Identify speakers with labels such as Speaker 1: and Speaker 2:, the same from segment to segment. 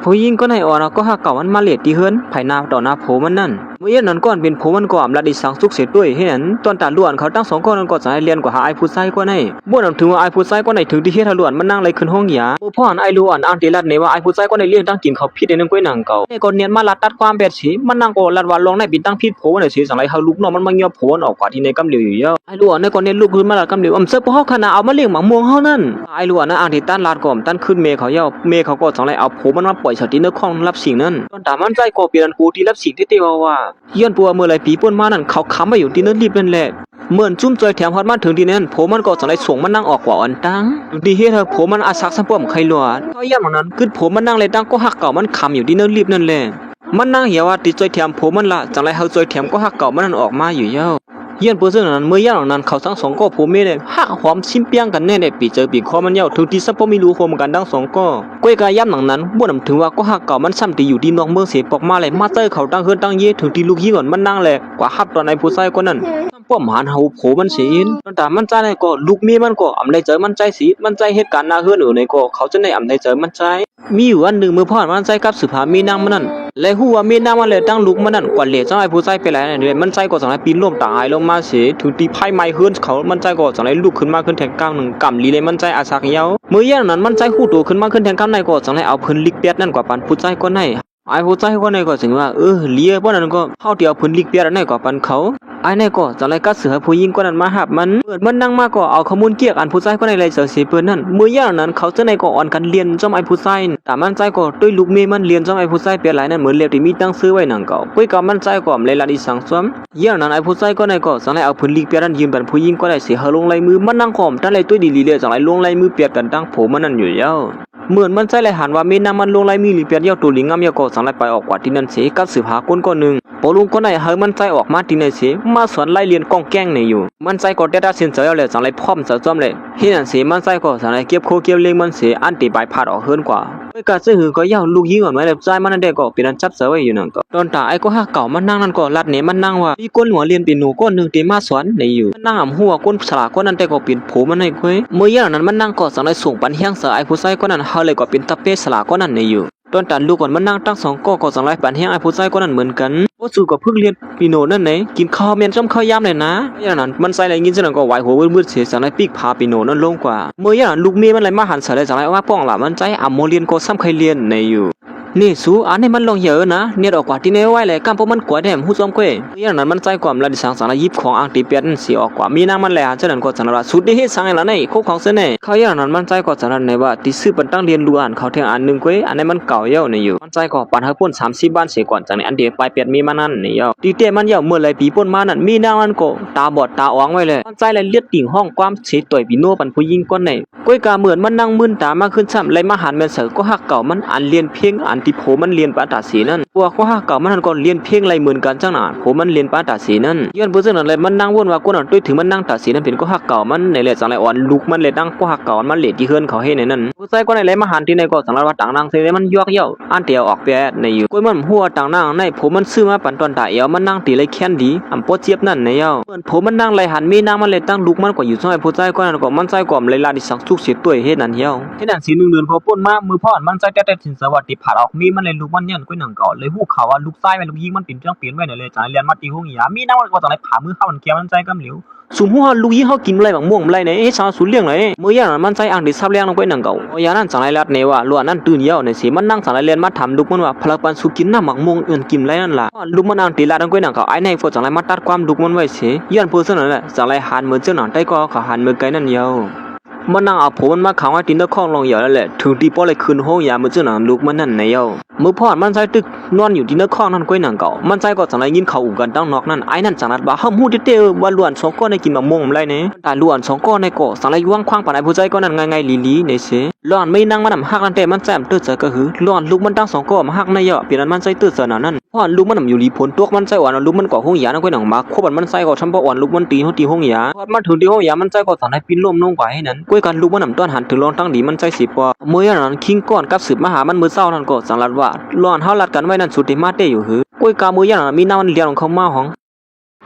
Speaker 1: ผู้หญิงก็ในอ่อนก็หักเก่ามันมาเลียดที่เฮือนภายหน้าต่อหน้าโผมันนั่นเมื่อนั้นก่อนเป็นโผมันก็อำลาดิสังสุกเสียด้วยเห็นตอนตาล้วนเขาตั้ง2คนนั้นก็จะให้เรียนกว่าหาไอ้ผู้ชายก็ในบ่นำถึงว่าไอ้ผู้ชายก็ในถึงที่เฮ็ดให้ล้วนมันนั่งเลยขึ้นห้องหยาบ่พ่อไอ้ล้วนอ้างติลัดในว่าไอ้ผู้ชายก็ในเลี้ยงตั้งกินเขาผิดในนึงก้อยนางเก่าไอ้ก็เนียนมาลัดตัดความแบบสิมันนั่งก็ลัดว่าลองในปิดตั้งผิดโผน่ะสิสังไรเฮาลูกน้องมันมาเงียบโผนออกกว่าที่ในกำเหลียวอยู่เยอะไอ้ล้วนในก็เนียนลูกขึ้นมาลัดกำเหลียวอำเสพเฮาขนาดเอามาเลี้ยงหมาม่วงเฮานั่นไอ้ล้วนน่ะอ้างที่ต้านลาดก่อมต้านขึ้นเมเขาเยาเมเขาก็สังไรเอาโผมันมาปล่อยสติเนคองรับสิ่งนั้นตอนตามันใจก็เปลี่ยนกูที่รับสิ่งที่เตว่าย้อนปัวเมื่อไรปีป่นมานั่นเขาค้ำมาอยู่ที่นั่นรีบนั่นแหละเหมือนจุ้มจอยแถมฮอดมาถึงที่นั่นโผมันก็สังไรส่งมันนั่งออกกว่าอันตั้งดีเฮ็ดเธอโผมันอาศักสัมป้อมใครลัวเขาย้อนของนั้นคือโผมันนั่งเลยตั้งก็หักเก่ามันค้ำอยู่ที่นั่นรีบนั่นแหละมันนั่งเหี่ยวว่าติดจอยแถมโผมันละจังไรเฮาจอยแถมก็หักเก่ามันนั่นออกมาอยู่เย้าเยี่ยนเปอร์เซ็นต์นั้นเมื่อย่านของนั้นเขาทั้ง2ก็โผเมเนี่ยหักหอมชิมเปียงกันแน่ๆปีเจอปีคอมันเย้าถึงที่ซับบ่มีรู้โคมกันทั้ง2ก็ก้อยกาย่ำหนังนั้นบ่นำถึงว่าก็หักเก่ามันซ้ำตีอยู่ที่นอกเมืองเสปอกมาเลยมาเตอร์เขาตั้งเฮือนตั้งเยถึงที่ลูกยี่ก่อนมันนั่งแหละกว่าฮับตอนไอ้ผู้ชายคนนั้นป้อมหานเฮาโผมันเสียนตอนตามันใจก็ลูกเมียมันก็อำได้เจอมันใจสิมันใจเหตุการณ์หน้าเฮือนในก็เขาจะได้อำได้เจอมันใจมีอยู่อันนึงมื้อพ่อมันใจกับสุภามีนางมันนั่นและฮู้ว่ามีนางมันเลยตั้งลูกมันนั่นกว่าเหลจังไอ้ผู้ชายไปหลายเนี่ยมันใจก็จังได๋ปีนล้มตายลงมาเสียถึงตีไผไม้เฮือนเขามันใจก็จังได๋ลุกขึ้นมาขึ้นแทงก้าวนึงกำลีเลยมันใจอาศักเหี่ยวมื้อเย็นนั้นมันใจฮู้โตขึ้นมาขึ้นแทงก้าวในก็จังได๋เอาเพิ่นลิกเปียดนั่นกว่าปันผู้ชายก็ในไอ้ผู้ชายคนไหนก็ถึงว่าเลียบ่นั้นก็เฮาเดียวเพิ่นลิกเปียดนั่นก็ปันเขาไอ้นี่ก็จังไรก็เสือผู้หญิงคนนั้นมาหับมันเปิดมันนั่งมาก็เอาข้อมูลเกี่ยวกับผู้ชายคนไหนเลยเสือเสียเปิ้นนั่นมื้อย่านนั้นเขาจะในก็อ่อนกันเรียนจอมไอ้ผู้ชายแต่มันใจก็ด้วยลูกเมมันเรียนจอมไอ้ผู้ชายเปลี่ยนหลายนั่นเหมือนเรียบที่มีตั้งซื้อไว้นั่งเก่าคุยกับมันใจก็เลยละดิสังสมย่านนั้นไอ้ผู้ชายคนไหนก็จังไรเอาพื้นลิกเปียดนั่นยืมเป็นผู้หญิงก็ได้เสียลงลายมือมันนั่งขอมตั้งเลยตัวดีๆเลยจังไรลงลายมือเปียดกันตั้งผมมันนั่นอยู่ยาวเหมือนมันใจเลยหันว่ามีน้ำมันลงลายมีลิเปียดเยาตัวลิงงามเยาก็สังไรไปออกกว่าที่นั่นเสียกับสืบหาคนก็นึงพอลุงคนไหนเฮมันใจออกมาที่นั่นเสียมาสอนไล่เรียนกองแก้งในอยู่มันใจก็ได้ตัดสินใจแล้วจังไรพร้อมจะจอมเลยเฮ็ดนั่นเสียมันใจก็สังไรเก็บโคเก็บเลี้ยงมันเสียอันติใบพัดออกเฮิรนกว่าเมื่อกะซื้อหือก็ยาวลูกยิงก่อนไว้แล้วใจมันนั่นได้ก็เป็นอันจับเสือไว้อยู่นั่นก็ตอนตาไอ้ก็หักเก่ามันนั่งนั่นก็ลัดเนี่ยมันนั่งว่ามีคนหัวเรียนเป็นหนูก้นนึงที่มาสอนในอยู่มันนั่งอำหัวก้นฉลาดก้นนั้นแต่ก็เป็นโผมันให้คุยเมื่ออย่างนั้นมันนั่งก็สังไรส่งปันเฮียงเสือไอ้ผู้ชายก้นนั้นเฮาเลยก็เป็นตะเปสลาก้นนั้นในอยู่ตอนตันลูกก่อนมันนั่งตั้ง2ก็สังไรปันเฮียงไอ้ผู้ชายก้นนั้นเหมือนกันโอ้สู่ก็เพิ่งเรียนปีโนนั่นไหนกินข้าวเมียนจ้ำข้าวยามเลยนะอย่างนั้นมันใส่อะไรยินซะนั่นก็ไหวหัวมืดๆเสียสังไรปีกพาปีโนนั่นลงกว่าเมื่ออย่างนั้นลูกเมียมันเลยมาหันใส่เลยสังไรว่าป้องหล่ะมันใจอ่ำโมเรียนก็ซ้ำใครเรียนในอยู่นี่สู้อันนี้มันลงเยอะนะเนี่ยออกกว่าที่ในไว้เลยกำพวกมันกว่าแดมหู้ซ้อมก้อยอย่างนั้นมันใจความระดิสังสังระยิบของอังตีเปียนสีออกกว่ามีนางมันแหละฉะนั้นก็สันว่าสุดได้เฮ็ดสังอะไรในโคของเสน่ห์เขาอย่างนั้นมันใจก็สันในว่าที่ซื้อปันตั้งเรียนรู้อ่านเขาเทียงอันนึงก้อยอันนี้มันเก่าเยอะในอยู่มันใจก็ปันให้ป่น30บ้านเสียก่อนจากในอันเดียวไปเปียนมีมานั่นในเยอะตีเตมันเยอะเมื่อไรปีป่นมานั่นมีนางมันก็ตาบอดตาอ้วงไว้เลยมันใจเลยเลียดติ่งห้องความเสียต่อยปีโนปันผู้หญิงก้นในก้อยกาเหมือนมันนั่งมึนตามาขึ้นซ้ำเลยมาหันแม่เสือก็หักเก่ามันอันเรียนเพียงอันที่โผมันเรียนปาตาสีนั่นพวกเขาหักเก่ามันก็เรียนเพียงไรเหมือนกันจังหนาโผมันเรียนปาตาสีนั่นย้อนเพื่อนอะไรมันนั่งวนว่าก้นด้วยถึงมันนั่งตาสีนั่นเป็นก็หักเก่ามันในเลยจังไรอ่อนลูกมันเลยตั้งก็หักเก่ามันเหลที่เฮือนเขาให้ในนั้นผู้ชายก็ในเลยมาหันที่ในก็สังว่าต่างนางเทมันยอกเย้าอันเตียวออกแปดในอยู่ก้อยมันหัวต่างนางในโผมันซื้อมาปันตอนตาเอวมันนั่งตีเลยแค้นดีอันโปเจี๊ยบนั่นในเย้าเหมือนโผมันนั่งไรหันมีนางมันเลยตั้งลูกมันก็อยู่ซอยผู้ชายก็นั่นก็มันใจก่อมเลยลาดิสังสุกเสียตัวเฮ็ดนั่นเย้าเฮ็ดนั่นสี1 เดือนพอป่นมามือพ่อมันใจแต่สินสวัสดิผ่าออกมีมันเลยลูกมันยันก้อยหนังเก่าเลยฮู้ข่าวว่าลูกชายแม่ลูกยิงมันเป็นจังเปลี่ยนไว้เลยจังเรียนมาตีห้องหยามีนางมันก็จังได๋ผ่ามือเข้ามันเกี่ยวมันใจกำเหลียวสุมหัวลูกยิงเฮากินอะไรบางม่วงอะไรเนี่ยสาวสุเลี้ยงเลยมื้อย่างนั้นมันใจอ่างดิซับเลี้ยงลงไปหนังเก่าอย่างนั้นจังไรลัดเนว่าล้วนนั่นตื่นเย้าในสิมันนั่งจังไรเรียนมาถามลูกมันว่าพลักปันสุกินน้ำหมักม่วงอื่นกินไรนั่นล่ะลูกมันอ่างตีลาดังก้อยหนังเก่าไอ้ในพวกจังไรมาตัดความลูกมันไว้เสียย้อนเพื่อนั่นแหละจังไรหันมือเจ้าหนังใต้ก็เขาหันมือไกลนั่นเย้ามันนั่งเอาผมมันมาขังไว้ที่นครลงเหยาแล้วแหละถึงที่ป้อเลยคืนห้องยามือเจ้าหนังลูกมันนั่นในเย้ามือพ่อมันใจตึกนอนอยู่ที่นครนั่นก้อยหนังเก่ามันใจก็จังไรยินเขาอู่กันตั้งนอกนั่นไอ้นั่นจังนัดว่าห้ามหูเตะว่าล้วน2ก้อนในกินมะม่วงไรเนี่ยแต่ล้วน2ก้อนในก็จังไรว่างคว้างปานไอ้ผู้ใจก็นั่นไงลีในเสล้วนไม่นั่งมันหักนั่นแต่มันแจ่มตื้อเจอก็คือล้วนลูกมันตั้ง2ก้อนมาหักในเยาเปลี่ยนนั้นมันใจตื้อเจอนั่นพ่อลูกมันอยู่ลีผลตัวมันใจอ่อนลูกมันก่อห้องยานั่นก้อยหนังมาควบมันใจก็ทำบ่อ่อนลูกมันตีห้องยาพอมาถึงที่ห้องยามันใจก็จังไรปีนล้มลงไปให้นั้นก้อยกันลูกมันต้อนหันถึงลองตั้งดีมันใจ10 ปอเมื่อนั้นคิงก้อนกับสืบมาหามันมือเศร้านั่นก็สังลัดว่าล้วนเฮาลัดกันไว้นั่นสุดที่มาเตอยู่หือก้อยกามืออย่างนั้นมีน้ามันเลี้ยงของเขามาของ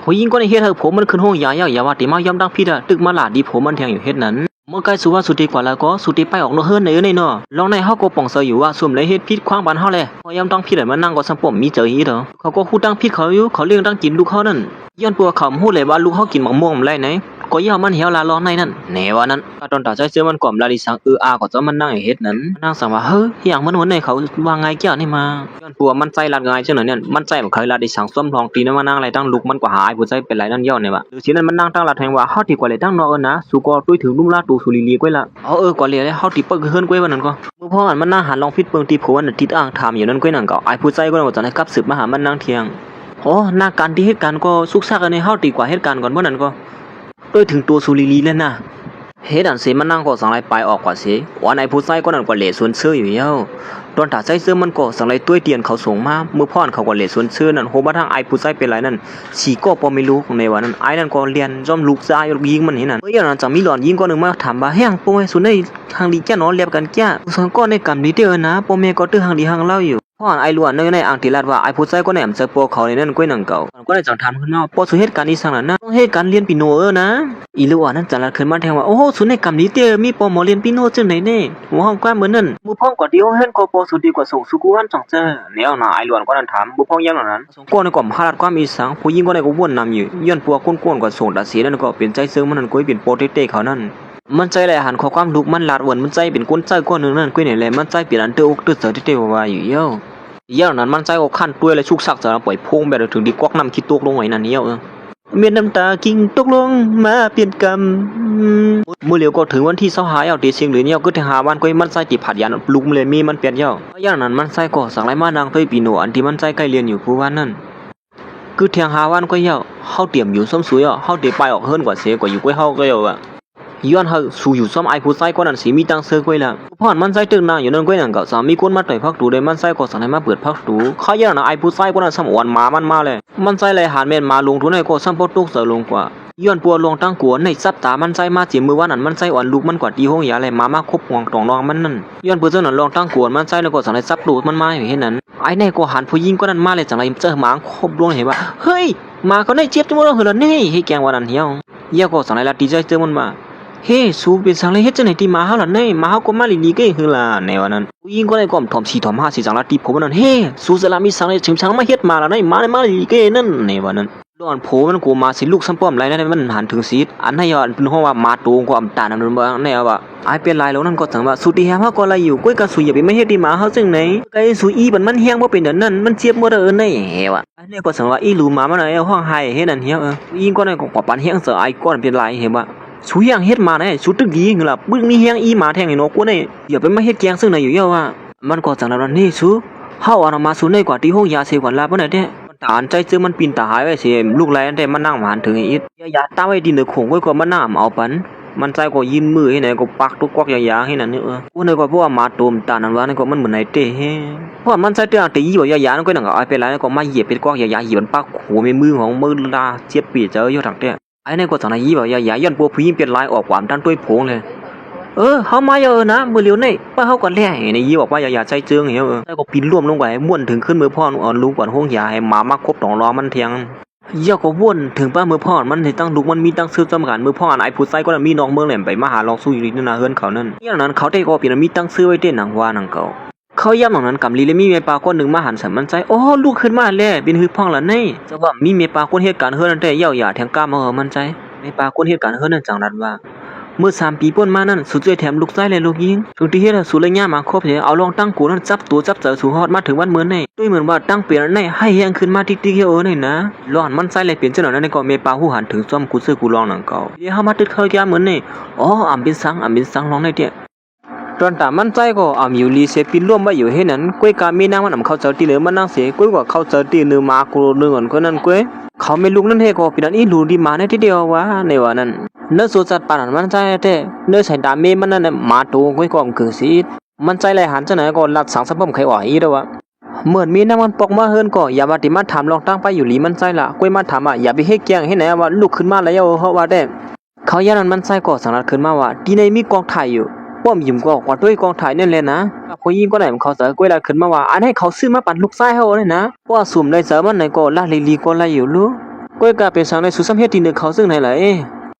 Speaker 1: ผู้หญิงก็ในเฮ็ดให้ผมมันขึ้นห้องยาอย่าว่าติมายอมดังผิดตึกมาลาดีผมมันแทงอยู่เฮ็ดนั้นเมื่อไกลสุว่าสุดดีกว่าแล้วก็สุดที่ไปออกเฮือนในเนาะลองในเฮาก็ป่องเซออยู่ว่าซุ่มเลยเฮ็ดผิดขวางบ้านเฮาแหละพอยามดังผิดมันนั่งก็สัมปมมีเจออีเด้อเขาก็ฮู้ดังผิดเขาอยู่เขาเลี้ยงดังกินลูกเขานั่นย้อนปัวเขาฮู้เลยว่าลูกเฮากินมะม่วงไรไหนก็ย่ามันเหี่ยวลาร้อนในนั่นแน่ว่านั้นตอนตาใจเสื้อมันก่อมลาดิสังอาก็จะมันนั่งเฮ็ดนั้นนั่งสังว่าเฮ้ยอย่างมันวันไหนเขาว่าไงแก่นี่มาย้อนปัวมันใจลาดไงจังนั้นเนี่ยมันใจบ่เคยลาดิสังส้มทองตีนมานั่งอะไรตั้งลูกมันก็หายผู้ใจเป็นไรนั่นย่อเนี่ยว่าหรือสินั้นมันนั่งตั้งลาดแทงว่าเฮาที่กว่าเลยตั้งนอกนะสู่ก็ตุ้ยถึงลุ่มลาตูสุลีก้อยละกว่าเลยเฮาที่เปิ้เฮือนก้อยว่านั้นก็เมื่อพ่อมันนั่งหันลองฟิตเปิงตีผัวนั่นติดอ่างถามอยู่นั่นก้อยนั่นก็ไอ้ผู้ใจก็ว่าจะให้กลับสืบมาหามันนั่งเที่ยงหน้าการที่เหตุการณ์ก็สุกซักกันในเฮาตีกว่าเหตุการณ์ก่อนบ่นั้นก็ด้วยถึงตัวสุลีแล้วนะเฮ็ดอันเสมันนั่งก็สังไรไปออกกว่าเสว่าในผู้ใส่ก็นั่นกว่าเหล่ส่วนเสื้ออยู่เย้าตอนตาใส่เสื้อมันก็สังไรต้วยเตียนเขาส่งมาเมื่อพ่อนเขาก็เหล่ส่วนเสื้อนั่นโหบ่ทางไอ้ผู้ใส่เป็นไรนั่นสีก็บ่ไม่รู้ในว่านั้นไอ้นั่นก็เรียนจอมลูกชายยิงมันเห็นนั่นอย่างนั้นจังมีหลอนยิงก็นึงมาถามว่าแฮงป่วยสุดในทางดีแก่นอนเรียบกันแก่ส่วนก็ในกรรมดีเด้อนะป่แม่ก็ตื้อทางดีทางเล่าอยู่พ่อไอ้ล้วนในอ่างที่ลาดว่าไอ้ผู้ใส่ก็แหนมเจอปอเขาในนั้นก้อยหนังเก่าก็ได้จังถามขึ้นมาปอสุเหตุการณ์นี้สังนั้นนะต้องเหตุการณ์เรียนปีโนนะอีล้วนนั้นจังลาดขึ้นมาแทงว่าโอ้โหสุในกรรมนี้เด้อมีปอหมอเรียนปีโนจังไหนแน่หัวห้องกว้างเหมือนนั่นมือพ่องกว่าเดียวเห็นก็ปอสุดีกว่าส่งสุกุวันจังเจอแล้วนะไอ้ล้วนก็นั่นถามมือพ่องยังเหล่านั้นส่งก้อนในกล่อมหาลาดความอีสังผู้หญิงก็ในก็วนนำอยู่ย้อนปัวก้นๆกว่าส่งดัดเสียนั่นก็เป็นใจซึ้งมันนั่นก้อยเป็นโปรเตเขานั่นมันใจแหละหันข้อความลูกมันลาดวนมันใจเป็นก้นใจก้อนนึงนั่นก้อยไหนแหละมันใจเปลี่ยนอันเตออกตึกเสือที่เตว่าอยู่เย้านั้นมันใจก็ขั้นตัวเลยชุกซักจะปล่อยพุ่งแบบถึงดีกวักน้ำคิดตกลงไว้นั่นเมียนน้ำตากิ่งตกลงมาเปลี่ยนกรรมเมื่อเหลียวก็ถึงวันที่25ตีเสียงหรือก็ถึง5วันก็มันใจติผัดยันลุกเลยมีมันเปลี่ยนอย่างนั้นมันใจก็สั่งไรมานางตัวปีโนอันที่มันใจใกล้เรียนอยู่ผู้วันนั่นคือเที่ยง5วันก็เฮาเตรียมอยู่ซ้ำสวยเฮาเตไปออกเฮิรนกว่าเสียกว่าอยู่ก้อยเฮาก็ย้อนเฮาสู่อยู่ซ้ำไอ้ผู้ใส่ก็นั่นสิมีตังเสื้อก้อยละพ่อนมันใส่ตึงนางอยู่นั่นก้อยนั่นก็สามีคนมาต่อยพักตูได้มันใส่ก็สั่งให้มาเปิดพักตูเขาย้อนไอ้ผู้ใส่ก็นั่นซ้ำอ่อนมามันมาเลยมันใส่เลยหาแม่นมาลงทุนให้ก็ซ้ำพอตกเสือลงกว่าย้อนปัวลงตั้งกวนในซับตามันใส่มาจีมือว่านั่นมันใส่อ่อนลูกมันกว่าตีห้องยาเลยมาคบห่วงตองนองมันนั่นย้อนเพื่อนนั่นลองตั้งกวนมันใส่แล้วก็สั่งให้ซับลูกมันมาอย่างเห็นนั้นไอ้ในก็หันผู้หญิงก็นั่นมาเลยจังไรเจอหมาคบดวงเห็นว่าเฮ้ยมาเขาได้เจ็บจังว่าเหรอนี่ให้แกงว่านั่นเหี้ยวก็สั่งไรละตีใจเจอมันมาเฮ้สูเป็นสังเลยเฮ็ดจังไหนที่มาเฮาล่ะเน่มาเฮาก็มาลีๆก็คือล่ะในวันนั้นผู้หญิงก็ได้ก่อมถอม4ถอม5สิจังละตีผมนั่นเฮ้สูสลามีสังเลยชิมชังมาเฮ็ดมาล่ะเน่มาลีๆก็นั่นในวันนั้นดอนโผมันกูมาสิลูกซ้ำป้อมไรนั่นมันหันถึงซีดอันให้ยอนเป็นห้องว่ามาตูงก็อำตานั่นบ่แน่ว่าไอ้เป็นลายแล้วนั่นก็จังว่าสุดีแฮมเฮาก็ละอยู่ก้อยกะสุอย่าไปไม่เฮ็ดที่มาเฮาจังไหนไกสุอีบันมันเฮียงบ่เป็นนั้นมันเจ็บบ่ได้ในแฮว่าอันนี้ก็จังว่าอีหลูมามันเอาห้องไห้เฮ็ดนั่นเฮียผู้หญิงก็ได้ก็ปานเฮียงเสือไอ้ก้อนเป็นลายเห็นว่าสูอย่างเฮ็ดมาเนี่ยสุดตึกดีเหงล่ะบึ้งมีเฮียงอีหมาแทงไอ้นกกูเนี่ยอย่าไปมาเฮ็ดแกงซึ่งไหนอยู่เยอะว่ามันก็จังนั้นนี่สูเฮาเอามาสูในกว่าที่ห้องยาเสกว่าลาบ่ได้แท้ตาอันใจเจอมันปีนตาหายไว้สิลูกหลานได้มันนั่งหวานถึงอีกยาตาไว้ดินเด้อคงไว้ก็มันน้ำเอาปันมันใจก็ยินมือให้ไหนก็ปักตุกกวักยาให้นั่นนี่กูนึกว่าพวกมาตูมตานั้นว่านี่ก็มันเหมือนไหนเต้เพราะมันใจเตื้อตีอยู่ยานั่นก็นั่งเอาไปแล้วก็มาเหยียบเป็นกวักยาเหยียบมันปักหัวมือของมือลาเจ็บปีเจออยู่ทางเต้ไอ้นี่ก็จังได๋ยีบ่ยาย้อนพวกผู้หญิงเป็นลายออกความดันต้วยโผงเลยเฮามานะมื้อเหลียวนี่ป้าเฮาก็แล่นี่ยีบอกว่ายาใจเจิงเหี่ยวแล้วก็ปีนร่วมลงไปม่วนถึงขึ้นมือพ่ออ่อนลูกก่อนห้องยาให้หมามาครบต้องรอมันเที่ยงยาก็วนถึงป้ามือพ่อมันให้ตั้งลูกมันมีตั้งซื้อจำกัดมือพ่อไอ้ผู้ใส่ก็มีน้องเมืองแหลมไปมาหาลองสู้อยู่นี่นะเฮือนเขานั่นอย่างนั้นเขาได้ก็เป็นมีตั้งซื้อไว้เต้นหนังว่าหนังเก่าเขาย่ำหนังนั้นกำลีเลยมีเมปาคนหนึ่งมาหันสันมันใจโอ้ลูกขึ้นมาแล้วเป็นฮึพ่องละนี่จะว่ามีเมปาคนเหตุการณ์เฮือนนั่นแต่เย่าหยาแทงกล้ามามันใจเมปาคนเหตุการณ์เฮือนนั่นจังนั้นว่าเมื่อ3 ปีป่นมานั่นสุดใจแถมลูกชายและลูกยิงถึงที่เฮ็ดสุเลยย่ามาครบเสียเอาลองตั้งกูนั่นจับตัวจับเจอสู่ฮอดมาถึงวันเหมือนในด้วยเหมือนว่าตั้งเปลี่ยนในให้แฮงขึ้นมาติ๊กๆนี่นะร้อนมันใส่เลยเปลี่ยนจังนั้นในก็เมปาหูหันถึงซ่อมกูซื้อกูลองหนังเก่าเดี๋ยวเฮามาตึกเข้ายาเหมือนนี่อำเป็นสังลองได้เด้ตอนตามันใจก็อยู่ลีเสปินร่วมไว้อยู่เฮ็ดนั้นก้อยกามีนางมันเข้าเจอตีเหลือมันนางเสก้อยก็เข้าเจอตีนึมากูนึงคนนั้นก้อยเขาไม่ลุกนั่นเฮก็เป็นอันอีหลูดีมาในที่เดียวว่าในว่านั้นเนื้อสูจัดปานนั้นมันใจแท้เนื้อใส่ดาเมมันนั่นมาตูก้อยก็คือสิมันใจไหลหันจังไหนก็ลัดสังสะพมไขว่าอีเด้อว่าเหมือนมีนางมันปอกมาเฮิรนก็อย่ามาติมาถามลองตั้งไปอยู่ลีมันใจละก้อยมาถามอย่าไปเฮ็ดแกงให้ไหนว่าลุกขึ้นมาแล้วเฮาว่าได้เขาย่านั้นมันใจก็สังรัดขึ้นมาว่าที่ในมีกองถ่ายอยู่ป้อมยิ้มก็กว่าด้วยกองถ่ายนั่นแหละนะผู้หญิงก็ได้มันเขาเสือก้อยละขึ้นมาว่าอันให้เขาซื้อมาปั่นลูกชายเฮาเนี่ยนะเพราะว่าสุ่มได้เสือมันไหนก็ลาลีก็ละอยู่รู้ ก้อยกาเป็นสังในสุสำเฮ็ดที่นึกเขาซึ่งไหนล่ะ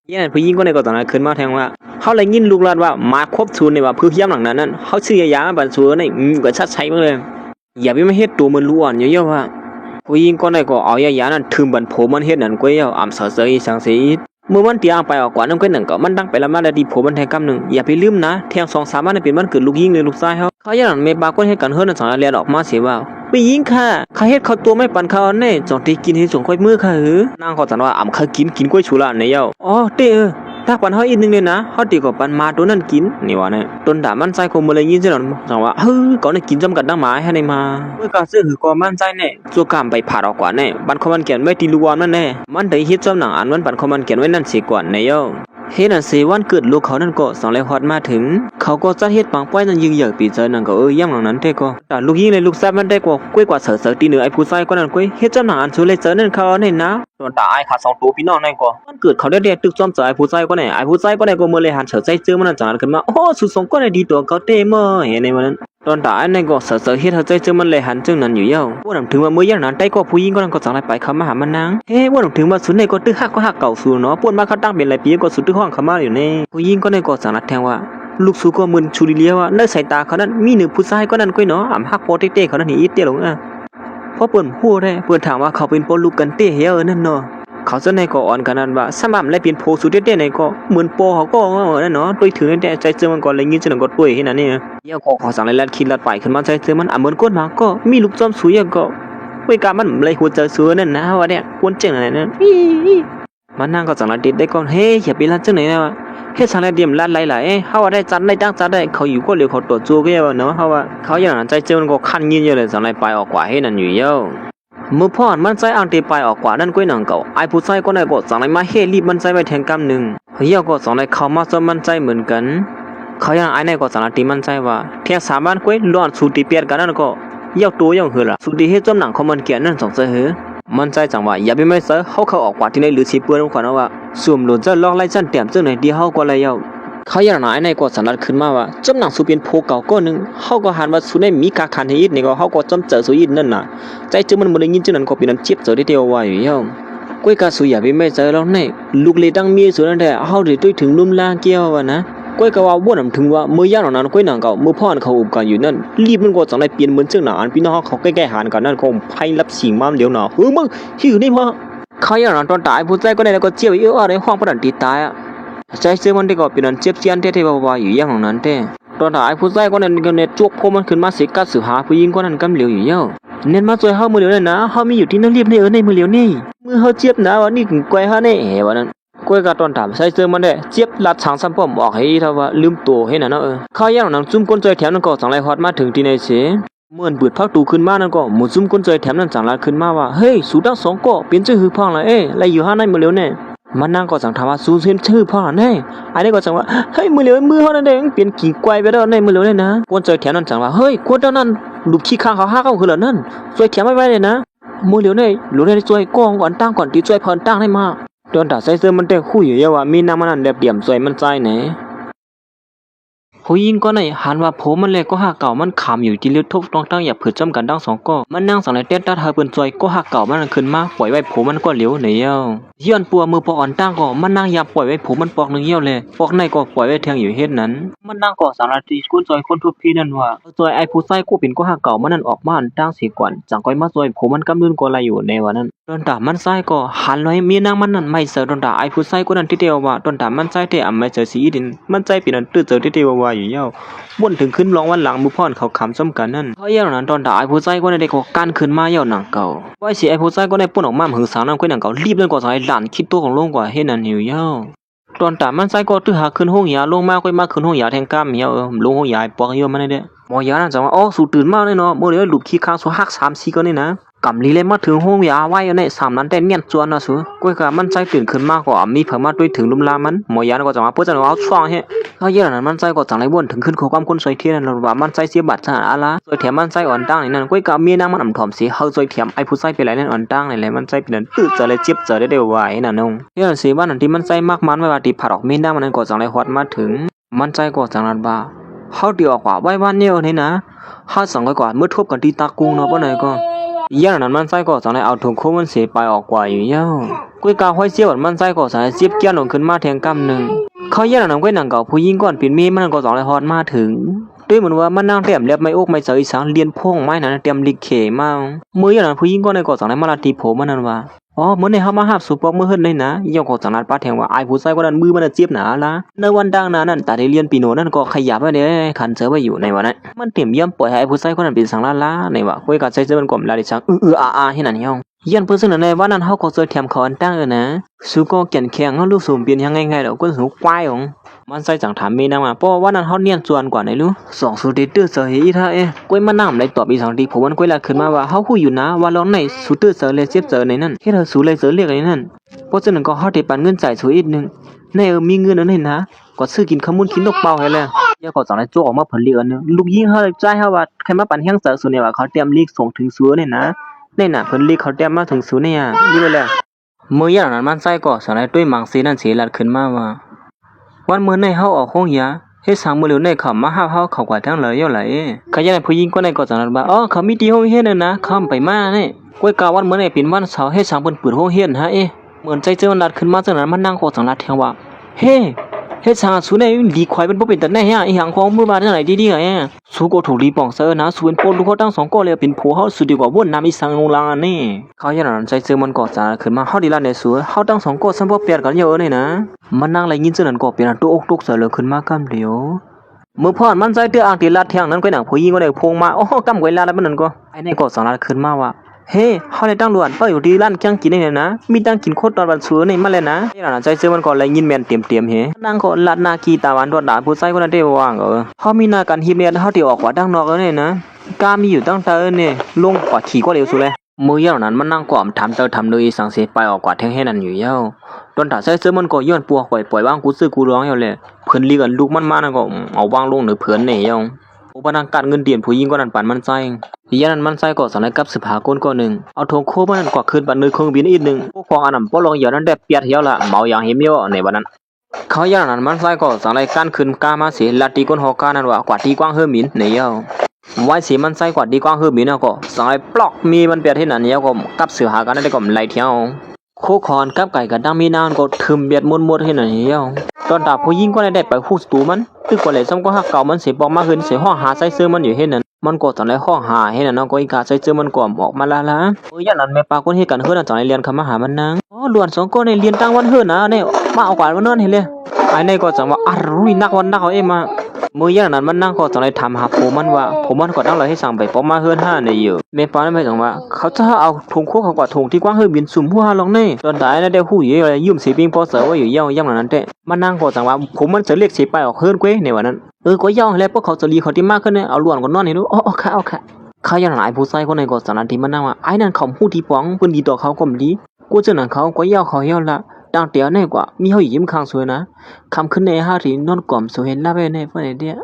Speaker 1: ยันผู้หญิงก็ในก็ตอนนั้นขึ้นมาแทงว่าเฮาเลยยินลูกหลานว่ามาครบทุนนี่ว่าผู้เฮียมหลังนั้นเฮาชื่อยาบันสัวนี่ก็ชัดใช้มาเลยอย่าไปมาเฮ็ดตัวมันล้วนเยอะๆว่าผู้หญิงก็ในก็เอายานั้นถึงบันโผมันเฮ็ดนั่นก้อยเอาอำเสยสังสีเมื่อวันที่อ่างไปออกกว่านั้นก้อยนั่นก็มันดังไปละมาแล้วดีโผมันแทงกำนึงอย่าไปลืมนะแทง2-3วันเป็นวันเกิดลูกหญิงหรือลูกชายเขาอย่างนั้นแม่บาก็เฮ็ดกันเฮือน2เรียนออกมาสิว่าผู้หญิงค่ะเขาเฮ็ดเขาตัวไม่ปันเขาแน่จองที่กินให้ส่งก้อยมือค่ะนางก็จันว่าอำเขากินก้อยชูละในเย้าอ๋อเต้ถ้าปันเขาอีกนึงเลยนะเขาตีกับปันมาตัวนั้นกินนี่ว่าเนี่ยต้นด่ามันใจคงมาเลยยินสิหนอนจังว่าก่อนได้กินจำกัดน้ำหมาให้ในมาเมื่อกาซื้อหือก็มันใจเนี่ยตัวกามไปผ่าออกกว่าเนี่ยบันคอมันเขียนไว้ตีลูกวานมันแน่มันได้ฮิตจำหนังอ่านมันบันคอมันเขียนไว้นั่นเสียก่อนในเย้าเฮ็ดอันเสวันเกิดลูกเขานั่นก็2ฮอดมาถึงเขาก็จัดเฮ็ดปังป้อยนั่นยิงใหญ่ปีเจอนั่นก็ย่ำหลังนั้นเท่ก็แต่ลูกยิงเลยลูกแซ่บมันได้กว่าก้วยกว่าเสือตีเหนือไอ้ผู้ชายก็นั่นก้วยเฮ็ดจำหนังอันสุเลยเจอนั่นเขาเนี่ยนะส่วนตาไอ้ขา2ตัวพี่น้องนั่นก็มันเกิดเขาได้ตึกจอมเจอไอ้ผู้ชายก็เนี่ยไอ้ผู้ชายก็ได้ก็มื้อเลยหันเสือใจเจอมันจังขึ้นมาโอ้สุดสงก็ได้ดีตัวเขาเต้มื้อเห็นในวันนั้นตอนตาไอ้นั่นก็เสือเฮ็ดเขาใจเจอมันเลยหันจึงนั้นอยู่เย้าบ่นำถึงว่ามื้อยังนั้นได้ก็ผู้หญิงก็นั่นก็จังไดไปเข้ามาหามันนางเฮ้บ่นำถึงว่าสุดในก็ตึกฮักก็ฮักเก่าสู่เนาะป่วนมาเขาตั้งเป็นหลายปีก็สุดตึกห้องเข้ามาอยู่นี่ผู้หญิงก็ในก็สังนัดแทงว่าลูกสูก็มึนชูดิเลียว่าในสายตาเขานั้นมีหนึ่งผู้ชายก็นั่นก้อยเนาะฮักโปเต้เขานั้นอีเตี้ยลงเพราะเปิ้นฮู้ได้เปิ้นถามว่าเขาเป็นปอลูกกันเต้เฮนั่นเนาะเขาจะในก็อ่อนกันนั้นว่าสำหรับและเป็นโพสุดเต้ในก็เหมือนปอเขาก็นั่นเนาะด้วยถือแต่ใจเจอมันก่อนเลยยินจนก็ด้วยให้นั่นนี่เดี๋ยวขอสั่งลัดคิดลัดไปขึ้นมาใจเจอมันเหมือนก้นมาก็มีลูกจอมสุยก็เวกามันเลยหัวใจสวยนั่นนะว่าเนี่ยควรเจ๋งอะไรนั่นมันนั่งก็สั่งลัดเด็ดได้ก่อนเฮ้ยอย่าไปลัดจังไหนนะเฮ็ดสังเดียมลัดไหลเฮาว่าได้จัดได้ตั้งจัดได้เขาอยู่ก็เหลียวเขาตัวจูก็เยอะเนาะเฮาว่าเขาอย่างนั้นใจเจอมันก็คันยินเยอะเลยสังไปออกกว่าให้นั่นอยู่เยอะเมื่อพ่อมันใจอังตีไปออกกว่านั่นก้อยหนังเก่าไอ้ผู้ชายก็ได้ก็สังมาเฮ็ดรีบมันใจไปแทงกำนึงเฮียก็สังเข้ามาซะมันใจเหมือนกันเขาอย่างไอ้ในก็สังตีมันใจว่าเที่ย3บ้านก้อยล้วนสุติเปียดกันนั่นก็เหี่ยวตัวอย่างหือล่ะสุติเฮ็ดจำหนังของมันเกียนนั่นสองใจหือมันใจจังว่าอย่าไปไม่เซอเขาออกกว่าที่ในหรือสิเปื้อนขวัญว่าสุ่มหลุนจะลอกไล่จันเต็มจังไหนดีเฮาก็เลยเขาอย่างนั้นในก็สันนัดขึ้นมาว่าจำหนังสุเป็นโพเก่าก็นึงเขาก็หันว่าสุในมีกาคันให้ยิดนี่ก็เขาก็จำเจอสุยิดนั่นน่ะใจเจอมันบ่ได้ยินจังนั้นก็เป็นนั้นเจ็บเจอได้เดียวว่าอยู่ก้อยกาสุอย่าไปไม่เจอแล้วนี่ลูกเลยตั้งมีสุนั่นแหละเฮาได้ด้วยถึงลุ่มล่างเกี่ยวว่านะก้อยก็ว่าบ่นำถึงว่ามื้อย่างนั้นก้อยหนังเก่ามื้อพ่อนเขาอุบกันอยู่นั่นรีบมันก็จังได้เปลี่ยนเหมือนจังหนังอันพี่น้องเขาใกล้ๆหานกันนั่นก็ไผรับสิงมามเดี๋ยวหนอมึงหิวนี่มาเขาอย่างนั้นตอนตายผู้ใจก็ได้ก็เจียวอีอะไรห้องปนันติตายใจเสื่อมันได้ก็เป็นอันเจ็บเจียนเท่ๆว่าอยู่อย่างนั้นเท่ตอนถ่ายผู้ชายก็นั่นก็เน็ตจวกพมันขึ้นมาสิกัดสืบหาผู้หญิงก็นั่นกำเหลียวอยู่เยอะเน้นมาช่วยเฮามือเหลียวเลยนะเฮามีอยู่ที่นั่นรีบในในมือเหลียวนี่มือเฮาเจ็บนะวันนี้ถึงไกวเฮาแน่วันนั้นกวยก็ตอนถามใส่เสื้อมันได้เจ็บลัดฉางซ้ำป้อมออกให้เท่าว่าลืมตัวให้นั่นเนาะเขาอย่างนั้นจุ่มก้นใจแถมนั่นก็สังไรฮอดมาถึงที่ในเสเมื่อเปิดพักตูขึ้นมานั่นก็หมุนจุ่มก้นใจแถมนั่นสังไรขึ้นมาว่าเฮ้ยสูดัง2ก็เป็นชื่อหือพังละไรอยู่ห้าในมือเหลียวแน่มันนั่งก็สั่งถามว่าซูเซนชื่อพ่อแน่อันนี้ก็สั่งว่าเฮ้ยมือเหลียวมือเขานั่นเองเปลี่ยนกิ่งไกวไปแล้วในมือเหลียวเลยนะกวนใจแถมนั่นสั่งว่าเฮ้ยกวนเจ้านั่นลูกขี้ข้างเขา5เขาคือเหรอนั่นช่วยแถมไม่ไว้เลยนะมือเหลียวเนี่ยหลุดได้ช่วยกองก่อนตั้งก่อนที่ช่วยเพิ่นตั้งได้มาตอนตัดใส่เสื้อมันแต่คู่อยู่เยอะว่ามีน้ำมันนั่นแบบเดี่ยมช่วยมันใจไหนผู้หญิงก็ในหันว่าโผมันเลยก็หักเก่ามันขำอยู่ที่เลือดทุบต้องตั้งอย่าผืดจำกันดัง2ก็มันนั่งสั่งในเต้นตัดเธอเปิ้นจอยก็หักเก่ามันขึ้นมาปล่อยไว้โผมันก็เหลียวเหนียวย้อนปัวมือปออ่อนตั้งก็มันนั่งยามปล่อยไว้โผมันปอกนึงเหี่ยวเลยปอกในก็ปล่อยไว้แทงอยู่เฮ็ดนั้นมันนั่งก็สารทีคนจอยคนทุบพี่นั่นว่าจอยไอ้ผู้ชายกูเป็นก็หักเก่ามันนั่นออกมาอันตั้งสิก่อนจังก้อยมาจอยโผมันกำลื่นก็ไหลอยู่ในวันนั้นตอนตามันซ้ายก็หันลอยมีนางมันนั่นไม่เสือตอนตาไอ้ผู้ชายคนนั้นที่เดียวว่าตอนตามันซ้ายเตะไม่เจอสีดินมันใจเป็นอันตื้อเจอที่เดียวว่าอยู่เหี่ยวบ่นถึงขึ้นร้องวันหลังมือพ่อนเขาขำซ้ำกันนั่นเพราะอย่างนั้นตอนด่าไอ้ผู้ชายก็ได้ก็การขึ้นมาเย่าหนังเก่าว่าสิไอ้ผู้ชายก็ได้ป่นออกมาหึงสาวน้ำก้อยหนังเก่ารีบเล่นกว่าสายหลานคิดตัวของลงกว่าเฮ็ดนั่นอยู่เย่าตอนด่ามันชายก็ตื้อหาขึ้นห้องยาลงมาก้อยมาขึ้นห้องยาแทงกล้ามเหี่ยวลงห้องยาปอกเหี่ยวมาได้หมอยานั่นจังว่าอ๋อสู่ตื่นมาเลยเนาะมื้อเดียวลูกขี้ข้างสู่ฮัก3-4ก็นี่นะกำลีเลยมาถึงห้องยาไว้ใน3นั้นแต่เนียนจวนนะสูก้อยก็มันใจตื่นขึ้นมาก็มีเพิ่นมาด้วยถึงลุมลามันหมอยาก็จังว่าเพิ่นจะเอาช่วงเฮ็ดเขาเยอะนั้นมันใจก็จังไรบ่นถึงขึ้นขอความคนสวยเที่ยนั่นว่ามันใจเสียบัตรสหอาละสวยแถมมันใจอ่อนตั้งนี่นั่นก้อยก็มีนางมันถ่อมสิเฮาสวยแถมไอ้ผู้ใจไปหลายนั่นอ่อนตั้งนี่แหละมันใจเป็นนั่นตื้อจะเลยเจ็บจะได้เดียวไว้นั่นน้องเรื่องสิว่านั่นที่มันใจมากมันไว้ว่าที่ผัดออกมีนางมันนั่นก็จังไรฮอดมาถึงมันใจก็จังนั้นบ่าเฮาเดียวกว่าไว้บ้านเนี่ยนี่นะเฮาสังกว่าเมื่อทบกันที่ตากุงเนาะบ่ไหนก็อย่างนั้นมันใจก็จังไรเอาถุงโคมันเสียไปออกกว่าอยู่เย้า กุ้ยกาห้อยเสียบมันใจก่อสายเสียบเกี้ยนลงขึ้นมาแทงกำหนึ่งเขาแย่หนังกุ้ยหนังเก่าผู้ยิงก่อนปิดมีมันก็สองเลยฮอดมาถึงด้วยเหมือนว่ามันนั่งเตรียมเล็บไม่อกไม่เสยสางเลียนพงไม้นั้นเตรียมลิกเขมามืออย่างนั้นผู้ยิงก่อนในก่อสองเลยมาลาตีโผมันนั่นว่าอ๋อเหมือนในเขามาหับสูบปอกมือเฮิรนเลยนะย่อก่อสองนัดป้าแทงว่าไอ้ผู้ชายคนนั้นมือมันเจี๊ยบหนาละในวันดังนั้นแต่ได้เรียนปีโนนั่นก็ขยับไปเนี่ยขันเจอไปอยู่ในวันนั้นมันเตรียมเยี่ยมปล่อยให้ไอ้ผู้ชายคนนั้นเป็นสังละในว่ากุ้ยกัดใจเจอมันกลมลาดิชังอาให้นั่นย่องยันเพื่อนซึ่งในวันนั้นเขาก็เจอแถมเขาอันตั้งนะสู้ก็เก่งแข็งเขาลูกสูบเปลี่ยนยังไงแล้วก็สูบควายของมันใส่จังถามมีนะมาเพราะว่านั้นเขาเนียนจวนกว่าไหนรู้สองสุดเดือดเสือเฮียท่ากุ้ยมันน้ำเลยตอบอีสองทีผมมันกุ้ยละขึ้นมาว่าเขาคุยอยู่นะว่าร้องในสุดเดือดเสือเลยเสียบเสือในนั้นแค่เธอสูเลยเสือเรียกในนั้นเพราะฉะนั้นก็เขาได้ปันเงินจ่ายสวยอีกนึงในมีเงินนั่นเห็นนะก็ซื้อกินขมุนกินนกเป่าให้เลยย่าก็จังเลยโจออกมาผลเลียนนึงลูกยิงเขาเลยใจเขาว่าใครมาปั่นแห้งเสือส่วนเนี่ยว่าเขาเตรียมลีกส่งถึงสัวเนี่ยนะเนี่ยน่ะเพิ่นลีกเขาเตรียมมาถึงสัวเนี่ยนี่เลยแหละเมื่ออย่างนั้นมันใส่ก็สังเลยด้วยมังสีนั่นสีลัดขึ้นมาว่าวันเมื่อในเฮาออกห้องยาเฮ็ดสังมื้อเหลียวในเขามาหาเฮาเข้ากว่าทั้งเลยย่อไหลเขายังผู้หญิงคนนั้นก็จังนั้นว่าอ๋อเขามีที่ห้องเฮ็ดนั่นนะเขาไปมาเนี่ยก้อยกาวันเมื่อในเป็นวันเสาร์เฮ็ดสังเพิ่นเปิดห้องเฮ็ดฮะเหมือนใจเจอมันลัดขึ้นมาจังนั้นมันนั่งโคจังลัดแทงว่าเฮ้เฮ็ดสังสูในดีควายเป็นบ่เป็นแต่แน่ฮะอีหยังของมื้อมาจังไหนดีๆไงสูก็ถูกรีปองเซอนะสูเป็นโปลูกเขาทั้งสองก็เลยเป็นผัวเฮาสุดดีกว่าวนน้ำอีสังลงลางอันนี้เขาอย่างนั้นใจเจอมันก็จังขึ้นมาเฮาดีละในสูเฮาทั้งสองก็ซันบ่เปลี่ยนกันเยอะนี่นะมันนั่งไหลยินจังนั้นก็เปลี่ยนตัวอกตกเสือเลยขึ้นมากันเดียวเมื่อพอนมันใจเตื้ออ่างตีลาดแทงนั้นก็หนังผู้หญิงก็ได้พงมาโอ้กำไว้ลาแล้วมันนั่นก็ไอ้นี่ก็สังลาขึ้นมาว่าเฮ้เขาได้ตั้งล้วนเป้าอยู่ดีร้านจังกินได้นะมีตั้งกินโคตรตอนวันสวยนี่มาเลยนะนี่ล่ะใจเจอมันก็เลยยินแม่นเตรียมเฮนางก็ลัดนากีตาวันตัวด่าผู้ชายคนนั้นได้ว่างเขามีนาการฮิเมียเขาที่ออกกว่าดังนอกแล้วเนี่ยนะกามีอยู่ตั้งแต่เนี่ยลงกว่าขี่ก็เร็วสุดเลยมือเย่านั้นมันนั่งกล่อมทำเตอทำเลยสังเสไปออกกว่าแทงให้นั่นอยู่เย่าตอนด่าใจเจอมันก็ย้อนปัวปล่อยว่างกูซื้อกูร้องอยู่เลยเพื่อนลีกันลูกมันมานั่นก็เอาวางลงหรือเพื่อนเนี่ยเย่าอุปนังการเงินเดือนผู้หญิงก็นั่นปั่นมันใจยันนั้นมันใจก็สั่งให้กับสืบหาคนก็หนึ่งเอาทงโคมันนั่นกว่าคืนปั่นเลยเครื่องบินอีกหนึ่งพวกของอันนั้นพวกลองอย่างนั้นได้เปียดเหี้ยวละเมาอย่างเหี้ยวในวันนั้นเขายันนั้นมันใจก็สั่งให้การคืนกามาเสียลาตีก้นหอกานั่นว่ากว่าตีกว้างเฮือหมินในเย้าไว้เสียมันใจกว่าตีกว้างเฮือหมินก็สั่งให้ปลอกมีมันเปียดที่นั่นเย้าก็กับสืบหากันได้ก็ไล่เที่ยวโคคอนกับไก่กับดังมีนานก็ทึมเบียดมดๆให้นั่นเย้าตอนดาผู้หญิงก็ได้ไปฮู้สตูมันตึกว่าเลยซ้ำก็ฮักเก่ามันสิบอกมาขึ้นสิห้องหาใส่เสื้อมันอยู่เฮ็ดนั่นมันก็ตอนแรกห้องหาเฮ็ดนั่นเนาะก็อีกาใส่เสื้อมันก่อมออกมาละอย่างนั้นแม่ปาคนเฮ็ดกันเฮือนั่นจังได๋เรียนคำมาหามันนางอ๋อล้วน2คนนี่เรียนตั้งวันเฮือนะนี่มาเอากว่าวันนั้นเฮ็ดเลยไอ้นี่ก็จังว่ารุยนักวันนักเอามาอย่างนั้นมันนั่งก็จังได๋ถามหาผมมันว่าผมมันก็ตั้งเลยให้สั่งไปปอมาเฮือน5นี่อยู่แม่ปานั่นไม่จังว่าเขาจะเอาถุงโคเขากว่าถุงที่กว้างเฮือบินสุ่มหัวลงนี่ตอนตายนั่นได้ฮู้อยู่เลยยืมสิปิงพอเสือไว้อยู่ย่างนั้นแท้มันนั่งก็จังว่าผมมันจะเรียกสิไปออกเฮือนเก้ในวันนั้นก็ย่องแล้วพวกเขาจะรีเขาที่มากขึ้นเนี่ยเอาล้วนก็นอนให้รู้อ๋อค่ะเขาอย่างนั้นไอ้ผู้ชายคนนั้นก็สันนันที่มันนั่งว่าไอ้นั่นเขาฮู้ที่ป้องเพิ่นดีต่อเขาก็ดีกูเจอนั่นเขาก็ย่อเขาย่อละดังเตียวแน่กว่ามีเฮายิ้มข้างสวยนะคำขึ้นในหาที่นอนกล่อมสวยเห็นลาไปในเพิ่นเด้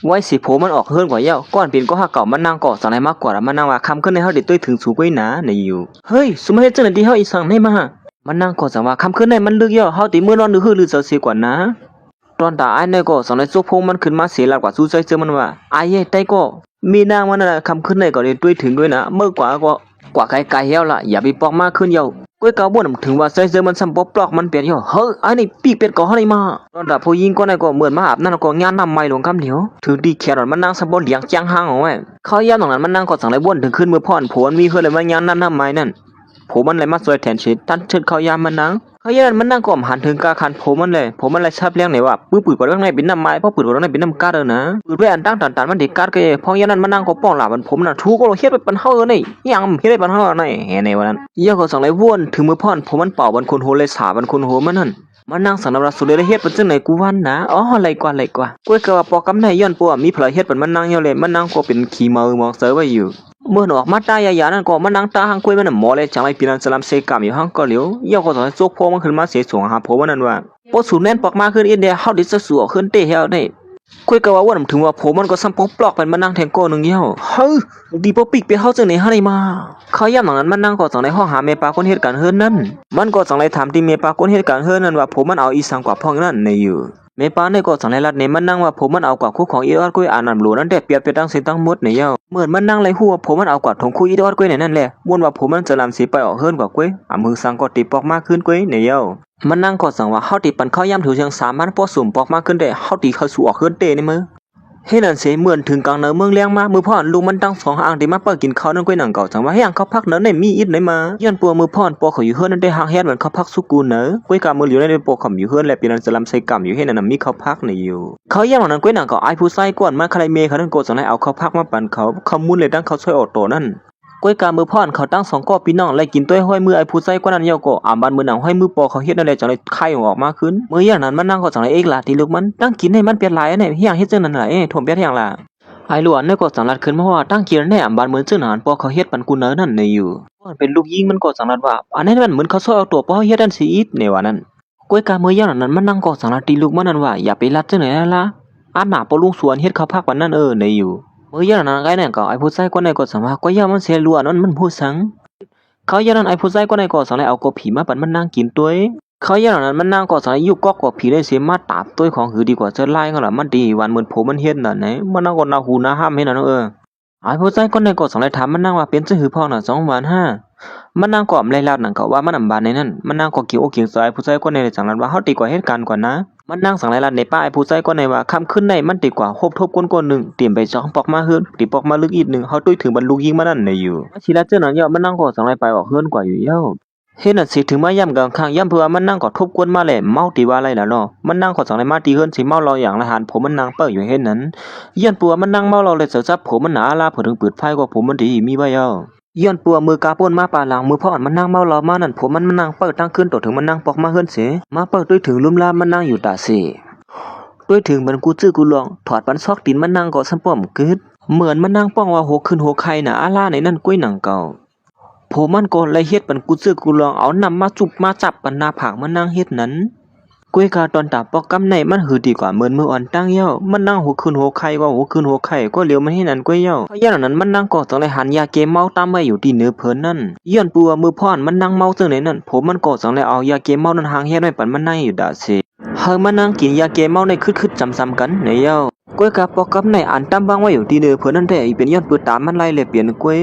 Speaker 1: ไว้สิโผมันออกเฮือนกว่าย่อก้อนเป็นก็หาเก่ามันนั่งก่อสันไหนมากกว่ามันนั่งว่าคำขึ้นในเฮาได้ตุ้ยถึงสูงกว่านะในอยู่เฮ้ยสมเฮ็ดจังได๋ที่เฮาอีสังในมามันนั่งก็จังว่าคำขึ้นในมันลึกย่อเฮาติมื้อนอนหรือเสียกว่านะตอนตาไอ้นี่ก็สังในจุกพงมันขึ้นมาเสียหลักกว่าสู้ใจเจอมันว่าไอ้ไต้ก็มีนางมันน่ะคำขึ้นในก็ได้ด้วยถึงด้วยนะเมื่อกว่าก็กว่าไกลๆเหี้ยวละอย่าไปปอกมากขึ้นเหี้ยวก้อยกาบ่นถึงว่าใจเจอมันซ้ำบ่ปลอกมันเปลี่ยนเหี้ยวเฮ้ยไอ้นี่ปีกเป็ดก็เฮาได้มาตอนตาผู้หญิงก็ได้ก็เหมือนมาอาบนั่นก็งานนำไม้ลงคำเดียวถือดีแครอทมันนั่งซ้ำบ่เลี้ยงจ้างห่างเอาไว้เขาย่านตรงนั้นมันนั่งก็สังเลยบ่นถึงขึ้นมือพ่อนผัวมีเฮือเลยมางานนำไม้นั่นผมมันเลยมาสวยแทนชิดตันเชิดเขายามมันนั่งเขายันมันนั่งก่อมหันถึงกาคันผมมันเลยชอบเลี้ยงไหนว่าปื้ดกว่าข้างในเป็นน้ำไม้เพราะปื้ดกว่าข้างในเป็นน้ำกาดนะปื้ดไปอันตั้งตันมันเด็กกาดก็พอยันนั้นมันนั่งก็ป้องหลับมันผมน่ะทูก็เฮ็ดไปปันเฮานี่ยังเฮ็ดได้ปันเฮานี่แห่ในวันนั้นย่อก็สั่งเลยวนถึงมือพ่อนผมมันเป่าบันคนโหเลยสาบันคนโหมันนั่นมันนั่งสังนำรักสุดเลยเฮ็ดเป็นจังไหนกูวันนะอ๋ออะไรกว่าก้อยก็ว่าปอกํในย้อนปัวมีพลอยเฮ็ดเป็นมันนั่งเหี่ยวเลยมันนั่งก็เป็นขี้เมามองเสือไว้อยู่เมื่อออกมาตายายานั่นก็มันนั่งตาหางกล้วยมันหมอเลยจังไรปีนันสลัมเซกามอยู่ห้างก็เหลียวย่อก็ต้องซกพอมันขึ้นมาเสียสวงหาผมมันนั่นว่าพอสูแน่นปอกมาขึ้นอินเดียเฮาดิสสัวขึ้นเตะเฮาได้คุยก็ว่าถึงว่าผมมันก็ซ้ำปอกเป็นมันนั่งแทงก้นนึงเหี่ยวเฮ้ยดีบ่ปิกไปเฮาจังไหนหาได้มาเขาย่ำหลังนั้นมันนั่งก็จังในห้องหาเมปาคนเหตุการณ์เฮือนนั่นมันก็จังไรถามที่เมปาคนเหตุการณ์เฮือนนั่นว่าผมมันเอาอีสังกว่าพ่องนั่นในอยู่เ เมป้าในก็สังไรลัดเนี่ยมันนั่งว่าผมมันเอากว่าคู่ของอีออดกุ้ยอ่านนำหลวนั่นแต่เปรียบไปตั้งเส้นตั้งมดเนี่ยเหมือนมันนั่งไรหัวผมมันเอากว่าถงคู่อีออดกุ้ยเนี่ยนั่นแหละม้วนว่าผมมันจะลำสีไปออกเฮิร์นกว่ากุ้ยมือสั่งก็ตีปอกมากขึ้นกุ้ยเนี่ยมันนั่งก็สั่งว่าเฮาตีปันเข้าย่ำถือเชียงสามมันป้อสุ่มปอกมากขึ้นได้เฮาตีเข้าสู่ออกเฮิร์นเตในมือเฮ้นั่นเสียเหมือนถึงกลางเนื้อเมืองเลี้ยงมามือพ่อนลุงมันตั้งสองอ่างที่มาเปิดกินข้าวนั่นกุ้ยหนังเก่าจังว่าให้อ่างเขาพักเนื้อในมีอิดไหนมาย้อนปัวมือพ่อนปอเขาอยู่เฮือนนั่นได้ห่างแฮดเหมือนเขาพักสุกูเนื้อกุ้ยกามือเหลียวในปอเขาอยู่เฮือนและปีนั้นจะลำใส่กำอยู่ให้นั่นมีเขาพักในอยู่เขาย่ำนั้นกุ้ยหนังเก่าไอ้ผู้ใส่ก่อนมาใครเมย์เขานั่นโกจังไรเอาเขาพักมาปั่นเขามุนเลยตั้งเขาช่วยอดโตนั่นก้อยกามือพ่อนเขาตั้งสองก้อพี่น้องไล่กินต้วยห้อยมือไอ้ผู้ใส่กว่านั้นเยาก็บ้านมือหนังห้อยมือปอเขาเฮ็ดนั่นแหละจังไรไข่ออกมาขึ้นมืออย่างนั้นมันนั่งก็จังไรเอกล่ะที่ลูกมันตั้งกินให้มันเปลี่ยนหลายอันไหนอย่างเฮ็ดจังนั้นไหลถ่วมเปลี่ยนอย่างล่ะไอ้หลวนเนี่ยก็สังรัดขึ้นมาว่าตั้งกินแน่บ้านเหมือนซึ่งหานปอเขาเฮ็ดปันกูเนอนั่นในอยู่มันเป็นลูกยิงมันก็สังรัดว่าอันนี้มันเหมือนเขาช่วยเอาตัวปอเฮ็ดดันสีอิดในว่านั้นก้อยกามืออย่างนั้นมันนั่งก็สังรัดตีลูกมันนั่นว่าอย่าไปรัดจังไหนล่ะอาหนาปอลุงสวนเฮ็ดเขาพักวันนั้นในอยู่เมื่อยันนั้นไอ้เนี่ยก็ไอ้ผู้ใส่คนไหนก็สังว่าก็ย่ามันเสียล้วนมันผู้สังเขายันนั้นไอ้ผู้ใส่คนไหนก็สังเลยเอากบผีมาปั่นมันนั่งกินตัวเขายันนั้นมันนั่งก็สังยุกกอกผีได้เสียมาตาบตัวของหือดีกว่าจะไล่เขาละมันดีวันเหมือนผมมันเฮ็ดนั่นไหนมันนั่งก็นาหูนาห้ามให้นั่นไอ้ผู้ใส่คนไหนก็สังเลยถามมันนั่งว่าเป็นชื่อหือพ่อน่ะ2 วัน 5มันนั่งก็อำไล่ลาดนั่นก็ว่ามันอำบานในนั้นมันนั่งก็เกี่ยวอกเกี่ยวใจผู้ใส่คนไหนจังนั้นว่าเฮาตีกว่าเหตุการณ์กว่านะมันนั่งสังไรลัดในป้าไอ้ผู้ใส่ก็ในว่าคำขึ้นในมันตีกว่าโคบทบก้นหนึ่งเตรียมไปจ้องปอกมาเฮือนตีปอกมาลึกอีกหนึ่งเขาตุ้ยถึงบรรลุยิงมานั่นในอยู่ชีละเจ้านั้นยอมันนั่งก็สังไรไปออกเฮือนกว่าอยู่เย้าเฮ็ดนั่นสิถึงมาย่ำกลางข้างย่ำเพื่อมันนั่งก็ทบกวนมาแหละเมาตีว่าอะไรล่ะเนาะมันนั่งก็สังไรมาตีเฮือนสิเมาเราอย่างละหันผมมันนั่งเปิดอยู่เฮ็ดนั้นย้อนปัวมันนั่งเมาเราเลยเสือซับผมมันหนาลาเผื่อถึงเปิดไฟกว่าผมมันดีมีไว้เย้าย้อนปัวมือกาป่นมาป่าหลังมือพ่อนมันนั่งเมาเรามานั่นผมมันนั่งเปิดตั้งขึ้นตัวถึงมันนั่งปอกมาเฮือนเสมาเปิดด้วยถึงลุ่มลามมันนั่งอยู่ตาเสด้วยถึงมันกูจื้อกูลองถอดปันซอกตีนมันนั่งก็สัมป้อมกึดเหมือนมันนั่งป้องว่าโหขึ้นโหไข่น่ะอาล่าในนั่นกุ้ยหนังเก่าผมมันก็เลยเฮ็ดปันกูจื้อกูลองเอานำมาจุบมาจับปันหน้าผากมันนั่งเฮ็ดนั้นกุ้ยกาตอนตาปอกกำในมันหือดีกว่าเหมือนมืออ่อนตั้งเย้ามันนั่งโหขึ้นโหไข่ว่าโหขึ้นโหไข่ก็เหลียวมันให้นั่นกุ้ยเย้าเพราะอย่างนั้นมันนั่งก็ต้องเลยหันยาเกเมาตามไว้อยู่ที่เนื้อเพิ่นนั่นย้อนปัวมือพ่อนมันนั่งเมาซึ่งในนั้นผมมันก็ต้องเลยเอายาเกเมานั้นหางเฮ็ดไว้ปันมันนั่งอยู่ดาเซเฮามานั่งกินยาเกเมาในคึดๆจำๆกันในเย้าก้อยกาปอกกับในอ่านตามวางไว้อยู่ที่เนื้อเพิ่นนั่นแท้อีเป็นย้อนปืนตามมันไล่เลยเปลี่ยนก้อ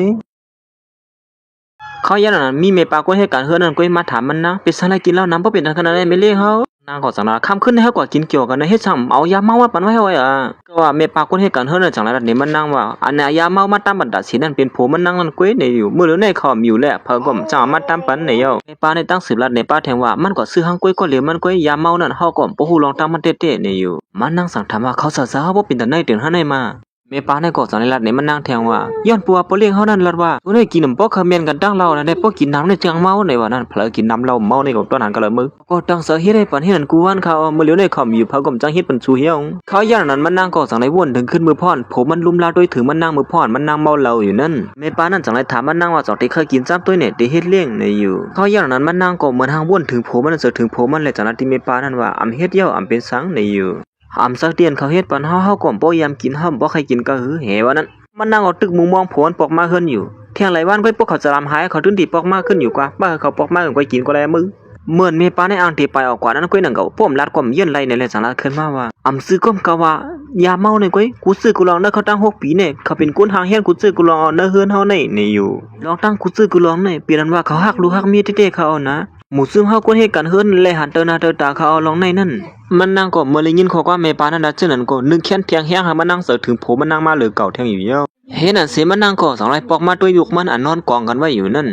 Speaker 1: ยเขาอย่างนั้นมีเมปาก้อยให้การเฮือนนั่นก้อยมาถามมันนะเป็นสังไรกินแล้วน้ำบ่เป็นขนาดนั้นไม่เลี้ยงเฮานางก็สังนาคำขึ้นให้กว่ากินเกี่ยวกันในเฮ็ดซ้ำเอายาเมามาปั่นไว้ให้ก็ว่าเมปาก้อยให้การเฮือนนั่นจังไรนี่มันนั่งว่าอันน่ะยาเมามาตามบัดดาสินั่นเป็นผมมันนั่งนั่นก้อยในอยู่มื้อเหลือในขอมอยู่แหละเพิ่นก็จังมาตามปันในเย้าเมปาในตั้งสืบลัดในป้าแทงว่ามันก็ซื้อหังก้อยก็เหลือมันก้อยยาเมานั่นเฮาก็บ่ฮู้ลองตามมันเต้ๆในอยู่มันนั่งสั่งถามว่าเขาซะบ่เป็นตาไหนเตือนหาในมาเมปาในก็สังในลัดในมันนั่งแทงว่าย้อนปัวปอเลี้ยงเฮานั่นลัดว่าตัวได้กินน้ำปอกคาเมนกันตั้งเราได้ปอกินน้ำในจังเมาในว่านั้นเผลอกินน้ำเราเมาในก็ตอนนั้นก็เลยมึก็ตั้งเสเฮ็ดให้ปันเฮ็ดนั่นกูวันเขามื้อเหลียวในขอมอยู่เผาก็จังเฮ็ดปันสู้เฮียงเขาอย่างนั้นมันนั่งก็สังในวนถึงขึ้นมือพ่อนผมมันลุมลาด้วยถึงมันนั่งมือพ่อนมันนั่งเมาเหล้าอยู่นั่นเมปานั่นจังไรถามมันนั่งว่าจังที่เคยกินซ้ำตัวเนี่ยได้เฮ็ดเลี้ยงในอยู่เขาอย่างนั้นมันนั่งก็เหมือนหางวนถึงผมมันเสือถึงผมมันเลยจังนั้นที่เมปานั่นว่าอำเฮ็ดเย้าอำเป็นสังในอยู่อำสักเตียนเขาเฮ็ดปันเฮาก็บ่ยามกินเฮาบ่ใครกินก็หือแหว่านั้นมันนั่งเอาตึกมุมมองผวนปอกมาเฮิรนอยู่เที่ยงไหลวันก้อยพวกเขาจะรำหายเขาถึงตีปอกมาขึ้นอยู่กว่าบ้าเขาปอกมาก้อยกินก็แล้วมึงเหมือนเมปาในอ่างตีไปออกกว่านั้นก้อยหนังเก่าป้อมลัดกว่าเยี่ยนไรในแหล่สังลัดขึ้นมาว่าอำซื้อก้มกะว่ายาเมาในก้อยกูซื้อกูลองเนเขาตั้ง6 ปีเนี่ยเขาเป็นก้นหางเฮียนกูซื้อกูลองเอาเนเฮือนเฮาในอยู่ลองตั้งกูซื้อกูลองในเปลี่ยนว่าเขาฮักลูกฮักเมียเต้ๆเขาเอานะหมู่ซึ่งเฮาก้นเฮ็ดกันเฮือนเลยหันเตอหน้าเตอตาเขาเอาลองในนั่นมันนั่งก็เมื่อได้ยินเขาว่าเมปานั่นน่ะจังนั้นก็นึกแค้นเทียงแฮงหามันนั่งเสือถึงผมมันนั่งมาเหลือเก่าแทงอยู่เย้าเห็นนั่นเสียมันนั่งก็2 ไรปอกมาด้วยยุกมันอันนอนกองกันไว้อยู่นั่น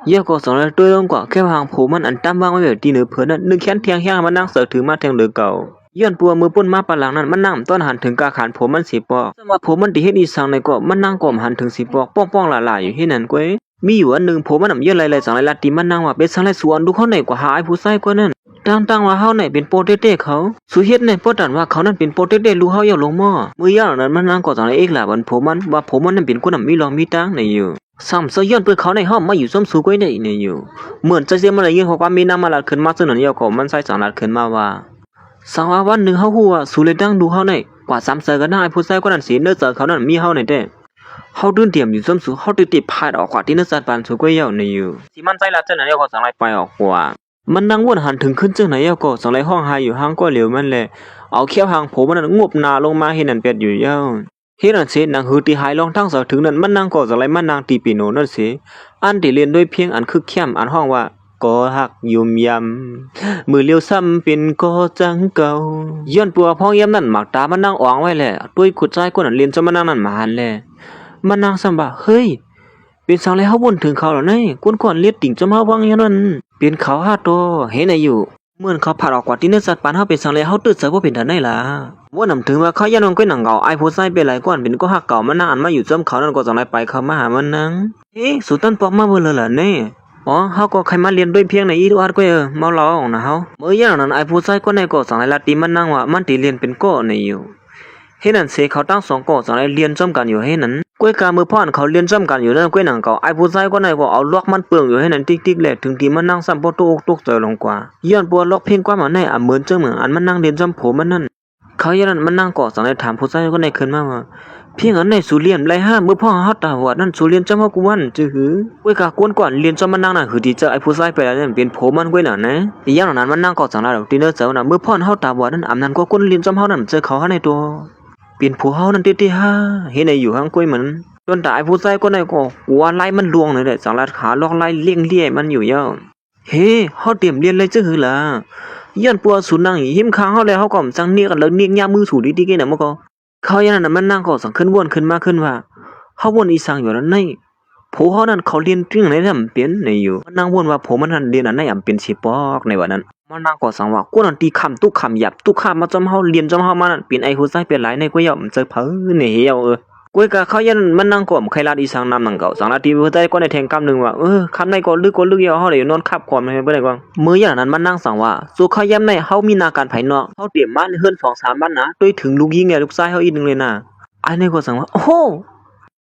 Speaker 1: เยอะก็2 ไรด้วยลงกว่าแค่หางผมมันอันตั้มวางไว้แบบที่เหนือเพิ่นนั่นนึกแค้นเทียงแฮงมันนั่งเสือถึงมาแทงเหลือเก่าย้อนปัวมือป่นมาปะหลังนั้นมันนั่งต้นหันถึงกาขานผมมันสิปอกสมาผมมันที่เฮ็ดอีสังในก็มันนั่งก้มหันถึงสิปอกป้องๆหล่าๆอยู่ที่นั่นก้อยมีอยู่อันนึงผมมันนำเยอะหลายๆ2 ไรลัดที่มันนั่งว่าเป็นสังไรสวนดูเขาไหนกว่าหาไอ้ผู้ใส่กว่านั้นตั้งว่าเฮาไหนเป็นโปเตเต้เขาสุเฮ็ดในปอดันว่าเขานั้นเป็นโปเตเต้ลูกเฮาอย่าลงหม้อมื้อย่างนั้นมันนั่งก็จังได๋เอกล่ะบันผมมันว่าผมมันนั้นเป็นคนนำมีรองมีตังในอยู่ซ้ำซะย้อนเปิ้นเขาในห้องมาอยู่ซ้ำสู่ก้อยในอยู่เหมือนจะเสียมันได้ยินเขาว่ามีน้ำมาลัดขึ้นมาซึ่งนั้นยาก็มันใส่สังลัดขึ้นมาว่าสังว่าวันนึงเฮาฮู้ว่าสุเลยดังดูเฮาในกว่า3 เสือกันได้ผู้ใส่คนนั้นสิเนื้อเสือเขานั้นมีเฮาในแต่เฮาเดินเตรียมอยู่ซ้ำสู่เฮาติดพาดออกกว่าที่เนื้อสัตว์ปานสู่ก้อยยาวในอยู่สิมันใส่ละจังนั้นยาก็สังไรไปออกกว่า มันนั่งวนหันถึงขึ้นจังไหนเอาก็สังไรห้องหายอยู่ห้างก็เหลียวมันแหละเอาเขี้ยวหางผมมันงบหนาลงมาเห็นนั่นเป็ดอยู่เย้าเฮ็ดนั่นเสนางหือตีหายลองทั้งสองถึงนั้นมันนั่งก็สังไรมันนั่งตีปีโนนั่นสิอันที่เรียนด้วยเพียงอันคึกเข้มอันห้องว่าก็หักยุ่มยำมือเลี้ยวซ้ำเป็นก็จังเก่าย้อนปัวพ่อเยี่ยมนั่นหมักตามันนั่งอ่องไว้แหละด้วยขุดใจคนนั้นเรียนจนมันนั่งนั่นมาหันแหละมันนั่งซ้ำบ่าเฮ้ยเป็นสังไรเฮาบ่นถึงเขาแล้วนี่ก้นก่อนเลียดติ่งจนเฮาวังอย่างนั้นเป็นเขาห้าตัวเห็นอาอยู่เหมือนเขาผัดออกกว่าที่เนื้อสัตว์ปานเฮาเป็นสังไรเฮาตื่นเสือบ่เป็นทันได้ล่ะว่านำถึงว่าเขายันมันก้อยหนังเก่าไอ้ผู้ใส่เป็นหลายก่อนเป็นก็หักเก่ามันนั่งอันมาอยู่จอมเขานั่นก็สังไรไปเขามาหามันนังเอ๊ะสุตันปอกมาเบิ่เลยล่ะนี่อ๋อเฮาก็ใครมาเรียนด้วยเพียงในอีดูอาดก็เมาเหล้านะเฮาเมื่ออย่างนั้นไอ้ผู้ใส่ก็ในก็สังไรละตีมันนั่งว่ามันตีเรียนเป็นก็ในอยู่เฮ็ดนั่นเสเขาตั้งสองก็สังไรเรียนจอมกันอยู่เฮ็ดนั้นก้อยกามือพ่อนเขาเรียนจอมกันอยู่นั่นก้อยหนังเก่าไอ้ผู้ใส่ก็ในก็เอาลอกมันเปลืองอยู่ให้นั่นติ๊กๆแหละถึงที่มันนั่งซ้ำบ่ตกตกใจลงกว่าย้อนปัวลอกเพ่งกว่ามาในอ่ะเหมือนจังเหมือนอันมันนั่งเรียนจอมผมมันนั่นเขาอย่างนั้นมันนั่งก่อสังไรถามผู้ใส่ก็ในขึ้นมาว่าเพียงอันในสุเรียนไรห้ามือพ่อเฮาตาหัวนั่นสุเรียนจอมเฮากูวันจือหือก้อยกากวนก่อนเรียนจอมมันนั่งน่ะคือที่เจอไอ้ผู้ใส่ไปแล้วนั่นเป็นผมมันก้อยน่ะนะอีอย่างนั้นมันนั่งก่อสังไรดอกตีเนอร์เจ้าน่ะมือพ่อเฮาตาหัวนั่นอำนั้นก็คนเรียนจอมเฮานั่นเจอเขาหาในตัวเป็นผู้เฮานั่นติๆฮะเห็นไอ้อยู่ห้างก้อยเหมือนจนตายผู้ใส่ก็ในก็กลัวไล่มันลวงเลยแหละสังลัดขาลอกไล่เลี้ยงเลี่ยมันอยู่เยอะเฮ้เฮาเตรียมเรียนเลยจื้อหือล่ะย้อนปัวสุนังหิมค้างเฮาแล้วเฮาก็จังเนียกันแล้วเนียกยามมือสูดีๆกันน่ะมันก็เขาอย่างนั้นมันนั่งก็สังขึ้นวนขึ้นมาขึ้นว่าเฮาวนอีสังอยู่นั้นในผู้เฮานั้นเขาเรียนจริงในทำเป็นในอยู่มันนั่งวนว่าผมมันนั้นเรียนอันไหนอำเป็นสิปอกในวันนั้นมันนั่งก็สังว่ากวนอันตีคำตุกคำหยับตุกคำมาจอมเฮาเรียนจอมเฮามานั่นเป็นไอ้ผู้ใส่เป็นหลายในก็ยอมเจอเผอนี่เหี่ยวก้อยกะเขายันมันนั่งก่อมใครลาดอีสังนำนังเก่าสังลาตีเพื่อได้ก็ในแทงกำนึงว่าคำในก็ลึกเยาเฮาเลยนอนคับความให้บ่ได้กว่ามื้ออย่างนั้นมันนั่งสั่งว่าสู่เขาย่ำในเฮามีนาการภายนอกเฮาเตรียมบ้านเฮือน2-3บ้านนะด้วยถึงลูกยิงเนี่ยลูกชายเฮาอีกนึงเลยนะอันนี้ก็สั่งว่าโอ้โห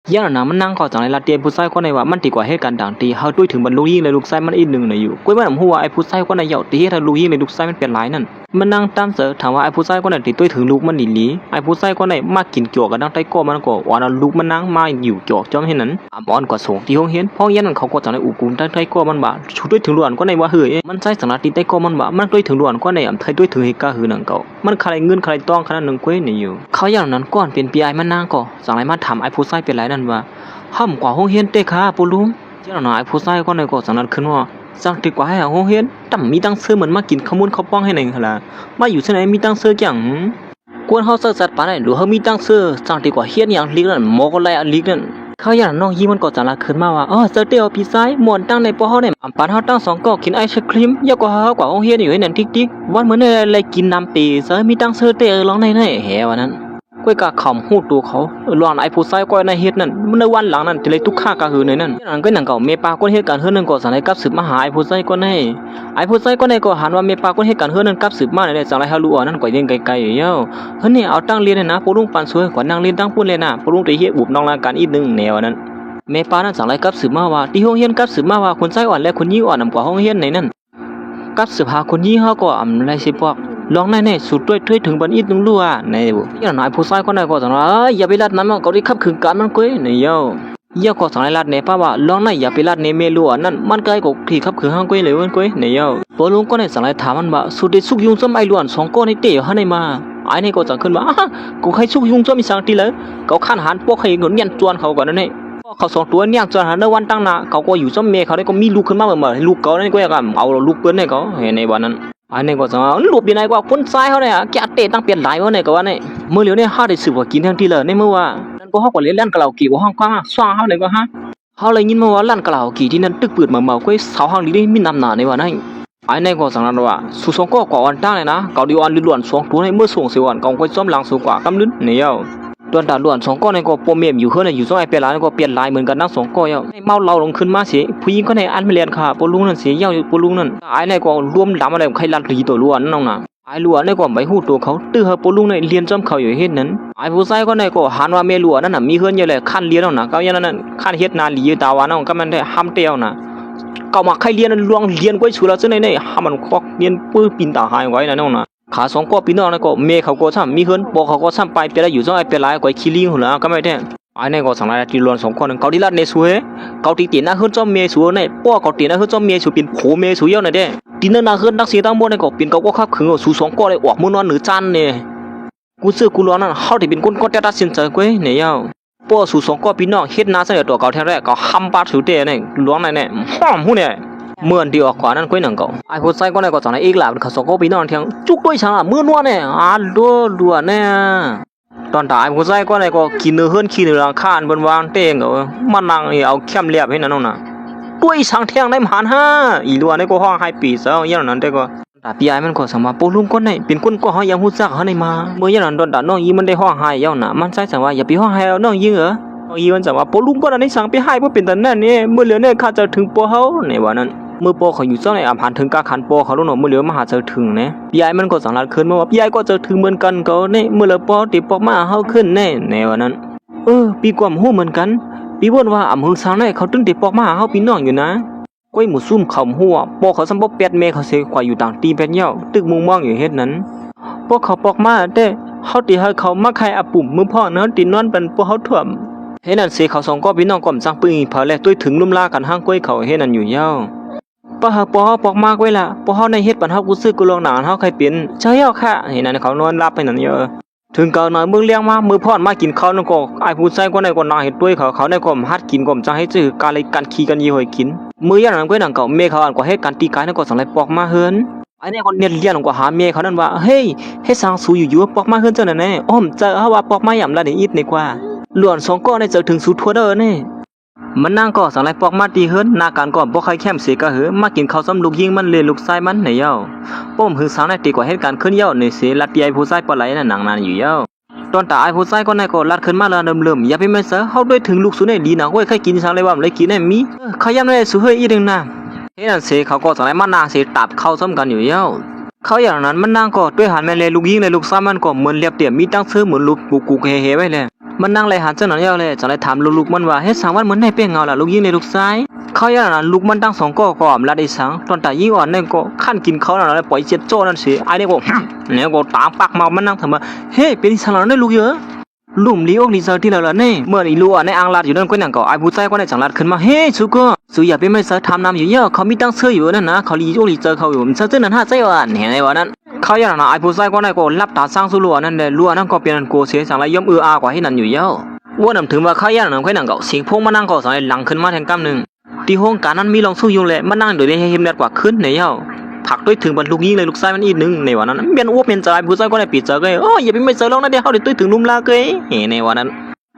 Speaker 1: อย่างนั้นมันนั่งก็จังไรลาเตียนผู้ชายคนไหนว่ามันดีกว่าเหตุการณ์ดังตีเฮาด้วยถึงบรรลุยิงเลยลูกชายมันอีกนึงน่ะอยู่ก้อยว่าฮู้ว่าไอ้ผู้ชายคนไหนเหยาตีให้ลูกยิงเลยลูกชายมันเป็นหลายนั่นมันนั่งตามเสือถามว่าไอ้ผู้ชายคนไหนตีด้วยถึงลูกมันหลีไอ้ผู้ชายคนไหนมากินเกี่ยวกับดังไตก็มันก็ว่าลูกมันนั่งมาอยู่เกี่ยวจอมให้นั้นอำอ่อนก็ส่งที่ห้องเฮียนพ่อเฮียนนั้นเขาก็จังไรอุกุมไตก็มันบ่ชุดด้วยถึงล้วนก็ในว่าเฮ้ยมันใช้สังนาตีไตก็มันบ่มันด้วยถึงล้วนก็ในอำไทยด้วยถึงเหตุการณ์หือนังเก่ามันใครเงินใครต้องขนาดนึงก้อยนี่อยู่เขาอย่างนั้นก่อนเป็นปีไอมันนั่งก็จังไรมาถามไอ้ผู้ชายเป็นไรนั่นว่าห้ามกว่าห้องเฮียนเตะค่ะปู่ลุงเจ้าหน่ายผู้ชายก็ในก็สังนั้นขึ้นว่าสั่งติกว่าให้ห้องเฮียนต่ำมีตังซื้อเหมือนมากินขมุนข้าวป้องให้ในหั่นล่ะมาอยู่ที่ไหนมีตังซื้อจังกวนเฮาเสิร์ชสัตว์ปานไหนหรือเฮามีตังซื้อสั่งติกว่าเฮียนอย่างลีกนั่นหมอก็ไล่ลีกนั่นเขาอย่างน้องยีมันก็จังละขึ้นมาว่าเสิร์ชเตียวพี่ชายม่วนตั้งในปอเฮาเนี่ยอำปานเฮาตั้ง2ก็กินไอศครีมยากกว่าเฮากว่าห้องเฮียนอยู่ให้นั่นติ๊กๆวันเหมือนอะไรกินน้ำปีเสิร์ชมีตังซื้อเตลองในแหว่านั้นก้อยกะขำหูตัวเขาหลอนไอ้ผู้ชายก้อยในเฮ็ดนั่นมันในวันหลังนั่นจะเลยทุกข้ากะหือในนั่นนั่นก็หนังเก่าเมปาก้นเฮ็ดการเฮือนั่นก็สังไรกับสืบมาหาไอ้ผู้ชายก้นให้ไอ้ผู้ชายก้นในก็หันว่าเมปาก้นเฮ็ดการเฮือนั่นกับสืบมาในสังไรฮาลูนั่นก็ยังไกลๆอยู่เย้าเฮ้ยนี่เอาตั้งเรียนนะปู่ลุงปันสวยกว่านั่งเรียนตั้งปุ่นเลยนะปู่ลุงได้เฮ็ดอุบน้องลาการอีกนึงแนวนั้นเมปานั่นสังไรกับสืบมาว่าที่ห้องเฮียนกับสืบมาว่าคนชายอ่อนและคนหญิงอ่อนนำกว่าห้องเฮียนในนั่นกับสืบหาคนหญิงเฮาก็อำไรสิพวกลองในสุดด้วยถึงบันอีกนึงรั่วในบุอย่างน้อยผู้ชายคนไหนก็จังว่าอย่าไปลัดน้ำมันก็ได้ขับขึงการมันก้อยในเย้าอย่าก็สังไรลัดในป้าว่าลองในอย่าไปลัดในเมลัวนั่นมันไกลกว่าที่ขับขึงห้างก้อยเลยวันก้อยในเย้าปอลุงก็ในสังไรถามมันว่าสุดได้สุกยุงซ้ำไอล้วน2ก้อนในเตะหาในมาไอ้นี่ก็จังขึ้นว่ากูใครสุกยุงซ้ำอีสังตีเลยเขาขันหันพวกใครเงินยันจวนเขาก่อนนั่นเองเขา2ตัวเนี่ยจวนหันในวันตั้งนาเขาก็อยู่ซ้ำเมเขาได้ก็มีลูกขึ้นมาเหมือนลูกเขาเนี่ยก็อยากเอาลูกเปิ้นให้เขาเห็นในวันนั้นอันนี้ก็จะรูปยังไงกว่าคนซ้ายเขาเนี่ยแกเตะตั้งเปลี่ยนหลายวะเนี่ยก็ว่าเนี่ยเมื่อเหลียวเนี่ยห้าได้สืบว่ากินทั้งที่เลยในเมื่อว่านั่นก็เขาก็เล่นลั่นกะเหล่ากี่ว่าห้องกว้างสว่างเขาเลยก็ฮะเขาเลยยินมาว่าลั่นกะเหล่ากี่ที่นั่นตึกปืดเมาๆก็สาวห้างนี้ได้มีน้ำหนาในวันนั้นอันนี้ก็สังนั้นว่าสุสงก็ก่อวันตั้งเลยนะเกาดีวันล้วน2ตัวในเมื่อส่งเสียวันกองก็ซ้อมหลังสูงกว่ากำลิ้นเนี่ยตัวนตาล้วน2ก้อนในก็ปมเมียมอยู่เฮือนอยู่2ไอ้เปลาก็เปลี่ยนลายเหมือนกันทั้ง2ก้อนเมาเราลงขึ้นมาสิผู้หญิงก็ในอันไม่เรียนค่ะปลุงนั่นสิเย้าปลุงนั่นไอ้ในก็รวมดำอะไรใครลัดหลีตัวล้วนน้องน่ะไอ้ล้วนในก็ไม่ฮู้ตัวเขาตื้อเฮาปลุงในเรียนจอมเขาอยู่เฮ็ดนั้นไอ้ผู้ชายก็ในก็หันว่าเมล้วนนั่นน่ะมีเฮือนอยู่เลยคันเรียนน้องน่ะก็อย่างนั้นคันเฮ็ดนาหลีตาวาน้องก็มันได้ห้ามเตียวน่ะเก่ามาใครเรียนลวงเรียนไว้ชูแล้วซะในห้ามมันควักเรียนปื้อปีนตาหายไว้นะน้องน่ะขา2ก็พี่น้องแล้วก็เมเขาก็ซ้ำมีเฮือนปอเขาก็ซ้ำไปเปได้อยู่2ไอ้เปลายก็ขี้ลิงหุ่นละก็ไม่ได้ไอ้นี่ก็สังไรที่ล้วน2คนนึงเขาที่ลัดในสวยเขาที่ตีน่าเฮือนจอมเมสวยในป้อเขาตีน่าเฮือนจอมเมสวยเป็นโผเมสวยเยอะน่ะเด้ ตีนนาเฮือนนักเสียตั้งบ่ในก็เป็นเก่าก็คับขึงเอาสู่2ก้อเลยออกมื้อนอนเหนือจันเนี่ยกูซื้อกูร้อนนั่นเฮาที่เป็นคนก็จะตัดสินใจกวยเนี่ยยาวป้อสู่2ก้อพี่น้องเฮ็ดนาซะตัวเก่าแท้แรกก็ห้ำปาถือเตเนี่ยหลวงนั่นเนี่ยห้อมฮู้เนี่ยเมื่อเดียวกว่านั้นกวยนังเก่าไอ้ผู้ใส่ก็ในก็จังได๋อีกล่ะเขา2ก้อพี่น้องเที่ยงจุกด้วยช่างล่ะมื้อนวเนี่ยดัวเนี่ยตอนตายผู้ใส่ก็ในก็กินเนื้อเฮือนขี้เนื้อหลังคานบนวางเต้งเอามานั่งเอาแคมเรียบให้นั่นน่ะด้วยช่างเที่ยงได้มหันห้าอีลัวนี่ก็ห้องให้ปีซะอย่างนั้นแต่ก็ตาพี่ไอ้มันก็สามารถปลุงคนได้เป็นคนก็เฮายังฮู้จักเฮาได้มาเมื่ออย่างนั้นตอนตาน้องอีมันได้ห้องให้ยาวน่ะมันใส่จังว่าอย่าไปห้องให้น้องยิงเหรอน้องอีมันจังว่าปลุงก็ได้สั่งไปให้บ่เป็นตานั่นนี่เมื่อเหลือเนี่ยข้าจะถึงปอเฮาในว่านั้นเมื่อปอเขาอยู่เจ้าในอำพันถึงกาขันปอเขาลงหนอเมื่อเหลือมาหาเจอถึงนะพี่ไอ้มันก็สังหารขึ้นมาว่าพี่ไอ้ก็เจอถึงเหมือนกันก็เนี่ยเมื่อเหลือปอติปอกมาเฮาขึ้นแน่ในว่านั้นปีความฮู้เหมือนกันปีบ่นว่าอำเภอสร้างได้เขาตึงติปอกมาเฮาพี่น้องอยู่นะก้อยหมูซุ่มเขาหัวปอกเขาซ้ำบ่แปดเมเขาเสควายอยู่ต่างตีแปดเหย้าตึกมุงมองอยู่เฮ็ดนั้นปอกเขาปอกมาแต่เฮาติให้เขามาใครอปุ่มมือพ่อเนาะตินอนเป็นปอกเฮาถ่วมเฮ็ดนั้นเสเขา2ก็พี่น้องก่อมจังปึงพอแลตุ้ยถึงลุ่มลากันห้างก้อยเขาเฮ็ดนั้นอยู่เหย้าปะหาปอเฮาปอกมากไว้ล่ะปอเฮาในเฮ็ดปันเฮากูซื้อกูลองหนังเฮาใครเป็นเจ้าเหย้าค่ะเฮ็ดนั้นเขานอนรับไปนั่นเยอะถึงเก่าหน่อยมึงเลี้ยงมามือพ่อนมากินข้าวนั่นก็ไอ้ผู้ใส่ก็ในก็นาเฮ็ดด้วยเขาในก็ฮัดกินก็จังให้จื้อการเลยกันขี้กันยี่ห้อยกินมือย่างนั้นก็หนังเก่าเมเขาอ่านกว่าเฮ็ดการตีกายนั่นก็สังไรปอกมาเฮินไอ้เนี่ยคนเนียนเลี้ยงกว่าหาเมเขานั่นว่าเฮ้ยให้สร้างสู้อยู่ๆปอกมาเฮินเจ้านั่นแน่อ้อมเจอเฮาว่าปอกมาย่ำละนี่อีดนี่กว่าล้วน2ก้อในเจอถึงสู่ทั่วเด้อนี่มันนั่งก็สังไรปอกมาตีเฮินหน้าการก็บ่ใครแคมเสกะหือมากินข้าวซ้ำลูกยิงมันเลยลูกชายมันไหนเย้าป้อมหือสางในตีกว่าเหตุการณ์ขึ้นเย้าในเสลัดใหญ่ผู้ชายปลาไหลนั่นหนังนานอยู่เย้าตอนตาไอ้ผู้ชายก็ในก็ลัดขึ้นมาแล้วเริ่มอย่าไปไม่เสือเฮาด้วยถึงลูกสุนัยดีนะเว้ยใครกินสังเลยว่าเลยกินได้มีเขายำได้สุเฮยอีดึงนะเฮ็ดนั่นเสเขาก็สังไรมานางเสตับเข้าซ้ำกันอยู่เย้าเขาอย่างนั้นมันนางก็ด้วยหันแม่เลยลูกยิงเลยลูกซ้ำมันก็เหมือนเรียบเตี่ยมีตั้งซื้อเหมือนลูกกูเฮไว้เลยมันนั่งเลยหันเจ้าหนังเย้าเลยจังไรถามลูกมันว่าเฮ็ดสังวันเหมือนได้เป้งเงาล่ะลูกยิงเลยลูกซ้ายเขาอย่างนั้นลูกมันตั้ง2ก้อก็อมละได้สังตอนตายิ่งอ่อนนั่นก็ขั้นกินเขานั่นแล้วปล่อยเจ็ดโจ้นั่นสิไอ้เนี่ยก็เนี่ยก็ตามปากเมามันนั่งทำมาเฮ้เป็นสังแล้วได้ลูกเยอะลุ่มลีอกลีเซอร์ที่แล้วล่ะนี่เมื่ออีลัวในอังลาดอยู่นั่นก็หนังก็ไอ้ผู้ชายก็ในจังลาดขึ้นมาเฮ้สุก็สุอย่าไปไม่เสือทำน้ำอยู่เยอะเขามีตั้งเสื้ออยู่นั่นนะเขาลีอกลีเซอร์เขาอยู่มันเสื้อนั้น5ใจอ่ะเนี่ยในวันนั้นเขาอย่างนั้นไอ้ผู้ชายก็ในก็รับตาสร้างสุลัวนั่นเลยลัวนั่นก็เป็นโกเสียสังไรย่อมกว่าให้นั่นอยู่เยอะว่านํถึงว่าเขาอย่างนั้นก็หนังก็เสียงพงมานั่งก็สังไรหลังขึ้นมาแทนกำนึงที่ห้องการนั้นมีลองสู้ยุงแหละมานั่งโดยให้เห็นแดดกว่าขึ้นในเย้าผักด้วยถึงบรรลุยิงเลยลูกชายมันอีกนึงในวันนั้นเมียนอ้วกเมียนใจผู้ชายก็ได้ปิดเจอเลยอย่าไปไม่เจอแล้วนะเดี๋ยวเขาได้ตุ้ยถึงลุ่มลาเกยในวันนั้น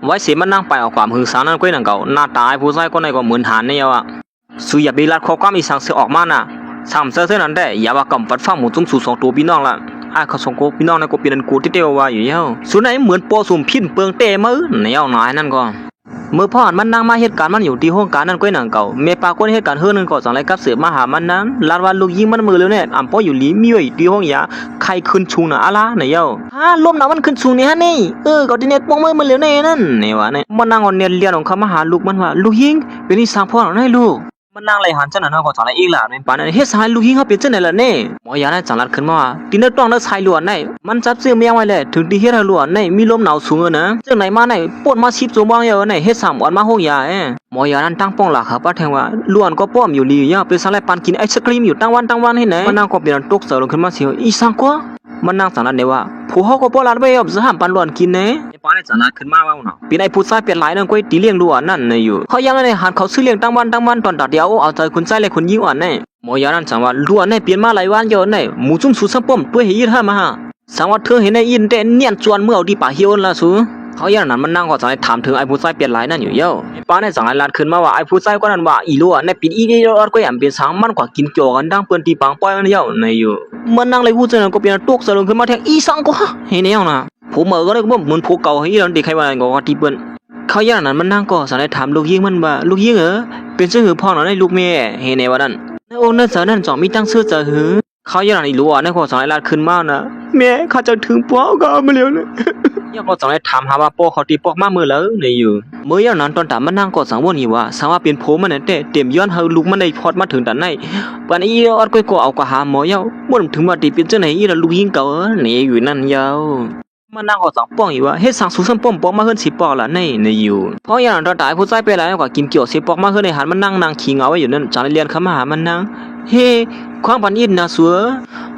Speaker 1: ไว้เสียมันนั่งไปเอาความหึงสานั้นก็หนังเก่าหน้าตาผู้ชายก็ในก็เหมือนหานในเย้าอ่ะสุอย่าไปรัดข้อความอีสั่งเสือออกมาน่ะสามเสื้อนั้นได้อย่าว่ากำปัดฟ้าหมูจุ่มสู่2ตัวพี่น้องละไอ้เขา2ตัวพี่น้องในก็เป็นกูที่เดียวว่าอยู่เย้าสุนัยเหมือนปอสุ่มพินเปิงเตะมือในเย้านายนั่นก็เมื่อพ่อมันนั่งมาเหตุการณ์มันอยู่ที่ห้องการนั้นก็หนังเก่าเมปาคนเหตุการณ์เฮือนึงก็สั่งไรกับเสือมาหามันนั้นลาดวันลูกยิงมันมือแล้วเนี่ยป้ออยู่ลีมีไว้ที่ห้องยาใครขึ้นชุงน่ะอะไรในเย้าลมหนาวมันขึ้นชุงนี่ฮะนี่ก็ที่เน็ตป้องมือมันเหลียวเนี่ยนั่นเนี่ยว่าเนี่ยมันนั่งอ่อนเนียนเลียนของเขามาหาลูกมันว่าลูกยิงเป็นนิสัยพ่อหรอให้ลูกมันนั่งไรหันจังนั้นก็สั่งไรอีกล่ะในป่านนั้นเฮ็ดสายลูกยิงเขาเป็นจังไหนล่ะเนี่ยหมอยาได้จังลัดขึ้นมาว่าที่เน็ตต้องได้ชายล้วนเนี่ยมันจับเสื้อเมียไว้เลยถึงที่เฮ็ดให้ล้วนเนี่ยมีลมหนาวสูงนะจังไหนมาเนี่ยปวดมา10 ชั่วโมงเยอะเนี่ยเฮ็ด3 วันมาห้องยาหมอยานั้นตั้งป้องหลักครับป้าแทงว่าล้วนก็ป้อมอยู่ลีย่าเป็นสังไรปานกินไอศกรีมอยู่ตั้งวันให้ไหนมันนั่งก็เป็นตกเสือลงขึ้นมาเสียวอีสังก็มันนั่งสังนั้นเนี่ยว่าผู้เฮาก็บ่ลาดไว้อบสิห้ามปันล้วนกินเนี่ยป้าได้จังลัดขึ้นมาว่าเนาะเป็นไอ้ผู้ชายเป็นหลายนั่นก็ตีเลี้ยงล้วนนั่นเนี่ยอยู่เขายังได้หันเขาซื้อเลี้ยงตั้งวันตอนตัดเดียวเอาใจคนใจเลยคนยิงอ่อนเนี่ยหมอยานั้นจังว่าล้วนเนี่ยเปลี่ยนมาหลายวันเยอะเนี่ยหมูจุ่มสู่ซับป้อมตัวเฮียท่ามาสังว่าเธอเห็นในอินแต่เนียนจวนเมื่อเอาที่ป่าเฮียวล่ะสูเขาอย่างนั้นมันนั่งก็จะถามถึงไอ้ผู้ชายเปลี่ยนหลายนั่นอยู่เย้าป้าในสังไอ้ลาดขึ้นมาว่าไอ้ผู้ชายก็นั่นว่าอีลัวในปีอีรอดก็อย่างเป็นสังมันกว่ากินเกี่ยวกันดังเปิ้นตีปังปล่อยมันเย้าในอยู่มันนั่งเลยผู้ชายก็เปลี่ยนตกสลงขึ้นมาแทงอีสังก็เห็นแนวน่ะผมก็ได้ก็เหมือนผู้เก่าให้อีหลังเด็กใครว่าก็ที่เปิ้นเขาอย่างนั้นมันนั่งก็สังไอ้ถามลูกยิงมันว่าลูกยิงเป็นชื่อหือพ่อหนอในลูกแม่เห็นแนวนั้นในองค์นั้นสานั้นจ่อมีตั้งชื่อจะหือเขาอย่างนั้นอีลัวในก็สังไอ้ลาดขึ้นมานะแม่ข้าจะถึงป้อก็มาแล้วนะยังก็จังได้ถามหาว่าปอเขาตีปอกมามือแล้วในอยู่เมื่ออย่างนั้นตอนตามมันนั่งก็สังวนอยู่ว่าสังว่าเป็นโผมันนั่นแต่เต็มย้อนเฮาลูกมันได้พอดมาถึงด้านในปานอีออดก็เอากะหาหมอยาวบ่ถึงว่าติเป็นจังไหนอีละลูกยิงเก่านี่อยู่นั่นยาว มันนั่งก็สังป้องอยู่ว่าเฮ็ดสังสูสัมป้อมปอกมาเฮิรนสิปอกละในอยู่เพราะอย่างนั้นตอนตายผู้ชายไปแล้วก็กินเกี่ยวสิปอกมาเฮิรนในหันมันนั่งขี้เหงาไว้อยู่นั่นจังเรียนเข้ามาหามันนั่งเฮ้ความปันอินนะสัว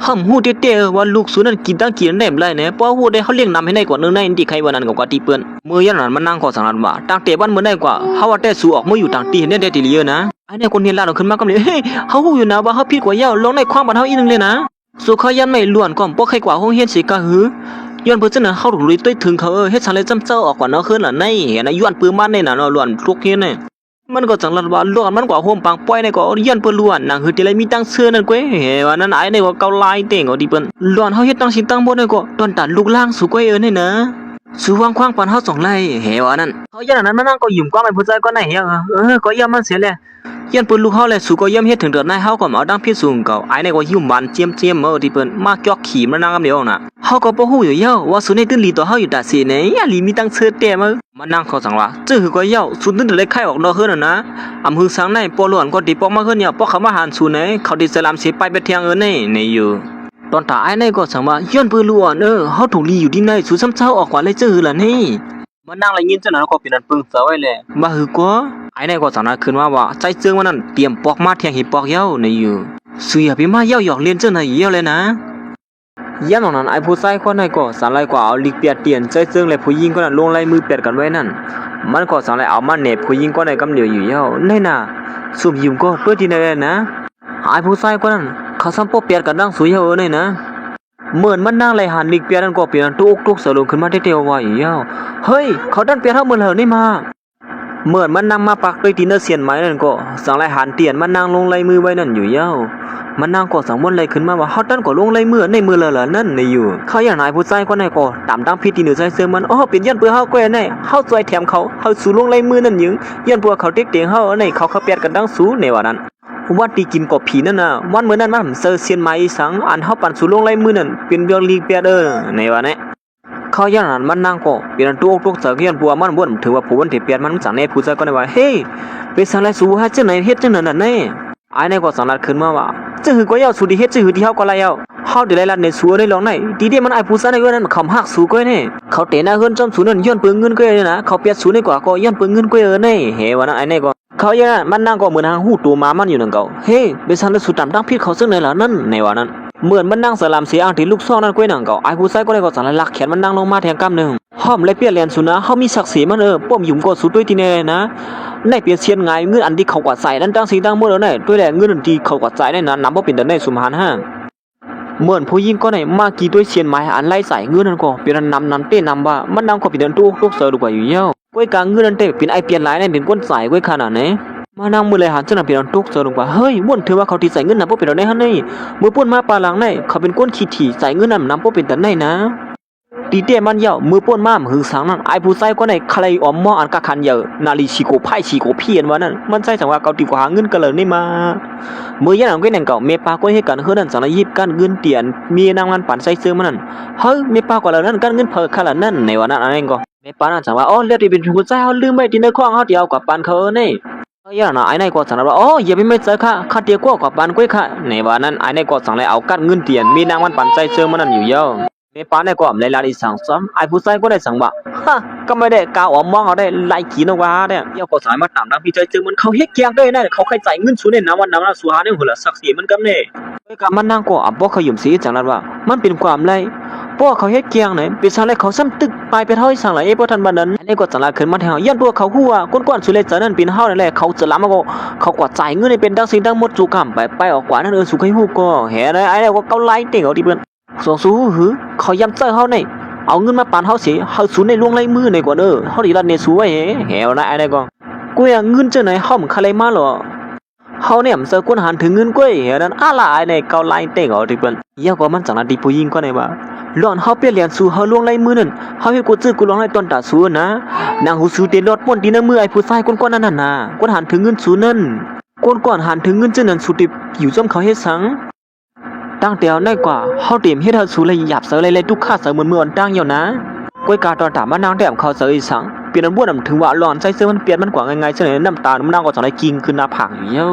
Speaker 1: ห้ำหูเตี้ยๆว่าลูกสูนั่นกินตั้งกินได้บ่ไรเนี่ยเพราะหูได้เขาเลี้ยงนำให้ได้กว่านึงในที่ใครวันนั้นก็ตีเปิ้นมือยันนั้นมันนั่งก็สังนั้นว่าตั้งเตะบ้านมื้อได้กว่าเฮาว่าแต่สู้ออกมืออยู่ต่างตีเนี่ยได้ตีเยอะนะไอ้เนี่ยคนเรียนลาดขึ้นมาก็เลยเฮ้ยเฮาฮู้อยู่นะว่าเฮาผิดกว่าเย้าลงในความบันเฮาอีนึงเลยนะสู้เขายันไม่ล้วนก่อนบ่ใครกว่าห้องเฮียนสิกะหือย้อนเพิ่นจังนั้นเฮาถูกลุยต้วยถึงเขาเฮ็ดซันเลยจำเจ้าออกกว่าเนาะคือล่ะในเห็นย้อนปืนมาในน่ะเนาะล้วนทุกเฮ็ดเนี่ยมันก็จังลัดว่าล้วนมันกว่าโฮมปังป้อยในก็ย้อนเปิ้นล้วนนางคือที่ไรมีตั้งเสื้อนั่นก้วยเฮว่านั้นไอ้ในก็เกาลายเต่งเอาดิเปิ้นล้วนเฮาเฮ็ดตั้งสิตั้งบ่ได้ก็ตอนตัดลูกล่างสู่ก้อยนี่นะสู่วางขวางปานเฮา2ไร่เฮว่านั้นเฮายันนั้นมันนั่งก็ยุ่มกว่าไม่ผู้ใจก็ไหนเฮก็ย่ำมันเสียแหละยันเปิ้นลูกเฮาแหละสู่ก็ย่ำเฮ็ดถึงเดือดในเฮาก็มาเอาดังพิษสูงเก่าไอ้ในก็หิ้มหวานเจียมเอาดิเปิ้นมาจอกขี่มันนั่งกำเดียวน่ะเฮาก็บ่ฮู้อยู่เย้าว่าสุในตื้นลีตัวเฮาอยู่ตาสิไหนอย่าลีมีตั้งเสื้อแต่มามันนั่งเขาสั่งว่าจื้อคือก็เย้าสุตื้นเลยไข่ออกดอกเฮือนน่ะนะอำหึงสังในปอล้วนก็ดิปอกมาเฮือนเนี่ยปอกเขามาหานสู่ไหนเขาดิสลามสิไปเที่ยงในอยู่ตอนตาไอ้ในก็สั่งว่าย้อนเปิ้นล้วนเฮาถูกลีอยู่ที่ไหนสู่ซ้ำเช้าออกกว่าเลยจื้อล่ะนี่มันนั่งไรยินจังนั้นก็เป็นอันปึงเสาไว้แหละบ่หือก็ไอ้ในก็สั่งนั้นขึ้นว่าใจเจืองมันนั่นเตรียมปอกมาเที่ยงหิปอกเย้าในอยู่สุยพี่มาเย้าหยอกเรียนจังไหนเย้าเลยนะย่ำตรงนั้นไอ้ผู้ชายคนนั้นก็สั่งไรกว่าเอาลิกเปียเตียนใจเจืองเลยผู้หญิงคนนั้นลงลายมือเปียดกันไว้นั่นมันก็สั่งไรเอามาเน็บผู้หญิงคนนั้นกำเหนียวอยู่เย้าในน่ะสุบยิ้มก็ตัวที่ไหนนะไอ้ผู้ชายคนนั้นเขาซ้ำปอกเปียดกันดังสุยเย้าในนะเหมือนมันนั่งไรหันลิกเปียนั่นก็เปลี่ยนทุกสลงขึ้นมาเตี้ยวๆว่าอยู่เย้าเฮ้ยเขาดันเปียเท่าเหมือนเหรอนี่มาเหมือนมันนั่งมาปักด้วยตีนเสียนไม้นั่นก็สั่งไรหันเตียนมันนั่งลงลายมือไว้นั่นอยู่เย้ามันนั่งก็สั่งมนไรขึ้นมาว่าเขาตั้นก็ลงลายมือในมือเหรอนั่นในอยู่เขาอย่างนายผู้ชายคนไหนก็ตามตั้งพิธีเหนือใจเสือมันเป็นยันเปื่อเฮาแกในเฮาซอยแถมเขาสู่ลงลายมือนั่นยิงยันเปื่อเขาเด็กๆเฮาในเขาเปียดกันดังสูในว่านั้นวัดตีกินก็ผีนั่นน่ะวันเมื่อนั้นมันเซอร์เซียนไม้สังอันเฮาปั่นสู่ลงลายมือนั่นเป็นเรื่องลีกเปียดในว่านี้เขาอย่างนั้นมันนั่งก็เป็นทุกเสือยันปัวมันบ่นถือว่าผู้วันที่เปียดมันสั่งในผู้ชายก็ได้ว่าเฮ้ไปสั่งไรสู่หาจังไหนเฮ็ดจังนั้นน่ะแน่ไอ้ในก็สั่งรัดขึ้นมาว่าจื้อก็ยาวสู่ที่เฮ็ดจื้อที่เฮาก็ไล่เอาเฮาได้ไล่ลัดในสู่ในหลองไหนดีเด้มันไอ้ผู้ชายในเฮือนนั้นคำฮักสู่ก้อยนี่เขาเตะหน้าเฮือนจอมสู่นั้นย้อนเปิ้งเงินก้อยนะเขาเปียดสู่ในกว่าก็ย้อนเปิ้งเงินก้อยนี่เฮว่านั้นไอ้ในก็เขาอย่างนั้นมันนั่งก็เหมือนหางหูตัวหมามันอยู่นั่นเก่าเฮ้ไปสั่งแล้วสู่ตามตั้งผิดเขาซึ่งในล่ะนั่นในว่านั้นเหมือนมันนั่งสลามเสียอ่างที่ลูกซ่องนั่นก้อยนั่นเก่าไอ้ผู้ชายก็ได้ก็สั่งลักแขนมันนั่งลงมาแทงกำนึงห้อมเลยเปียเรียนสู่นะเฮามีศักดิ์ศรีมันป้อมยุ่มก็สู่ด้วยที่แน่นะในเปลี่ยนเชียนไงเงินอันที่เขากว่าใส่นั่นตั้งสีตั้งหมดแล้วเนี่ยด้วยแหละเงินอันที่เขากว่าใส่ได้นั้นนำบ่เป็นแต่ในสุมหันห้าเหมือนผู้หญิงก็ไหนมากี่ด้วยเชียนไม้อันไล่ใส่เงินนั่นก็เป็นนำเต้นำว่ามันนำก็เป็นทุกเสือดูกว่าอยู่เย้าก้อยกลางเงินนั่นเต้เป็นไอเปลี่ยนหลายนั่นเป็นก้นใส่ก้อยขนาดไหนมานั่งมือเลยหันจังนั้นเป็นทุกเสือดูกว่าเฮ้ยม่วนถือว่าเขาที่ใส่เงินนำบ่เป็นแต่ในฮั่นนี่มือป่นมาปลาหลังในเขาเป็นก้นขี้ถี่ใส่เงินนำบ่เป็นแต่ในนะตีเต้มันเยามือป้นมาหือสังนั่นไอ้ผู้ชายก็ในใครออมมออันกะคันเยานาลีชิโกไพ่ชิโกเพียนว่านั่นมันใช่สังว่าเกาตีกว่าหาเงินกันเลยนี่มามือยันอังก็นั่นเก่าเมปาก็ให้กันเฮือนั่นสังละยิบกันเงินเตียนมีนางมันปั่นใส่เสื้อมันนั่นเฮ้ยเมปาก็แล้วนั่นกันเงินเพิกขนาดนั่นในวันนั้นอันนั้นก็เมปานั่นสังว่าเรียกที่เป็นผู้ชายลืมไว้ที่ในข้องเฮาเดียวกับปั่นเขานี่ยันน่ะไอ้นายก็สังว่าอย่าไปไม่เจอข้าเดียวกว่ากับปั่นก้อยค่ะในวันนั้นไอ้นายก็สังเลยเอากันเงินเตียนมีนางมันปั่นใส่เสื้อมันนั่นอยู่เยอะเมปาในก็อำเลยลาดิสังซ้ำไอ้ผู้ชายก็ได้สังว่าก็ไม่ได้กาออมมองเอาได้ไล่ขีนว่าเนี่ยเดี๋ยวก็สายมาตามดังพี่ใจเจอมันเขาเฮ็ดเกียงได้นะเขาใครจ่ายเงินสูในน้ำวันน้ำสุหาในหัวละศักดิ์ศรีมันกำเน่ไอ้กามันนั่งก็บ่ขยุ่มสีจังนั้นว่ามันเป็นความไรเพราะเขาเฮ็ดเกียงไหนเป็นสังไรเขาซ้ำตึกไปเท่าสังไรบ่ทันบัดนั้นอันนี้ก็จังละขึ้นมาแถวยันตัวเขาฮู้ว่าก้นๆสุเลจังนั้นเป็นเฮานั่นแหละเขาจะล้ำก็เขากว่าจ่ายเงินให้เป็นดังสิ่งทั้งหมดสู่กำไปออกกว่านั้นสุใครฮู้ก็แห่ไอ้ก็เกาไล่เต็งเอาดิเพิ่นสองสู้หือเขาย้ำเจ้าเฮาในเอาเงินมาปานเฮาสิเฮาสูในล่วงไล่มือในกว่าเฮาดิลัดในสู้ไว้แหวนะไอ้ได้ก็กูอยากเงินจังไหนเฮามันคาเลยมาหรอเฮาเนี่ยมันเซอร์กวนหันถึงเงินก้อยแหนั้นอะไรไอ้ในเกาไล่เต็งเอาดิเปิ้นยาวกว่ามันจังนั้นดิผู้หญิงก็ได้ว่าหล่อนเฮาเปลี่ยนเรียนสู้เฮาล่วงไล่มือนั่นเฮาให้กูจื้อกูล่วงไล่ตอนตาสู้นะนางหูสู้เตลอดป่นที่ในมือไอ้ผู้ชายก้นๆนั่นน่ะกวนหันถึงเงินสู้นั่นก้นหันถึงเงินจังนั้นสู้ติอยู่จอมเขาเฮ็ดสังตั้งแต่เอาได้กว่าเฮาเตรียมเฮ็ดเฮาสู้เลยหยับเสือเลยทุกข้าเสือเหมือนตั้งอยู่นะก้อยกาตอนถามมานางแต้มเขาเสืออีสังเปลี่ยนบ่นำถึงว่าหลอนใส่เสื้อมันเปลี่ยนมันกว่าง่ายๆเสนอน้ำตามันนางก็จังได๋กิ่งขึ้นหน้าผากอยู่เย้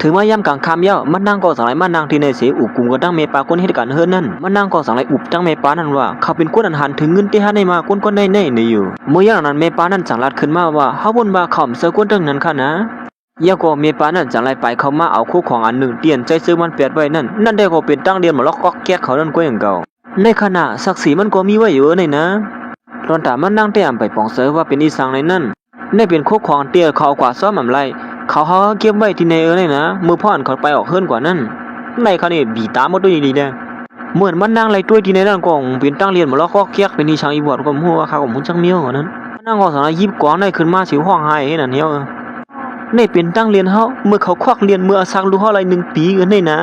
Speaker 1: ถือว่ายามกลางค่ำเย้ามันนางก็สังไรมันนางที่ในเสอุกุมก็ตั้งเมปาคนเฮ็ดการเฮือนนั่นมันนางก็สังไรอุบตั้งเมปานั่นว่าเขาเป็นคนอันหันถึงเงินที่หาได้มาคนในนี่อยู่เมื่อย่างนั้นเมปานั่นจังลัดขึ้นมาว่าเฮาบ่นว่าเขาเสือคนเรื่องนั้นค่ะนะยาก็เมปานั่นจังไรไปเขามาเอาคู่ของอันหนึ่งเตียนใจซื้อมันเปียดไว้นั่นได้ก็เป็นตั้งเรียนมาล็อกก๊อกแก๊กเขานั่นก็อย่างเก่าในขณะศักดิ์ศรีมันก็มีไว้อยู่ในนะตอนตามันนั่งเตี้ยไปปองเสือว่าเป็นอีสังในนั่นในเป็นคู่ของเตี้ยเขากว่าซ้อมอะไรเขาเก็บไว้ที่ในเลยนะมือพ่อนเขาไปออกเฮิรนกว่านั้นในเขานี่บีตามมาด้วยดีๆนะเหมือนมันนั่งไรด้วยที่ในนั่นก็เป็นตั้งเรียนมาล็อกก๊อกแก๊กเป็นอีสังอีบวดก็มัวเขาก็มุนจังเมียวนั้นนั่งก็สังยิบกวางได้ขึ้นมาสิวห้องไห้นั่นเหี้ยในเป็นตั้งเรียนเฮาเมื่อเขาควักเรียนเมื่อสักรู้เฮาอะไร1 ปีกันได้นะ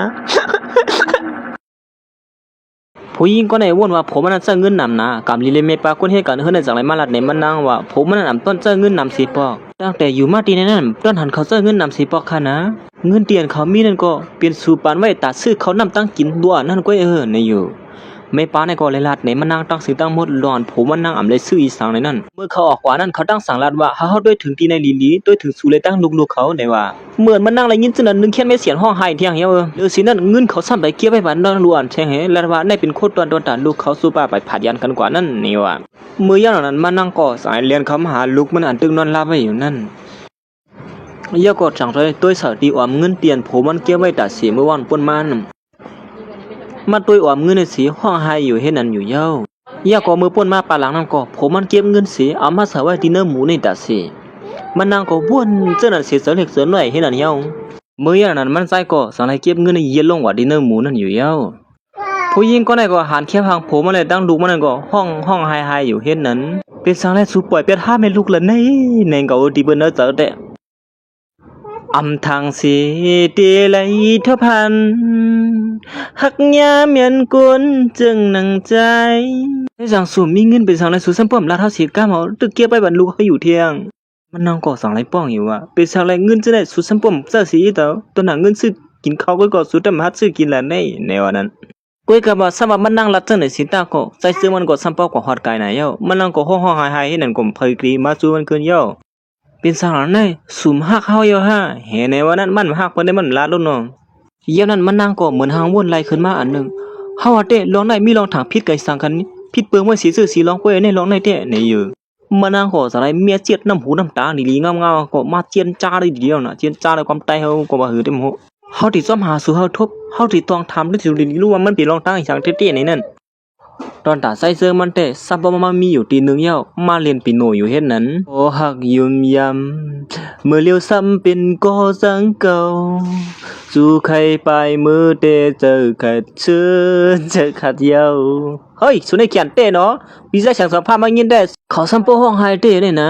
Speaker 1: ผู้หญิงก็ในว่นว่าผมมันจะเงินนำนะกำลีเลเมปาคนเฮ็ดกันเฮือนจากไหนมาลัดในมันนางว่าผมมันนำต้นเจ้าเงินนำ10 ปอกตั้งแต่อยู่มาตีในนั้นต้นหันเขาเจ้าเงินนำ10 ปอกค่ะนะเงินเตียนเขามีนั่นก็เปลี่ยนสู่ปานไว้ตัดซื้อเขานำตั้งกินดัวนั่นก็ในอยู่ไม่ป้าในก็เลยลัดในมันนางตั้งซื้อตั้งหมดหลอนผมมันนางอำเลยซื้ออีสังในนั้นเมื่อเขาออกกว่านั้นเขาตั้งสั่งลัดว่าเฮาด้วยถึงตีในลีด้วยถึงสู่เลยตั้งลูกๆเขาได้ว่าเหมือนมันนางอะไรยินจนนั้นนึงแค่ไม่เสียนห้องไห้เที่ยงเหี้ยหรือสินั้นเงินเขาซ้ำไปเก็บไว้บ้านนอนล้วนแท้เหลัดว่าในเป็นโคตรตอนตาลูกเขาสู้ป้าไปผัดยันกันกว่านั้นนี่ว่าเมื่อย่างนั้นมันนางก็สายเรียนเขามาหาลูกมันอันตึงนอนลาไว้อยู่นั่นยากอดจังเลยตัวสาวตีออมเงินเตียนผมมันเก็บไว้ตัดสีเมื่อวันป่นมาตัวออมเงินในสีห้องไห้อยู่เฮ็ดนั้นอยู่เย้ายากอมือป่นมาปาหลังนั่นก็ผมมันเก็บเงินสีเอามาใส่ไว้ที่เนื้อหมูในตัดสีมันนางก็บ้วนเจ้านั่นเสียเสือเล็กเสือน้อยเฮ็ดนั้นเย้าเมื่อย่างนั้นมันใส่ก็สังไรเก็บเงินในเย็นลงว่าที่เนื้อหมูนั่นอยู่เย้าผู้หญิงก็ได้ก็หันแค่พังผมมันเลยตั้งลูกมันนั่นก็ห้องไห้อยู่เฮ็ดนั้นเป็นสังไรสูปล่อยเป็ดห้าแม่ลูกละในก็ที่เปิ้นเจอแต่อำทางสีเตไหลทพันหักยามยันกวนจึงนังใจในสังสูมีเงินเป็นสังไรสูสัมป้อมลาดเฮาสิก้ามเฮาตึกเก็บไปบรรลุเขาอยู่เที่ยงมันนางก็สังไรป้องอยู่ว่าเป็นสังไรเงินจะได้สูสัมป้อมซะสิเตาตัวหนังเงินซื้อกินข้าวก็สูตำหัดซื้อกินละในวันนั้นก้อยก็ว่าสำหรับมันนางลัดจังได๋สิตาก็ใจซื้อมันก็สัมป้อก็ฮอดกายน่ะเย้ามันนางก็ห้องๆหายๆนั่นก็เผยกรีมาสู่มันคืนเย้าเป็นสังหลังในสุ่มฮักเฮาอยู่ฮะเห็นในวันนั้นมันฮักเพิ่นได้มันลาดลงเนาะเยี่ยมนั้นมันนางก็เหมือนหางวนไหลขึ้นมาอันนึงเฮาว่าเต้ลองได้มีลองถางพิษไก่สังกันพิษเปิงไว้สีซื่อสีลองก้อยในลองได้เต้ในอยู่มันนางก็สลายเมียเจียดน้ำหูน้ำตาลีๆงามๆก็มาเจียนจ้าได้เดียวน่ะเจียนจ้าด้วยความใจเฮาก็บ่หือเต็มหูเฮาที่ซ่อมหาสู่เฮาทบเฮาที่ต้องทำด้วยสิรู้ว่ามันเป็นลองทางอย่างเต้ๆในนั้นตอนตาใส่เสื้อมันแต่ซับบ่มามีอยู่ตีนึงเย้ามาเรียนปีโนอยู่เฮ็ดนั้นโอ้ฮักยุ่มยำเมื่อเลี้ยวซ้ำเป็นก็สังเก่าสู่ใครไปมือเตเจอขัดเชิญเจอขัดเย้าเฮ้ยสุนัยเขียนเต้เนาะวิจัยสังสารภาพมายินได้เขาซ้ำโปห้องไฮเต้เลยนะ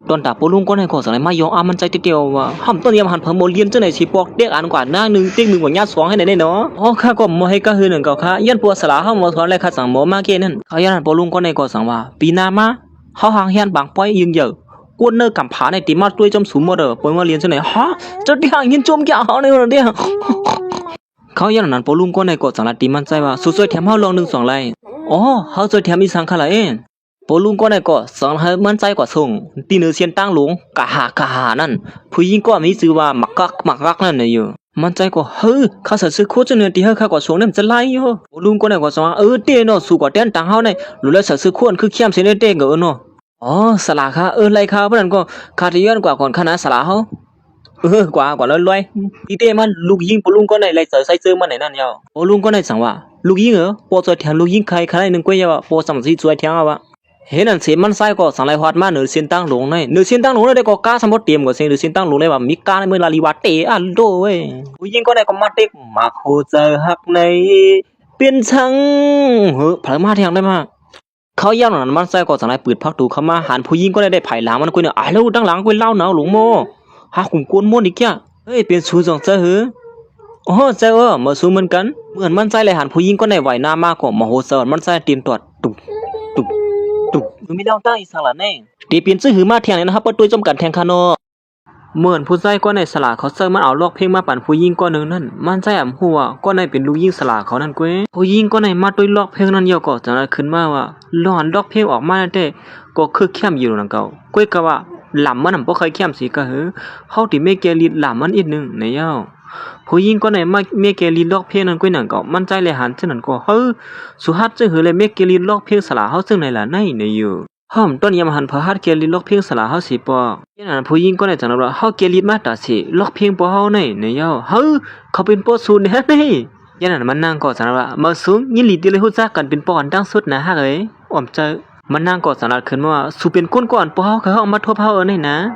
Speaker 1: ตอนตาปลุงก็ให้ขอสังไรมายองอามันใจเตียวว่าห้ามต้นยามหันเพิ่มโมเลียนจังไหนสิปอกเด็กอ่านกว่าหน้านึงเต็งมึงกว่าญาติ2ให้ได้เนาะอ๋อข้าก็บ่ให้ก็คือ1เก่าค่ะยันปัวสลาเฮาบ่สอนอะไรข้าสั่งหมอมาเกนั่นเขายันปลุงก็ให้ก็สั่งว่าปีหน้ามาเฮาหางเฮียนบางป้อยยึงเยอะกวนเนอกำผาในติมาด้วยจมสูหมดเด้อปอยมาเรียนจังไหนฮะจะได้หางยินจมยาเฮาในวันเดียวเขายันนั้นปลุงก็ให้ก็สั่งละติมันใจว่าสวยๆแถมเฮาลอง1 2ไล่อ๋อเฮาสวยแถมอีสังค่ะล่ะเอ้ปลุงก็ได้ก็สอนให้มันใจกว่าส่งตีเนื้อเสียนตั้งหลงกะหานั่นผู้หญิงก็มีชื่อว่ามักกักนั่นน่ะอยู่มันใจก็เฮ้อข้าซื้อโคจรเนี่ยที่เฮาข้าก็ส่งเนี่ยมันจะไล่อยู่ปลุงก็ได้ก็สอนเต้เนาะสู่กว่าเต้นตังเฮาเนี่ยรู้แล้วซื้อโคนคือเข้มเสียเต้ก็เนาะอ๋อสลาค่ะไล่ค่ะเพราะนั้นก็ค่าที่ย้อนกว่าก่อนคณะสลาเฮากว่าลอยๆที่เต้มันลูกยิงปลุงก็ได้ไล่ใส่เสื้อมันไหนนั่นยาวปลุงก็ได้สั่งว่าลูกยิงปอจะแทงลูกยิงใครขนาดนึงก็ยาวปอสำสิช่วยแทงว่าเห็นนั่นเสียมันใส่ก็สังไรฮอดมาเนื้อเส้นตั้งหลงในเนื้อเส้นตั้งหลงได้ก็กล้าสมบูรณ์เตรียมก็เสียเนื้อเส้นตั้งหลงได้ว่ามีกล้าในมือลาลีวาเตะโดเว้ยผู้หญิงก็ได้ก็มาเต็กมาโคเจอฮักในเป็นชังพลังมาแทงได้มาเขาย่างนั้นมันใส่ก็สังไรปืดพักตูเข้ามาหันผู้หญิงก็ได้ไผ่หลังมันก็เนี่ยแล้วดังหลังก็เล่าหนาวหลงโมหาขุมกวนโมนี่แก่เฮ้ยเป็นชูจังเจ้าหืออ๋อเจ้ามาสู้เหมือนกันเหมือนมันใส่เลยหันผู้หญิงก็ได้ไหวหน้ามากก็มโหเสมันใส่เตรียมตรวจตุกมีดาวตั้งอีสังละแน่ตีเปลี่ยนซื้อหือมาแทงเลยนะครับเปิดตัวจำกัดแทงคาโนเหมือนผู้ใส่ก็ในสลาเขาเซิร์มันเอาลอกเพลงมาปั่นผู้หญิงก็นึงนั่นมันใส่อ่ำหัวก็ในเป็นลูกยิงสลาเขานั่นเก้ผู้หญิงก็ในมาด้วยลอกเพลงนั้นเยาก็จากนั้นขึ้นมาว่าหลอนลอกเพลงออกมาแต่ก็คือเข้มอยู่นั่นเก่าก้อยก็ว่าหล่ำมันบ่เคยเข้มสิก็เฮาที่ไม่เกลียดหล่ำมันอีกนึงในเย้า ผู้หญิงก็ไหนมาเมเกลีลอกเพียงนั้นก้อยหนังก็มั่นใจเลยหันซึ่งนั้นก็เฮ้อสุฮัดจึงหือเลยเมเกลีลอกเพียงสลาเฮาซึ่งไหนล่ะในเนี่ยอยู่ห้อมต้นยามหันพอฮัดเกลีลอกเพียงสลาเฮาสิปอกยันนั้นผู้หญิงก็ไหนจังว่าเฮาเกลีมาตาสิลอกเพียงปอเฮาในเนี่ยเฮ้อเขาเป็นปอสูนแน่นี่ยันนั้นมันนางก็จังว่ามาสูงยินหลีติเลยฮู้จักกันเป็นปออันดังสุดนะฮะเอ้ยอ้อมใจมันนางก็สันนัดขึ้นมาว่าสูเป็นก้นก่อนปอเฮาเขาเอามาทบเฮานี่นะ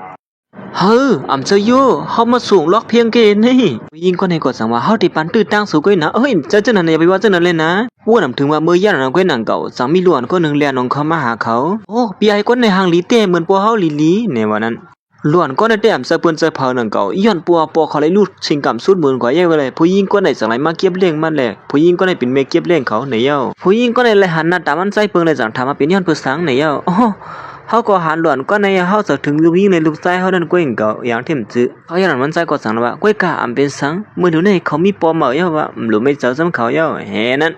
Speaker 1: เฮ้ออำเจอโยเฮามาสูงล็อกเพียงเกนี่ยิงก็ในกดสั่งว่าเฮาที่ปันตื้อตั้งสู่ก้อยนะเอ้ยเจ้านั้นอย่าไปว่าเจ้านั้นเลยนะว่านำถึงว่าเมื่อย่านก้อยหนังเก่าสังมีล้วนก็นึงแลนองเข้ามาหาเขาโอ้ปีไอ้คนในหางลีเต้เหมือนปอเฮาลีในวันนั้นล้วนก็ในแต้มเสเปิ้นเสเผาหนังเก่าย้อนปัวปอเขาเลยลูดชิงกำสุดเหมือนกว่าแย่เลยผู้หญิงก็ในสังไหลมาเก็บเลี้ยงมันแหละผู้หญิงก็ในเป็นเมเก็บเลี้ยงเขาในเย้าผู้หญิงก็ในเลยหันหน้าตามันใจเปิงเลยจังถามมาเป็นย้อนเพื่อสังในเย้าอ๋อเฮาก็หันหลวนก็ในเฮาจะถึงลูกยิงในลูกใจเฮานั่นก้อยเก่าอย่างเต็มจื้อเขาอย่างนั้นมันใจก็สั่งว่าก้อยกะอำเป็นสังเมื่อเดี๋ยวนี้เขามีปอมเหมาเย้าว่าหรือไม่เจอซ้ำเขาเย้าแห่นั้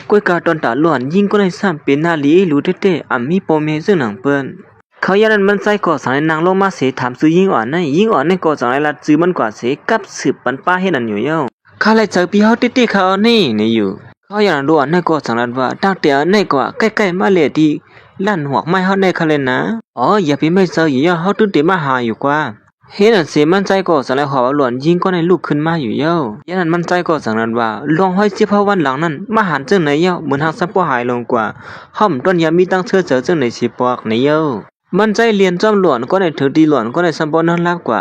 Speaker 1: นก้อยกะตอนตาหลวนยิงก็ในซ้ำเป็นหน้าลีรู้เต้ๆอำมีปอมเฮซึ่งหนังเปิ้นเขาอย่างนั้นมันใจก็สั่งให้นางลงมาเสถามซื้อยิงอ่อนยิงอ่อนในก็สั่งให้ลัดซื้อมันกว่าเสกับสืบปันป้าให้นั่นอยู่เย้าข้าเลยเจอพี่เฮาเต้ๆเขานี่อยู่เขาอย่างนั้นหลวนในก็สั่งลัดว่าตั้งแต่ในก็ใกล้ๆมาเลยที่ลั่นหัวไม่เฮาในคะเลยนะอ๋ออย่าไปไม่เจออยู่เฮาตื่นเต้นมาหาอยู่กว่าเฮ็ดอันเสียมั่นใจก็สั่งเลยขอว่าหลวนยิงก็ในลูกขึ้นมาอยู่เย้ายันนั้นมั่นใจก็สั่งนั้นว่าลองห้อยเสียเพราะวันหลังนั้นมาหันจังไหนเย้าเหมือนทางซับบ่หายลงกว่าห้อมต้นยามีตั้งเชื่อเจอจังไหนสิปอกในเย้ามั่นใจเรียนจอมหลวนก็ในถือดีหลวนก็ในซับบ่นอนรับกว่า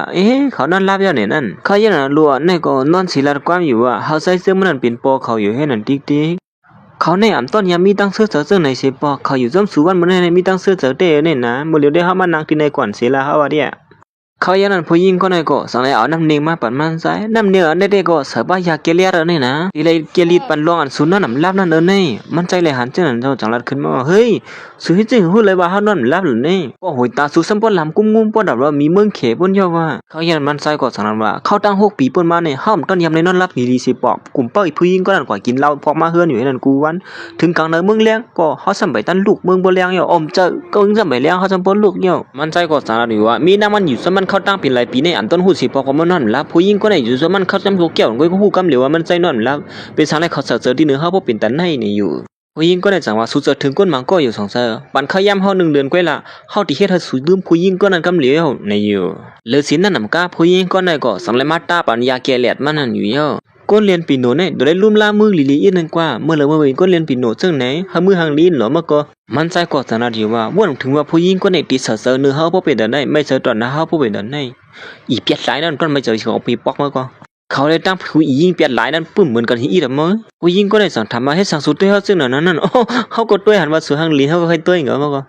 Speaker 1: เขานอนรับอยู่เนี่ยนั่นเขายันนั้นหลวนในก็นอนสิลัดความอยู่ว่าเฮาใส่เสื้อมันนั้นเป็นปอเขาอยู่ให้นั่นติ๊กเขาในอ่ำต้นยามีตั้งเสื้อเจอในเสปอเขาอยู่จ้ำสู่วันมันในมีตั้งเสื้อเจอเต้เนี่ยนะเมื่อเดี๋ยวได้เฮามานั่งที่ในก่อนเสียละเฮาว่าเดียเขาอย่างนั้นผู้หญิงก็ในก็สั่งให้เอาน้ำเนียงมาปั่นมันใส่น้ำเนียงได้ก็เสือบ้ายาเกลียดเนี่ยนะทีไรเกลียดปั่นลองอันสุนันน้ำลับนั่นนี่มันใจเลยหันเจ้านั่นเจ้าจังรัดขึ้นมาเฮ้ยสุดจริงพูดเลยว่าเฮานอนลับหรือนี่ก็หอยตาสุสัมปนลำกุ้มงุ้มปนดับว่ามีเมืองเขปนย่อว่าเขาอย่างนั้นมันใจก็สั่งนั้นว่าเขาตั้ง6 ปีปนมาเนี่ยห้อมต้นยำในนอนลับดีสิปอกกลุ่มเป้าอีผู้หญิงก็นั่นกว่ากินเหล้าพอกมาเฮือนอยู่ให้นั่นกูวันถึงกลางเนินเมืองเลี้ยงก็เขาสมัยตั้นลูกเมืองบ่เลี้ยงย่ออมเจอก็ยังสมัยเลี้ยงเขาจำปนลูกย่อมันใจก็สั่งนั้นว่ามีน้ำมันอยู่สมันเขาตั้งเป็นหลายปีอันต้นหูสิพอก็มันนอนหลับผู้หญิงก็ได้อยู่ส่วนมันเขาจำโลเกี่ยวก็ฮู้กำเหลียวว่ามันใจนอนหลับเป็นสางให้เขาเจอที่เหนือเฮาบ่เป็นตันในนี่อยู่ผู้หญิงก็ได้จังว่าสู้เจอถึงก้นมังก็อยู่2เซอปันเขาย่ำเฮา1 เดือนกว่าละเฮาที่เฮ็ดให้สุดลืมผู้หญิงก็นั้นกำเหลียวในอยู่เหลือสินนั้นนำกาผู้หญิงก็ได้ก็สำเร็จมาตาปัญญาแก่แลดมันนั่นอยู่เยอะก้นเรียนปีโนเนี่ยโดยได้ลุ่มล่ามือลีอีนั่นกว่าเมื่อเลยเมื่อก้นเรียนปีโนจังไหนหามือหางลีนหรอมาก็มันใจก็สนาดีว่าว่นถึงว่าผู้หญิงก็ในติดเสือเนื้อเฮาบ่เป็นดันได้ไม่เจอตอนนะเฮาบ่เป็นดันได้อีเปียดหลายนั่นก็ไม่เจอสิเอาปีปอกมาก็เขาได้ตั้งผู้หญิงเปียดหลายนั่นปึ้มเหมือนกันอีดมั้งผู้หญิงก็ได้สั่งทำมาให้สั่งสุดด้วยเฮาซึ่งนั่นโอ้เฮาก็ด้วยหันว่าสู่หางลีเฮาก็ให้ด้วยเหรอมาก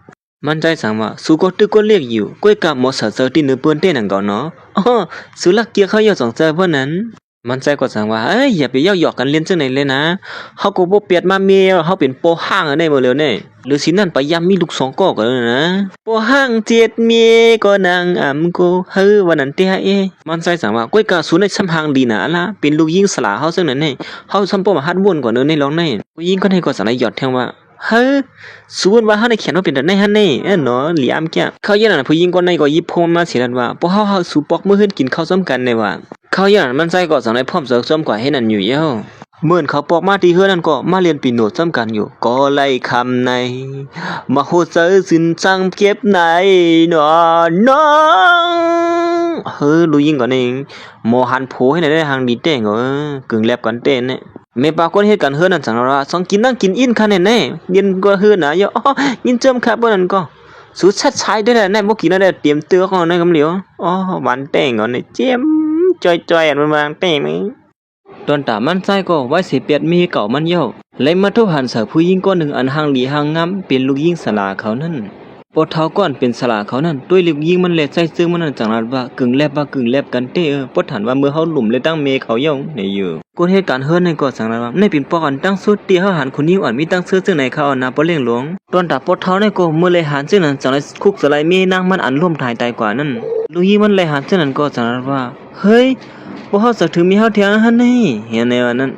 Speaker 1: ็มันใจสั่งว่าสู่ก็ตึกก็เรียกอยู่ก้อยกับหมอเสือที่เนื้อเปิ้นเต้นั่นก่อนเนาะอ๋อสู่ลักเกียเขาอยู่2เซอเพิ่นนั้นมันใจก็สั่งว่าอย่าไปเย่าหยอกกันเล่นจังไหนเลยนะเฮาก็บ่เปียดมาเมียเฮาเป็นโปห้างอันได้บ่แล้วเนี่ยหรือสินั่นไปยามมีลูก2 ก็นะโปห้าง7 เมียก็นางอำก็วันนั้นเตะมันใจสั่งว่าก้อยกะสูในซ้ำหางดีนะล่ะเป็นลูกยิงสลาเฮาจังนั้นเนี่ยเฮาซ้ำโปมาฮัดวนกว่าเนื้อในร้องในผู้หญิงก็ให้ก็สั่งให้หยอดแทงว่าส่วนว่าเฮาได้เขียนว่าเป็นดันในหั่นนี่เนาะเหลี่ยมแก่เขาอย่างนั้นผู้หญิงก็ในก็ยิบพมมาเสียดันว่าบ่เฮาสู่ปอกมื้อเฮือนกินข้าวซ้ำกันได้ว่าเขาอย่างนั้นมันใจก็สั่งให้พร้อมเสริมซ้ำกว่าให้นั่นอยู่เย้าเหมือนเขาปอกมาที่เฮือนนั่นก็มาเรียนปีโนซ้ำกันอยู่ก็ไล่คำในมาโหเจอสินจังเก็บไหนเนาะน้องลูกยิงก่อนเองหมอหันโผให้ได้หางดีเต้งก็กึ่งแลบกันเต้นเนี่ยแม่ปากคนเฮ็ดกันเฮือนนั่นจังว่าสองกินนั่งกินอินคันแน่ๆยินก็เฮือนน่ะย่อยินเจิมครับบ่นั่นก็สุดชัดชายได้แหละแน่บ่กินได้เตรียมเตือของในกำเหลียวหวานแต้งก่อนนี่เจียมจ่อยๆอันมันวางแต้งมั้ยตอนตามันใจก็ไว้สิเปียดมีเก่ามันเย้าเลยมาทุบหันเสือผู้หญิงก้อนหนึ่งอันหางหลีหางงามเป็นลูกยิงสลาเขานั่นปอเท้าก้อนเป็นสลาเขานั่นด้วยลูกยิงมันแลใจซึ่งมันนั่นจังนั้นว่ากึ่งแลบว่ากึ่งแลบกันเต้ปอถันว่าเมื่อเฮาหลุมเลยตั้งเมเขาเย้าในอยู่คนเหตุการณ์เฮือนในก็จังนั้นว่าในเป็นปอกันตั้งสุดที่เฮาหันคนยิงอ่อนมีตั้งซื้อซึ่งในเขาเอานาปอเลี้ยงหลวงตอนตาปอเท้าในก็เมื่อเลยหันซึ่งนั้นจังนั้นคุกสลายเมนางมันอันร่วมถ่ายตายกว่านั่นลูกยิงมันเลยหันซึ่งนั้นก็จังนั้นว่าเฮ้ยบ่เฮาสักถึงมีเฮาเถียงหั่นนี่เห็นในวันนั้น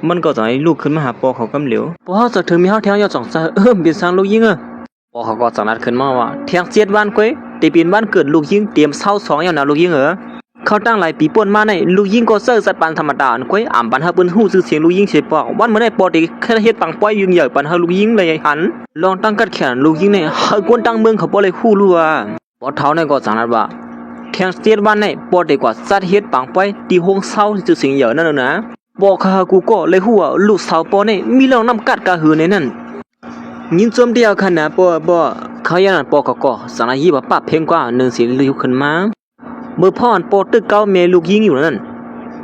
Speaker 1: มันก็จะให้ลูกขึ้นมาหาปอเขากำเหลียวบ่เฮาสักถึงมีเฮาเถียงยอ2ซะเป็นสร้างลูกยิงปอเขาก็จังนั้นขึ้นมาว่าเถียง7 วันก้อยตีปีนบ้านเกิดลูกยิงเตรียมเช้า2อย่างนะลูกยิงเขา เขาตั้งหลายปีป่วนมาในลูกยิงก็เซิร์สัตว์ปันธรรมดาอันก้อยอ่ำปันฮาเปิ้นฮู้ชื่อเสียงลูกยิงเฉปอกวันเมื่อได้ปอดีแค่เฮ็ดปังป้อยยิงใหญ่ปันฮาลูกยิงเลยหันลองตั้งกัดแขนลูกยิงในเฮากวนตั้งเมืองเขาบ่เลยฮู้รู้ว่าปอเท้าในก็จังนั้นว่าแทงสเตียนบ้านในปอดีกว่าสัตว์เฮ็ดปังป้อยตีห้องเศร้าชื่อเสียงใหญ่นั่นนะบอกข้ากูก็เลยฮู้ว่าลูกสาวปอในมีลองนำกัดกะหือในนั้นยินจมเดียวขนาดปอเขายันปอกก็สังอายีว่าปะเพ่งกว่า1สิลิวขึ้นมาเมื่อพ่อปอตึกเก้าเมลูกยิงอยู่นั่น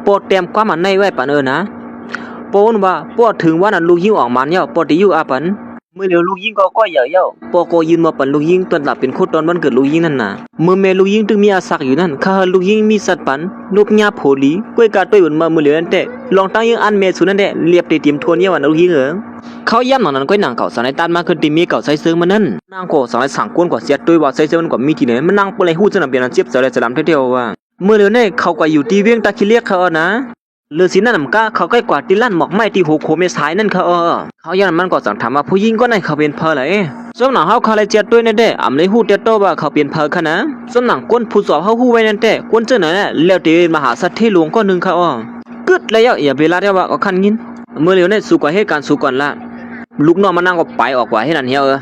Speaker 1: ปอเต็มความมันในไว้ปานนะปอนว่าปอถึงว่านั้นลูกยิงออกมาเนี่ยปอติอยู่อาปันเมื่อเร็วลูกยิงก็ใหญ่เย้าปอก็ยืนมาปันลูกยิงตอนหลับเป็นโคตรตอนวันเกิดลูกยิงนั่นน่ะเมื่อเมลูกยิงตึงมีอาศักอยู่นั่นข้าลูกยิงมีสัตว์ปันลูกญาโผลีก้วยกาต้วยอุ่นมาเมื่อเร็วนั่นแต่ลองตั้งยังอันเมสุนั่นแหละเรียบเตรียมทวนเนี่ยวันลูกยิงเขาย่ำหนังนั้นก้อยหนังเก่าสังในตานมาขึ้นตีมีเก่าใส่เสื้อมันนั่นนางก็สังในสั่งก้นกว่าเสียด้วยว่าใส่เสื้อมันกว่ามีที่ไหนมันนางปเลยหู้จะนำเปลี่ยนเจี๊ยบเสือเลยจะลำเที่ยวว่าเมื่อเร็วเนี่ยเขาก็อยู่ที่เวียงตะคิเลียกเขานะเลือสีนั่นนำก้าเขาใกล้กว่าที่ลั่นหมอกไม้ที่หัวโคเมสายนั่นเขาย่ำมันก็สั่งถามว่าผู้หญิงก็ในเขาเป็นเพอเลยส่วนหนังเขาเลยเจี๊ยด้วยนั่นเด้อำเลยหู้เตี้ยโตว่าเขาเป็นเพอขนาดส่วนหนังก้นผู้สอบเขาหู้ไว้นั่นแต่ก้นเจ้านั่นแหละแล้วตีมหาสัตว์ที่หลวงก็หนึ่งเขากึดแล้วอย่าเวลาเดียวว่าก็คันยินเมื่อเร็วเนี่ยสู้กว่าเหตุการณ์สู้ก่อนละลูกน้องมันนั่งก็ไปออกว่าให้นั่นเฮีย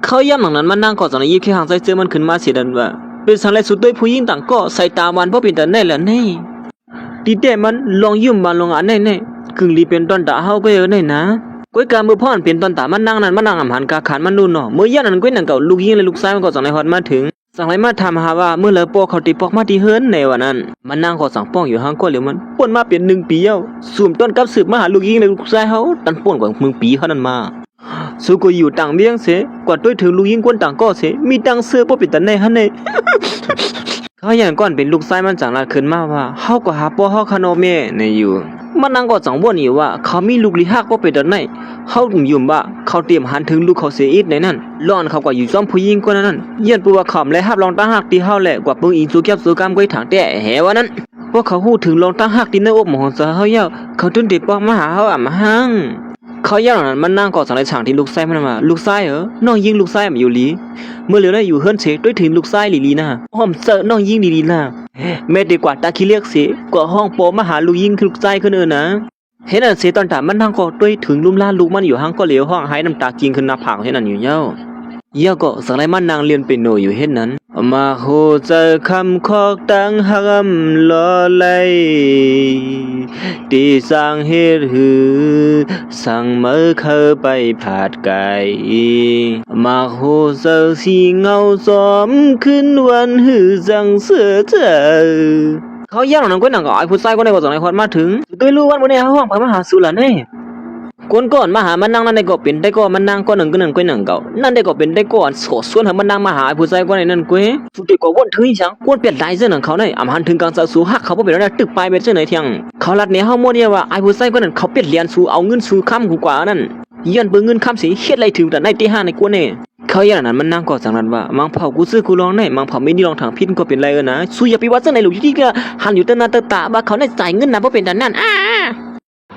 Speaker 1: เขาย่ำหนังนั้นมันนั่งก็สังยิบแค่หางใส่เสื้อมันขึ้นมาเสียดันว่าเป็นสังไรสุดด้วยผู้หญิงต่างก็ใส่ตามันเพราะเป็นแต่แน่แหละนี่ดีแต่มันลองยืมมันลองอันแน่ๆกึ่งรีเป็นตอนตาเฮาก็เยอะแน่นะก้อยการมือพ่อนเป็นตอนตามันนั่งนั้นมันนั่งหันกาขันมันนู่นเนาะเมื่อย่านั้นก้อยนั่งเก่าลูกยิงเลยลูกชายมันก็สังไรฮอดมาถึงสังไรมาทำหาว่าเมื่อเลยปอเขาตีปอกมาที่เฮิร์นในวันนั้นมันนั่งก็สั่งป้องอยู่ห้างก็เหลียวมันป่นมาเป็น1 ปีแล้วสุ่มต้นกับสืบมาหาลูกยิงเลยลูกชายเขาตันป่นกว่ามึงปีเขานั้นมาสู้ก็อยู่ต่างเมียงเสกว่าด้วยถึงลูกยิงกวนต่างก็เสมีตังเสื้อบ่เป็นตันในฮั่นในเขาอย่างก่อนเป็นลูกชายมันจังลาขึ้นมาว่าเฮาก็หาป้อเฮาคานอแม่ในอยู่มันนั่งก็จังบ่นอยู่ว่าเขามีลูกลิฮักบ่เป็นตันในเฮายุ่มว่าเขาเตรียมหันถึงลูกเขาเสียอีกในนั้นร้อนเขาก็อยู่ซ้อมผู้หญิงกว่านั้นเยียนปูว่าขอมและฮับลองตั้งฮักที่เฮาแหละกว่าปึงอีสู่แก็บสู่กามก้อยถางแต่แหว่านั้นพวกเขาฮู้ถึงลองตั้งฮักที่ในอกหมองซะเฮาเย้าเขาถึงได้ปอกมาหาเฮาอ่ะมาหังเขาย่างนั้นมันนั่งกอดสังในฉากที่ลูกไส้มันมาลูกไส้น้องยิงลูกไส้มาอยู่ลีเมื่อเหลือได้อยู่เฮิรนเชด้วยถึงลูกไส้ลีนะห้อมเซอน้องยิงลีนะแม่ดีกว่าตาขี้เลียกเสียกว่าห้องโปมาหาลูกยิงคือลูกไส้ขึ้นนะเห็นอันเสียตอนถามมันนั่งกอดด้วยถึงลุ่มล่าลูกมันอยู่ห้างก็เหลียวห้องหายน้ำตากินขึ้นหน้าผากเห็นอันอยู่เย้าก็สังไรมันนางเรียนเป็นโนอยู่เห็นนั้นมาโหใจคำคอกตั้งหำลอไหลตีสร้างเฮ็ดหือสั่งเมื่อเคยไปผาดไก่มาโหใจสีเงาซ้อมขึ้นวันหือจังเสือเธอเขาย่างหนังก้นหนังก็ไอ้ผู้ชายก็ได้ก็สังไรคนมาถึงด้วยรู้วันวันนี้ห้องไปมาหาสุราเนี่ยคนก่อนมาหามันนั่งนั่นได้ก็เป็นได้ก็มันนั่งก็หนึ่งก็หนึ่งก็หนึ่งเก่านั่นได้ก็เป็นได้ก็อันโสดส่วนให้มันนั่งมาหาผู้ชายก็ในนั่นก้สุดที่ก็วนถึงอีสังวนเปลี่ยนหลายเส้นของเขาเนี่ยอำหันถึงการสู้ฮักเขาบ่เป็นแล้วตึกไปเป็นเส้นไหนเที่ยงเขาลัดเนี่ยเฮาโมเดียว่าไอ้ผู้ชายก็นั่นเขาเปลี่ยนเรียนสู้เอาเงินสู้ค้ำกว่านั่นย้อนเบิ่งเงินค้ำสิเฮ็ดไรถึงแต่ในที่5ในกวนเนี่ยเขาอย่างนั้นมันนั่งก็สังนั้นว่ามังเผากูซื้อกูลองได้มังเผาไม่ได้ลองทางพิษก็เป็นไรนะสู้อย่าไปว่าเส้นไหนหลุดที่ก็หันอยู่ตั้งนานตาว่าเขาได้จ่ายเงินนะบ่เป็นแต่นั่น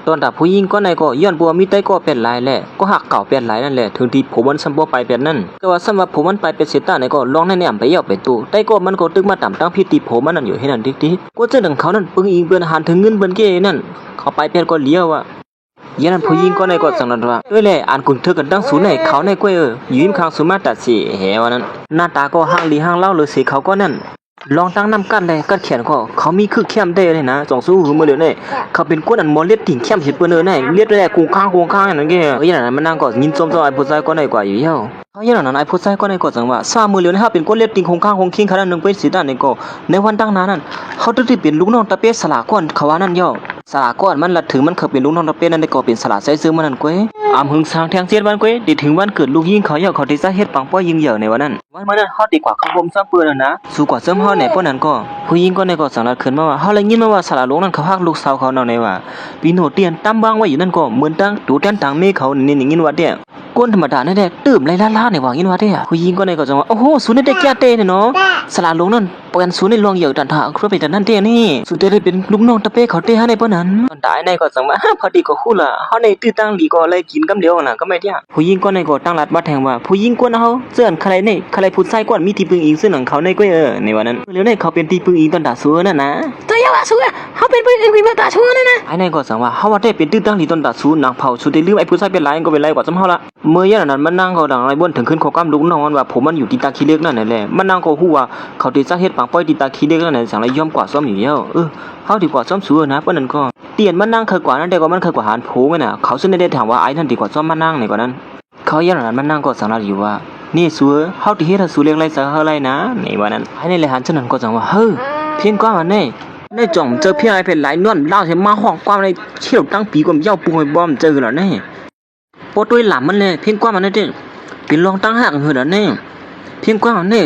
Speaker 1: ตอนแต่ผู้หญิงก็ในก็ย้อนบัวมีไตก็เป็นหลายแหละก็หักเก่าเป็นหลายนั่นแหละถึงที่ผมมันซ้ำบ่ไปเป็นนั่นแต่ว่าสำหรับผมมันไปเป็นเสตาในก็ลองแน่ๆไปเยาะไปตู้ไตก็มันก็ตึกมาต่ำตั้งพิธีผมมันนั่นอยู่ให้นั่นดิก็เจอดังเขานั่นปึงอิงเปิ้นหันถึงเงินเปิ้นเก้นั่นเขาไปเป็นก็เลี้ยวอ่ะยันผู้หญิงก็ในก็สังนั้นว่าด้วยแหละอ่านกุนเธอกันตั้งศูนย์ในเขาในก้อยยืนข้างสุมาตัดสิแหวนั้นหน้าตาก็ห่างลีห่างเล่าเลยสิเขาก็นั่นลองตั้งน้ำกันเลยกัดเขียนก็เขามีคือเข้มได้เลยนะ2สู้มือเดียวเนี่ยเขาเป็นก้นอันมอเลียดติ่งเข้มเห็ดเปิ้นเนี่ยเลียดได้กูข้างนั่นแกอย่างนั้นมันนั่งก็ยินส้มๆไอ้ผู้ชายก็ในกว่าอยู่เย้าเขาอย่างนั้นไอ้ผู้ชายก็ในก็จังว่า3มือเดียวนะฮะเป็นก้นเลียดติ่งข้างคิงขนาดนึงเป็นสิด้านนี่ก็ในวันตั้งนั้นเขาตึกที่เป็นลูกน้องตะเป๊ะสลาก้อนเขาว่านั่นเย้าสลาก้อนมันละถึงมันเคยเป็นลูกน้องตะเป๊ะนั่นก็เป็นสลาใส่ซื้อมันนั่นก้อยอำหึงสร้างแทงเสียดวันก้อยดิถึงวันเกิดลูกยิงเขาเย้าเขาที่จะเฮ็ดปังป้อยยิงเหยื่อในวันนั้นนั้นเฮาดีกว่าเขาบ่มซ้ำเปิ้นนะสู้กว่าเสริมเฮาในพวกนั้นก็ผู้หญิงก็ในก็สังนัดขึ้นมาว่าเฮาเลยยินมาว่าสลาลงนั้นเขาฮักลูกสาวเขาเนาะในว่าปีโนเตียนตำวางไว้อยู่นั่นก็เหมือนตั้งตูแตนต่างเมเขานี่ยินว่าเด้ก้นธรรมดานั่นแหละตื้มไล่ล่าๆในว่ายินว่าเด้ผู้หญิงก็ในก็จังว่าโอ้โหสุดได้แก่เตเนี่ยเนาะสลาลงนั้น ปกันสูในลองเหยียดดันถาครัวไปดันนั่นเต้นี่สุดท้ายได้เป็นลูกน้องตะเป้เขาเต้ให้ในป้อนั้นตอนตายในก็สั่งว่าพอดีก็คู่ละเฮาในตื้อตั้งดีก็เลยกินกำเดียวน่ะก็ไม่เที่ยผู้หญิงก็ในก็ตั้งรัดมาแทงว่าผู้หญิงกวนเฮาเสื้อนใครในใครผู้ชายกวนมีที่พึ่งอิงซึ่งของเขาในก็ในวันนั้นแล้วในเขาเป็นที่พึ่งอิงตอนด่าซัวนั่นนะตัวอยาว่าซัวเฮาเป็นพึ่งอิงมาด่าซัวนั่นนะไอ้ในก็สั่งว่าเฮาว่าได้เป็นตื้อตั้งดีตอนด่าซัวนางเผาสุดได้ลืมไอ้ผู้ชายเป็นไรก็เป็นไรกว่าซ้ำเฮาละเมื่อยันนั้นมันนั่งเขาดังไรบ่นถึงขึ้นเขากำลูกน้องว่าผมมันอยู่ที่ตาขี้เล็กนั่นแหละมันนั่งก็ฮู้ว่าเขาติดซักเฮ็ดปังป้อยที่ตาขี้เล็กนั่นสั่งไรย่อมกว่าซ้อมอยู่แล้วเฮาดีกว่าซ้อมซัวนะปานนั้นก็เตียนมันนั่งเคยกว่านั้นแต่ก็มันเคยกว่าหานโผมั้นน่ะเขาซึ่งได้ถามว่าไอ้นั่นดีกว่าซ้อมมันนั่งในกว่านั้นเขายันนั้นมันนั่งก็สั่งอยู่ว่านี่ซัวเฮาที่เฮ็ดซัวเล็กไรซะเฮาไรนะในวันนั้นไอ้ในเลยหันฉะนั้นก็สั่งว่าเฮ้อเพียงกว่ามันนี่ในจ่องเจอเพียงไอ้เป็นหลายนวลเล่าใส่มาห้องความในเชี่ยวตั้งปีกว่าเย้าปูให้บอมเจอแล้วนี่ปอตัวหลามมันเลยเพียงกว่ามันนี่เด้เป็นรองตั้งหักเหือแล้วนี่เพียงกว่ามันนี่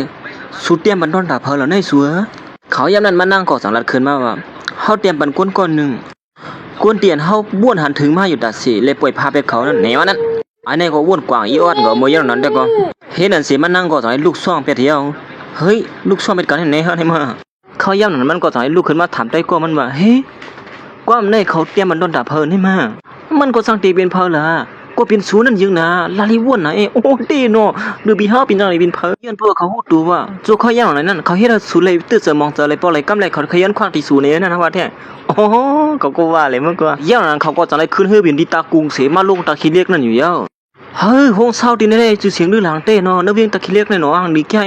Speaker 1: สุดเตรียมบันดอนดาเพลแล้วนี่ซัวเขายามนั้นมานั่งก่อสังรัดขึ้นมาว่าเฮาเตรียมบันก้นก้อนนึงก้นเตียนเฮาบ้วนหันถึงมาอยู่ดัดสิเลยปล่อยพาไปเขานั่นแหนวนั้นอันนี้ก็บ้วนกว่างอีออดก็มื้อยันนั้นแต่ก็เฮ็ดนั่นสิมานั่งก่อสังให้ลูกซ่องไปเที่ยวเฮ้ยลูกซ่องเป็นกันให้ไหนเฮาได้มาเขายามนั้นมันก็สังให้ลูกขึ้นมาถามได้ก็มันว่าเฮ้กว่ามันได้เขาเตรียมบันดอนดาเพลให้มามันก็สังตีเป็นเพลล่ะก็เป็นศูนย์นั่นยังนะลาลิว่นนะโอ้ตีโนดูบีเฮาเป็นอะไรเป็นเพยันพวกเขาฮู้ตัวว่าโจเขาย่างอะไรนั่นเขาเฮ็ดศูนย์เลยตื้อเสมองเจออะไรปออะไรกำไรเขาขยันควางที่ศูนย์นี่นะว่าแท้โอ้เขาก็ว่าเลยมันก็ย่างนั้นเขาก็จะได้ขึ้นเฮือบินที่ตากรุงเสมาลงตาขี้เล็กนั่นอยู่แล้วเฮ้ยห้องเศร้าที่นั่นได้ชื่อเสียงลือหลังเต้เนาะนักเรียนตาขี้เล็กแน่เนาะอังดีแก่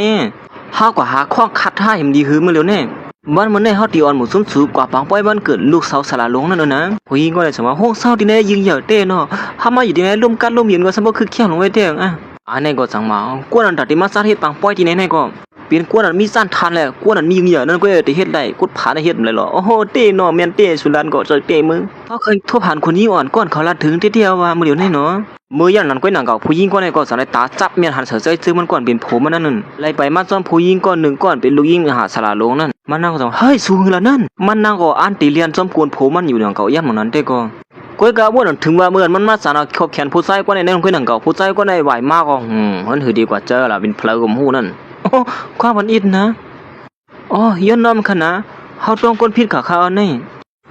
Speaker 1: เฮากว่าหาข้องคัดท่าเห็นดีหือมาแล้วแน่บ้านมันได้เฮาตีอ่อนหมู่ซุ่มสูกว่าปังป้อยบ้านเกิดลูกสาวสละลงนั่นนะผู้หญิงก็เลยสมว่าห้องเศร้าที่ไหนยิงเหยาเต้เนาะเฮามาอยู่ที่ไหนร่วมกันร่วมเย็นก็สมบ่คือเขี้ยวลงไว้เด้อันนี้ก็จังมากวนอันตัดที่มาสร้างเฮ็ดปังป้อยที่ไหนก็เปลี่ยนกวนอันมีซ่านทานแหละกวนอันมียิงเหยานั่นก็ได้เฮ็ดได้กุดผาได้เฮ็ดเลยเหรอโอ้โหเต้เนาะแม่นเต้สุรันก็เจอเต้มึงเขาเคยทั่วผ่านคนนี้อ่อนก้อนเขาละถึงเที่ยวว่ามื้อเดียวนี่เนาะมื้อยันนั้นก้อยหนังเก่าผู้หญิงก้อนก็สันได้ตาจับเมียนหันเสือใจซื้อมันก่อนเป็นโผมันนั่นไล่ไปมาซ้อมผู้หญิงก้อน1ก้อนเป็นลูกยิงหาสลาลงนั่นมันนั่งก็จังเฮ้ยสูงละนั่นมันนั่งก็อ่านตีเรียนซ้อมกวนโผมันอยู่หนังเก่าย่ำนั้นแต่ก็ก้อยกะบ่ถึงว่าเมื่อมันมาสานขอบแขนผู้ชายก้อนในนั่นก้อยหนังเก่าผู้ชายก้อนในไหวมากก็มันถือดีกว่าเจอล่ะเป็นเพลกมหูนั่นโอ้ความมันอิดนะอ๋อย้อนน้อมขนาเฮาต้องก้นพิษขาเขานี่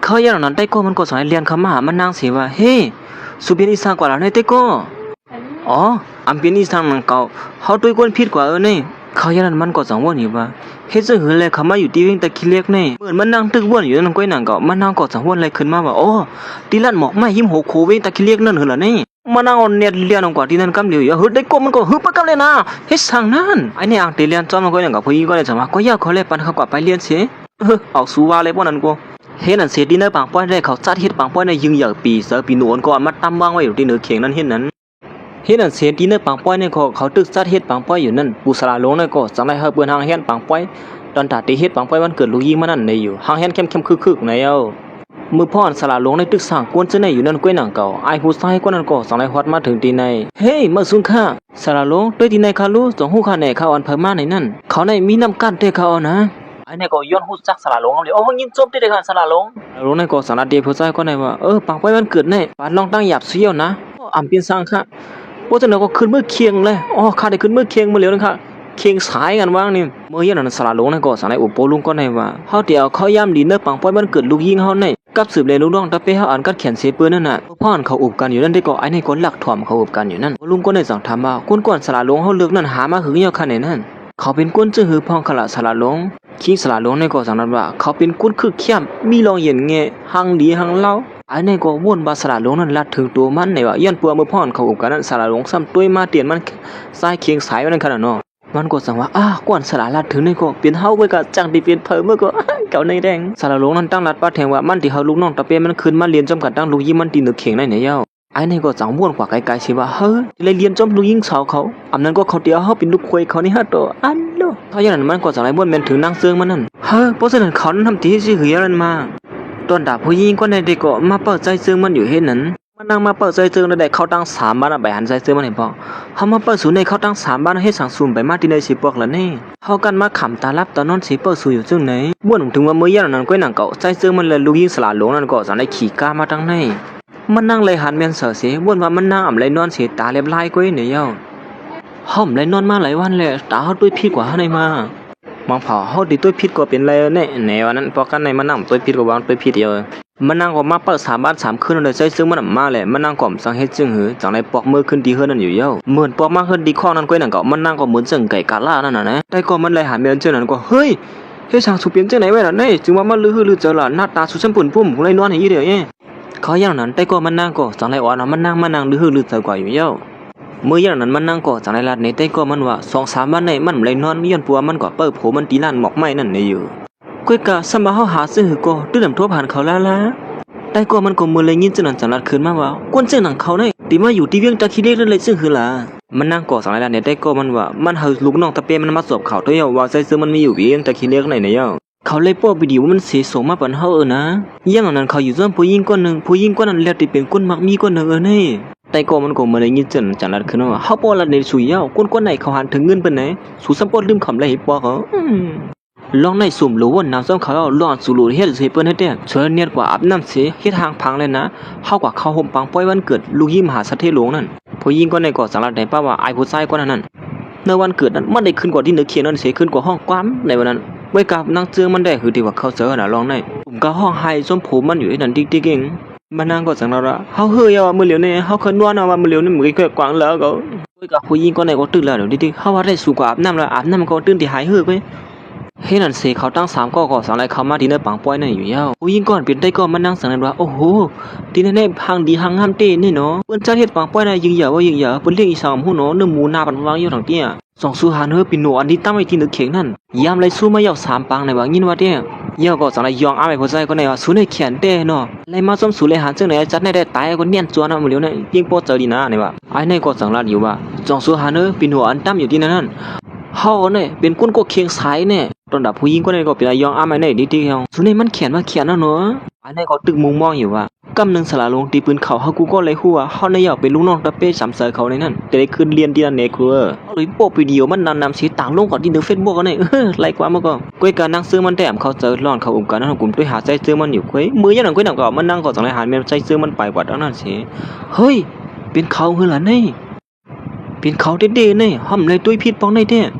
Speaker 1: เขาอย่างนั้นได้ก็มันก็สอนเรียนคำมาหามันนางสิว่าเฮ้สุเบียนอีสานกว่าแล้วในแต่ก็อ๋ออันเป็นอีสานมันเก่าเฮาด้วยก้นพิษกว่านี่เขาอย่างนั้นมันก็สังวนอยู่ว่าเฮ็ดซะหือเลยเขามาอยู่ที่เวงตะขี้เล็กนี่เหมือนมันนั่งตึกวนอยู่นั่นก้อยหนังเก่ามันนั่งก็สังวนเลยขึ้นมาว่าโอ้ที่ลั่นหมอกไม้หิมโหโคเวงตะขี้เล็กนั่นหือล่ะนี่มันเอาเน็ตเรียนกว่าที่นั่นกำเดียวอย่าฮึดได้ก็มันก็ฮึบปะกำเลยนะเฮ็ดสั่งนั่นไอ้นี่อ่างตีเรียนจอมมันก็อย่างกับผู้หญิงก็เลยจะมาก็อยากเขาเลยปันเขากว่าไปเรียนเสียออกสู่ว่าเลยพวกนั้นก็เฮ็ดนั่นเสียดีเนอร์ปังป้อยได้เขาจัดเฮ็ดปังป้อยในยิงเหยาปีเสือปีหนวนก่อนมาตำวางไว้อยู่ที่เหนือเขียงนั่นเฮ็ดนั่นเฮ็ดนั่นเสียดีเนอร์ปังป้อยเนี่ยเขาตึกจัดเฮ็ดปังป้อยอยู่นั่นปูสลาลงนั่นก็จังได๋เฮาเปิ้นหางเฮ็ดปังป้อยตอนตาตีเฮ็ดปังป้อยวันเกิดลูกยิงมานั่นในอยู่หางเฮ็ดเข้มๆคึกๆในเอามือพ่อนสลาลงในตึกสร้างกวนจะในอยู่นั่นก้อยหนังเก่าไอ้ผู้ชายคนนั้นก็สังไลฮอดมาถึงที่ในเฮ้ยมาสุนค่าสลาลงด้วยที่ในคารู้จงฮู้ค่าในเขาอันเพิ่มมาในนั่นเขาในมีน้ำกั้นเด้เขานะไอ้เนี่ยก็ย้อนฮู้จักสลาลงเลยโอ้ยิงจบได้ค่ะสลาลงในก็สังนาเดียผู้ชายคนไหนว่าปังป้อยวันเกิดในปานลองตั้งหยาบเสียวนะอำเป็นสร้างค่ะบ่จังได๋ก็ขึ้นมือเคียงเลยข้าได้ขึ้นมือเคียงมาแล้วนะคะเคียงสายกันว่างนี่เมื่อยันนั้นสลาลงในก็สังในอุปโภลุงก็ในว่าเฮาเดี๋ยวเขาย่ำดีเนอปังป้อยวันเกิดลูกยิงเฮาในกับสืบเลยลูกน้องตะเป้เฮาอ่านกัดแขนเสปืนนั่นน่ะพ่อนเขาอุบกันอยู่นั่นได้ก็ไอ้นี่ก็หลักถ่อมเขาอุบกันอยู่นั่นลุงก็ได้สั่งถามว่าก้นก่อนสลาลงเฮาเลือกนั่นหามาหึงยาวคันไหนนั่นเขาเป็นก้นจื้อหือพ่องขละสลาลงคิงสลาลงในก็สั่งนั้นว่าเขาเป็นก้นคือเข้มมีรองเย็นแงหังดีหังเล่าไอ้นี่ก็วนบาสลาลงนั่นลัดถึงตัวมันในว่าย้อนปัวมือพ่อนเขาอุบกันนั่นสลาลงซ้ำตุ้ยมาเตียนมันสายเคียงสายมันขนาดเนาะมันก็สั่งว่าก่อนสลาลัดถึงนี่ก็เปลี่ยนเฮาไปก็จังที่เปลี่ยนเพิ่มเมื่อก็เก่าในแดงสลาลงนั้นตั้งรัดป้าแทงว่ามันที่เฮาลูกน้องตะเป้มันขึ้นมาเรียนจำกัดตั้งลูกยิงมันตีนึกเข่งได้เนี่ยเย้าไอ้นี่ก็จังม่วนกว่าไกลๆสิว่าเฮ้ยเลยเรียนจอมลูกยิงสาวเขาอำนั้นก็เขาเดียวเฮาเป็นลูกควยเขานี่ฮะตัวอันโลถ้าอย่างนั้นมันก็จังไรม่วนแม่นถึงนางเซิงมันนั่นเฮ้ยเพราะฉะนั้นเขานั้นทำตีสิหือยันมาตอนดาผู้ยิงก็ในเด็กก็มาเปิดใจเซิงมันอยู่เฮ็ดนั้นมันนั่งมาเปิดใจเซิงได้เขาตั้ง3บ้านไปหันใจเซิงมันเห็นบ่เฮามาเปิดศูนย์ในเขาตั้ง3บ้านให้สังซุ่มไปมาที่ในสิปอกละนี่เฮากันมาขำตาลับตอนนอนสิเปิดสู่อยู่จังไหนม่วนถึงว่ามื้อยันนั้นก้อยหนังเก่าใจเซิงมันเลยลูกยิงสลาลงนั่นก็จังได้ขี่กามาตั้งในมันนั่งเลยหันแม่นเสือเสียม่วนว่ามันนั่งอ่ำเลยนอนเสียตาเล็บลายก้อยเนี่ยเย้าห่อมเลยนอนมาหลายวันแล้วตาเฮาด้วยพี่กว่าเฮาในมา มองเผาเฮาดิตัวผิดก็เป็นไรแน่แนวนั้นพอกันในมันนั่งตัวผิดก็วางตัวผิดเดียวมันนั่งก็มาเปิด3 บ้าน 3 คืนเลยใช้ซึ่งมันมาแหละมันนั่งก่อมสังเฮ็ดจึงหือจังได๋ปอกมือขึ้นดีเฮือนั่นอยู่เย้าเหมือนปอกมาขึ้นดีข้อนั้นก้อยนั่นก็มันนั่งก็เหมือนจังไก่กาล่านั่นน่ะนะแต่ก็มันเลยหาเมียนเจ้านั้นก็เฮ้ยเฮ็ดช่างสุเปลี่ยนจังไหนไว้ล่ะนี่จึงว่ามันลือเจอล่ะหน้าตาสุดสมปุ่นปุ่มเลยนอนให้อีเด้อเขาอย่างนั้นแต่ก็มันนั่งก็จังได๋อ่อนมันนั่งลือเจอกว่าอยู่เย้าเมื่ออย่างนั้นมันนั่งก็จังได๋ลาดในแต่ก็มันว่า2-3 วันในมันเลยนอนมีย้อนปัวมันก็เปิ้โผมันตีล้านหมอกไม้นั่นนี่อยู่ก้อยกะสมบ่เฮาหาซื้อก็ตื้อนำทั่วผ่านเขาละแต่ก็มันก็มือเลยยินจังนั้นจังลัดคืนมาว่ากวนเจ้าหนังเขาได้ติมาอยู่ที่เวียงตะคิเล็กเลยซึ่งคือล่ะมันนั่งก่อสังไรล่ะเนี่ยแต่ก็มันว่ามันเฮาลูกน้องตะเปมันมาสอบเขาตัวเยาว่าใส่ซื้อมันมีอยู่เวียงตะคิเล็กไหนเนี่ยเยาเขาเลยป้อวิดีโอมันเสียส่งมาปันเฮานะอย่างนั้นเขาอยู่ซ่อนผู้หญิงคนนึงผู้หญิงคนนั้นแล้วที่เป็นคนมักมีคนนึงนี่แต่ก็มันก็มือเลยยินจังลัดคืนว่าเฮาป้อละในสุยเยาคนไหนเขาหันถึงเงินปานไหนสู่สัมปอลืมคำไรให้ป้อเขาลองในสุ่มหรือว่าน้ำส้มเขาหลอนสู่หลุดเฮ็ดสิเปิ้นเฮ็ดเนี่ยเชิญเนียดกว่าอาบน้ำสิเฮ็ดทางพังเลยนะเฮากว่าเข้าห่มปังป้อยวันเกิดลูกยิ้มหาสะเทหลวงนั่นผู้หญิงก็ในก่อสารได้ป้าว่าไอ้ผู้ชายก็นั้นในวันเกิดนั้นมันได้ขึ้นกว่าที่นึกเขียนนั่นเสียขึ้นกว่าห้องความในวันนั้นไว้กับนางเจือมันได้คือที่ว่าเขาเจอน่ะลองในผมก็ห้องไห้ส้มผมมันอยู่ไอ้นั่นติ๊กๆเองมันนางก็จังแล้วละเฮาเฮ้ยว่ามื้อเหลียวนี่เฮาเคยนวลว่ามื้อเหลียวนี่มื้อก็กวางแล้วก็ไว้กับผู้หญิงก็ในก็ตื่นแล้วเดี๋ยวติ๊กๆเฮาว่าได้สู่กว่าอาบน้ำแล้วอาบน้ำก็ตื่นที่หายเฮ้อไปเฮ้นั่นเสเขาตั้ง3ก็สังไรเขามาที่เนื้อปังป้อยนั่นอยู่ยาวผู้หญิงก่อนเปลี่ยนได้ก็มานั่งสังนั้นว่าโอ้โหที่นั่นทางดีทางงามเต้นี่เนาะเปิ้นจัดเฮ็ดปังป้อยน่ะยิงเหยาว่ายิงเหยาเปิ้นเลี้ยงอีสามฮู้เนาะเนื้อหมูนาปันวางอยู่ทางเตี้ย2สู้หาเนื้อปิโนอันนี้ตั้งไว้ที่นึกเข่งนั่นยามไรสู้มาเหยา3ปังในว่ายินว่าเตี้ยเหยาก็สังไรยองอ้ายผู้ชายก็ในว่าสู้ในเขียนเต้เนาะไรมาซ้อมสู้เลยหาจังไหนจัดในได้ตายก็เนียนจวนเอามื้อเหลียวนี่ยิงโปเจอดีนะในว่าไอ้ในก็สังลาดอยู่ว่า2สู้หาเนื้อปิโนอันตั้มอยู่ที่นั่นเฮาเนี่ยเป็นคนก็เคียงสายเนี่ยตอนดับผู้หญิงก็เนี่ยก็เป็นยองอ้าไม้ในดิๆเฮาสุนี่มันเขียนว่าเขียนแล้วเนาะอันนี้ก็ตึกมุงมองอยู่ว่ากำนึงสละลงตีปืนเขาเฮากูก็เลยฮู้ว่าเฮาเนี่ยอยากเป็นลูกน้องตะเป้สามเสยเขาในนั้นจะได้ขึ้นเรียนที่นั่นเนครัวเอาเลยโปวิดีโอมันนำสิต่างลงก่อนที่ใน Facebook ก็เนี่ยไล่กว่ามาก็ก้อยการนั่งซื้อมันแต้มเขาเจอร้อนเขาอุ้มกันนั้นกลุ่มด้วยหาใจซื้อมันอยู่ก้อยมือยันก้อยนำก็มันนั่งก็จังได๋หาแม่นใจซื้อมันไปกว่านั้นสิเฮ้ยเป็นเขาคือล่ะนี่เป็นเขาเด้ๆนี่ห่ำเลยตุ้ยผิดปองได้แท้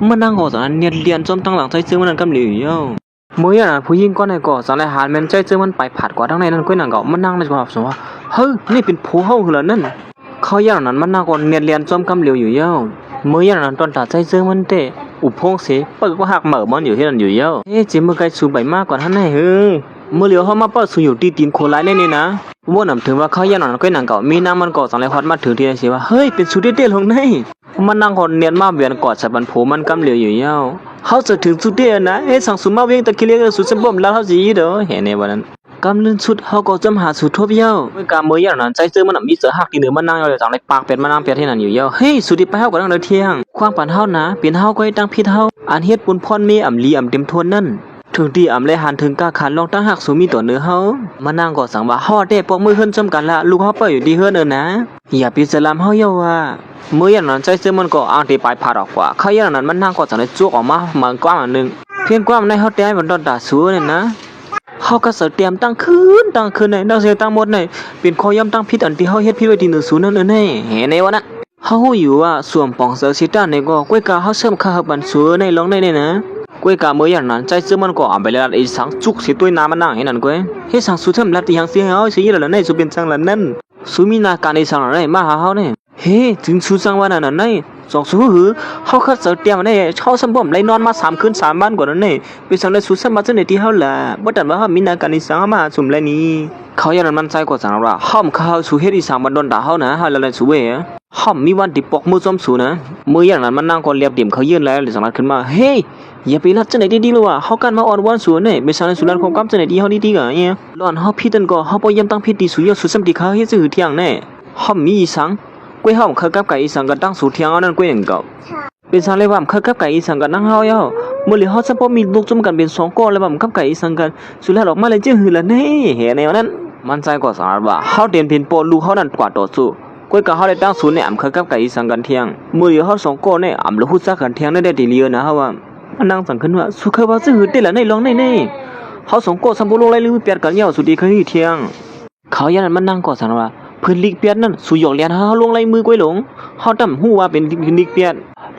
Speaker 1: มันนั่งก่อสารเรียนจอมตั้งหลังใจซื้อมันนั่นกำเหลียวเมื่อน่ะผู้หญิงก็ในก่อสารหารแม่นใจซื้อมันไปผัดกว่าทั้งในนั้นก็นั่งก็มันนั่งในความสว่าเฮ้ยนี่เป็นผู้เฮาคือนั่นเขาอย่างนั้นมันนั่งก่อนเรียนจอมกำเหลียวอยู่เย้าเมื่ออย่างนั้นตอนตัดใจซื้อมันเตะอุพงเสเปิดก็หักเหม่อมันอยู่ที่นั่นอยู่เย้าจิมือไกลสูบใบมากกว่าท่านให้เฮ้ยเมื่อเหลียวเขามาเปิดสูอยู่ตีนโคไลนี่นะว่านำถึงว่าเขาอย่างนั้นก็นั่งก็มีน้ำมันก่อสารฮอดมาถึงที่นั่นสิว่าเฮ้ยเป็นสูเด็ดๆลงในมันนั่งคนเนียนมาเวียนกอดสะบันโผมันกำเหลียวอยู่เย้าเขาจะถึงสุดเดียนะสั่งสุมาเวียงตะคิเลียกสุดสมบูรณ์แล้วเขาสิเด้อเห็นในวันนั้นกำลื่นสุดเขาก็จำหาสุดทบเย้าเมื่อกามเมื่ออย่างนั้นใจซื้อมันมีเสือหักที่เหนือมันนั่งอยู่จังไรปากเป็ดมันนั่งเป็ดที่นั่นอยู่เย้าเฮ้ยสุดที่ไปเฮาก็นั่งเลยเที่ยงความปั่นเฮานะเปลี่ยนเฮาก็ให้ตั้งพิษเฮาอันเฮ็ดปุนพรมีอ่ำลีอ่ำเต็มทวนนั่นถึงที่อ่ำเลยหันถึงกาขันลองตั้งหักสูมีตัวเนื้อเฮามานั่งก็สั่งว่าฮอดได้ปอกมือขึ้นจำกันละลูกเฮาเปิดอยู่ที่เฮือนนะอย่าปิดสลามเฮาเย้าว่าเมื่ออย่างนั้นใจซื้อมันก็อ้างที่ปลายพาดออกกว่าเขาอย่างนั้นมันนั่งก็จังได้จุกออกมาเหมือนกว้างอันนึงเพียงกว้างในเฮาแต้มันดอนตาสูเนี่ยนะเฮาก็เสเตรียมตั้งคืนในตั้งเสียตั้งหมดในเป็นข้อย่ำตั้งผิดอันที่เฮาเฮ็ดผิดไว้ที่1-0นั่นแน่เห็นในวันนั้นเฮาฮู้อยู่ว่าส่วนปองเสือสิตาในก็ก้วยกาเฮาเสริมค่าบันสูในลองในนะก้วยกาเมื่ออย่างนั้นใจซื้อมันก็อ่ำไปแล้วไอ้สังจุกสิตุ้ยน้ามันนั่งเห็นนั่นก้วยเฮ็ดสังสุเทิมลัดที่ยังเสียเฮาสิแล้วในสุเป็นจังละนั่นสุมีนาการในสังอะไรมาหาเฮาเนี่ยเฮ้ถึงสุจังว่านั่นใน2สู้หือเฮาคัดเสเตรียมได้เฮาสมบ่มไล่นอนมา3คืน3วันกว่านั้นนี่ไปสังได้สุซัมมาจังได๋ที่เฮาล่ะบ่ตันว่าเฮามีนาการในสังมาสุมไลนี้เขาอย่างนั้นมันใจกว่าจังว่าเฮาเขาสุเฮ็ดอีสังบ่ดอนตาเฮานะเฮาละสุเว้เฮามีวันที่ปอกมือซ้อมสูนะมืออย่างนั้นมันนั่งก่อนเรียบเดี่ยมเขายืนแล้วสังนัดขึ้นมาเฮ้อย่าไปรัดจังได๋ดีๆเลยว่าเฮากันมาออนวันสูนี่ไปสังได้สุรันของกำจังได๋ดีเฮาดีๆก็เนี่ยร้อนเฮาผิดตันก็เฮาบ่ยำตั้งผิดที่สุยสุซัมที่เขาเฮ็ดซื่อเที่ยงแน่เฮามีอีสังก้วยเฮาเคยกับไก่อีสังก็ตั้งสู่เที่ยงเอานั่นก้วยหนึ่งก็เป็นสังเลยว่าเคยกับไก่อีสังก็นั่งเฮาเย้าเมื่อเหลียวเฮาซัมบ่มีลูกจุ่มกันเป็น2ก้อนแล้วว่ากับไก่อีสังกันสุดแล้วออกมาเลยจื้อหือละแน่เห็นแนวนั้นมันใจก็สารว่าเฮาเด่นเพิ่นโปลูกเฮานั่นกว่าต่อสู้ก้วยก็เฮาได้ตั้งศูนย์ในอำเคยกับไก่อีสังกันเที่ยงเมื่อเหลียวเฮา2ก้อนในอำละฮู้จักกันเที่ยงได้ดีเลียนะเฮาว่ามันนั่งสังขึ้นว่าสุเคยว่าจื้อหือได้ละในลองในเฮา2ก้อนซัมบ่ลงไล่ลือเปียดกันเย้าสุดีเคยเที่ยงเขาอย่างนั้นมันนั่งก็สารว่าเพิ่นลิกเปียดนั่นสู่หยอกเลียนเฮาลงไล่มือก้อยหลงเฮาตำฮู้ว่าเป็นลิกเปียด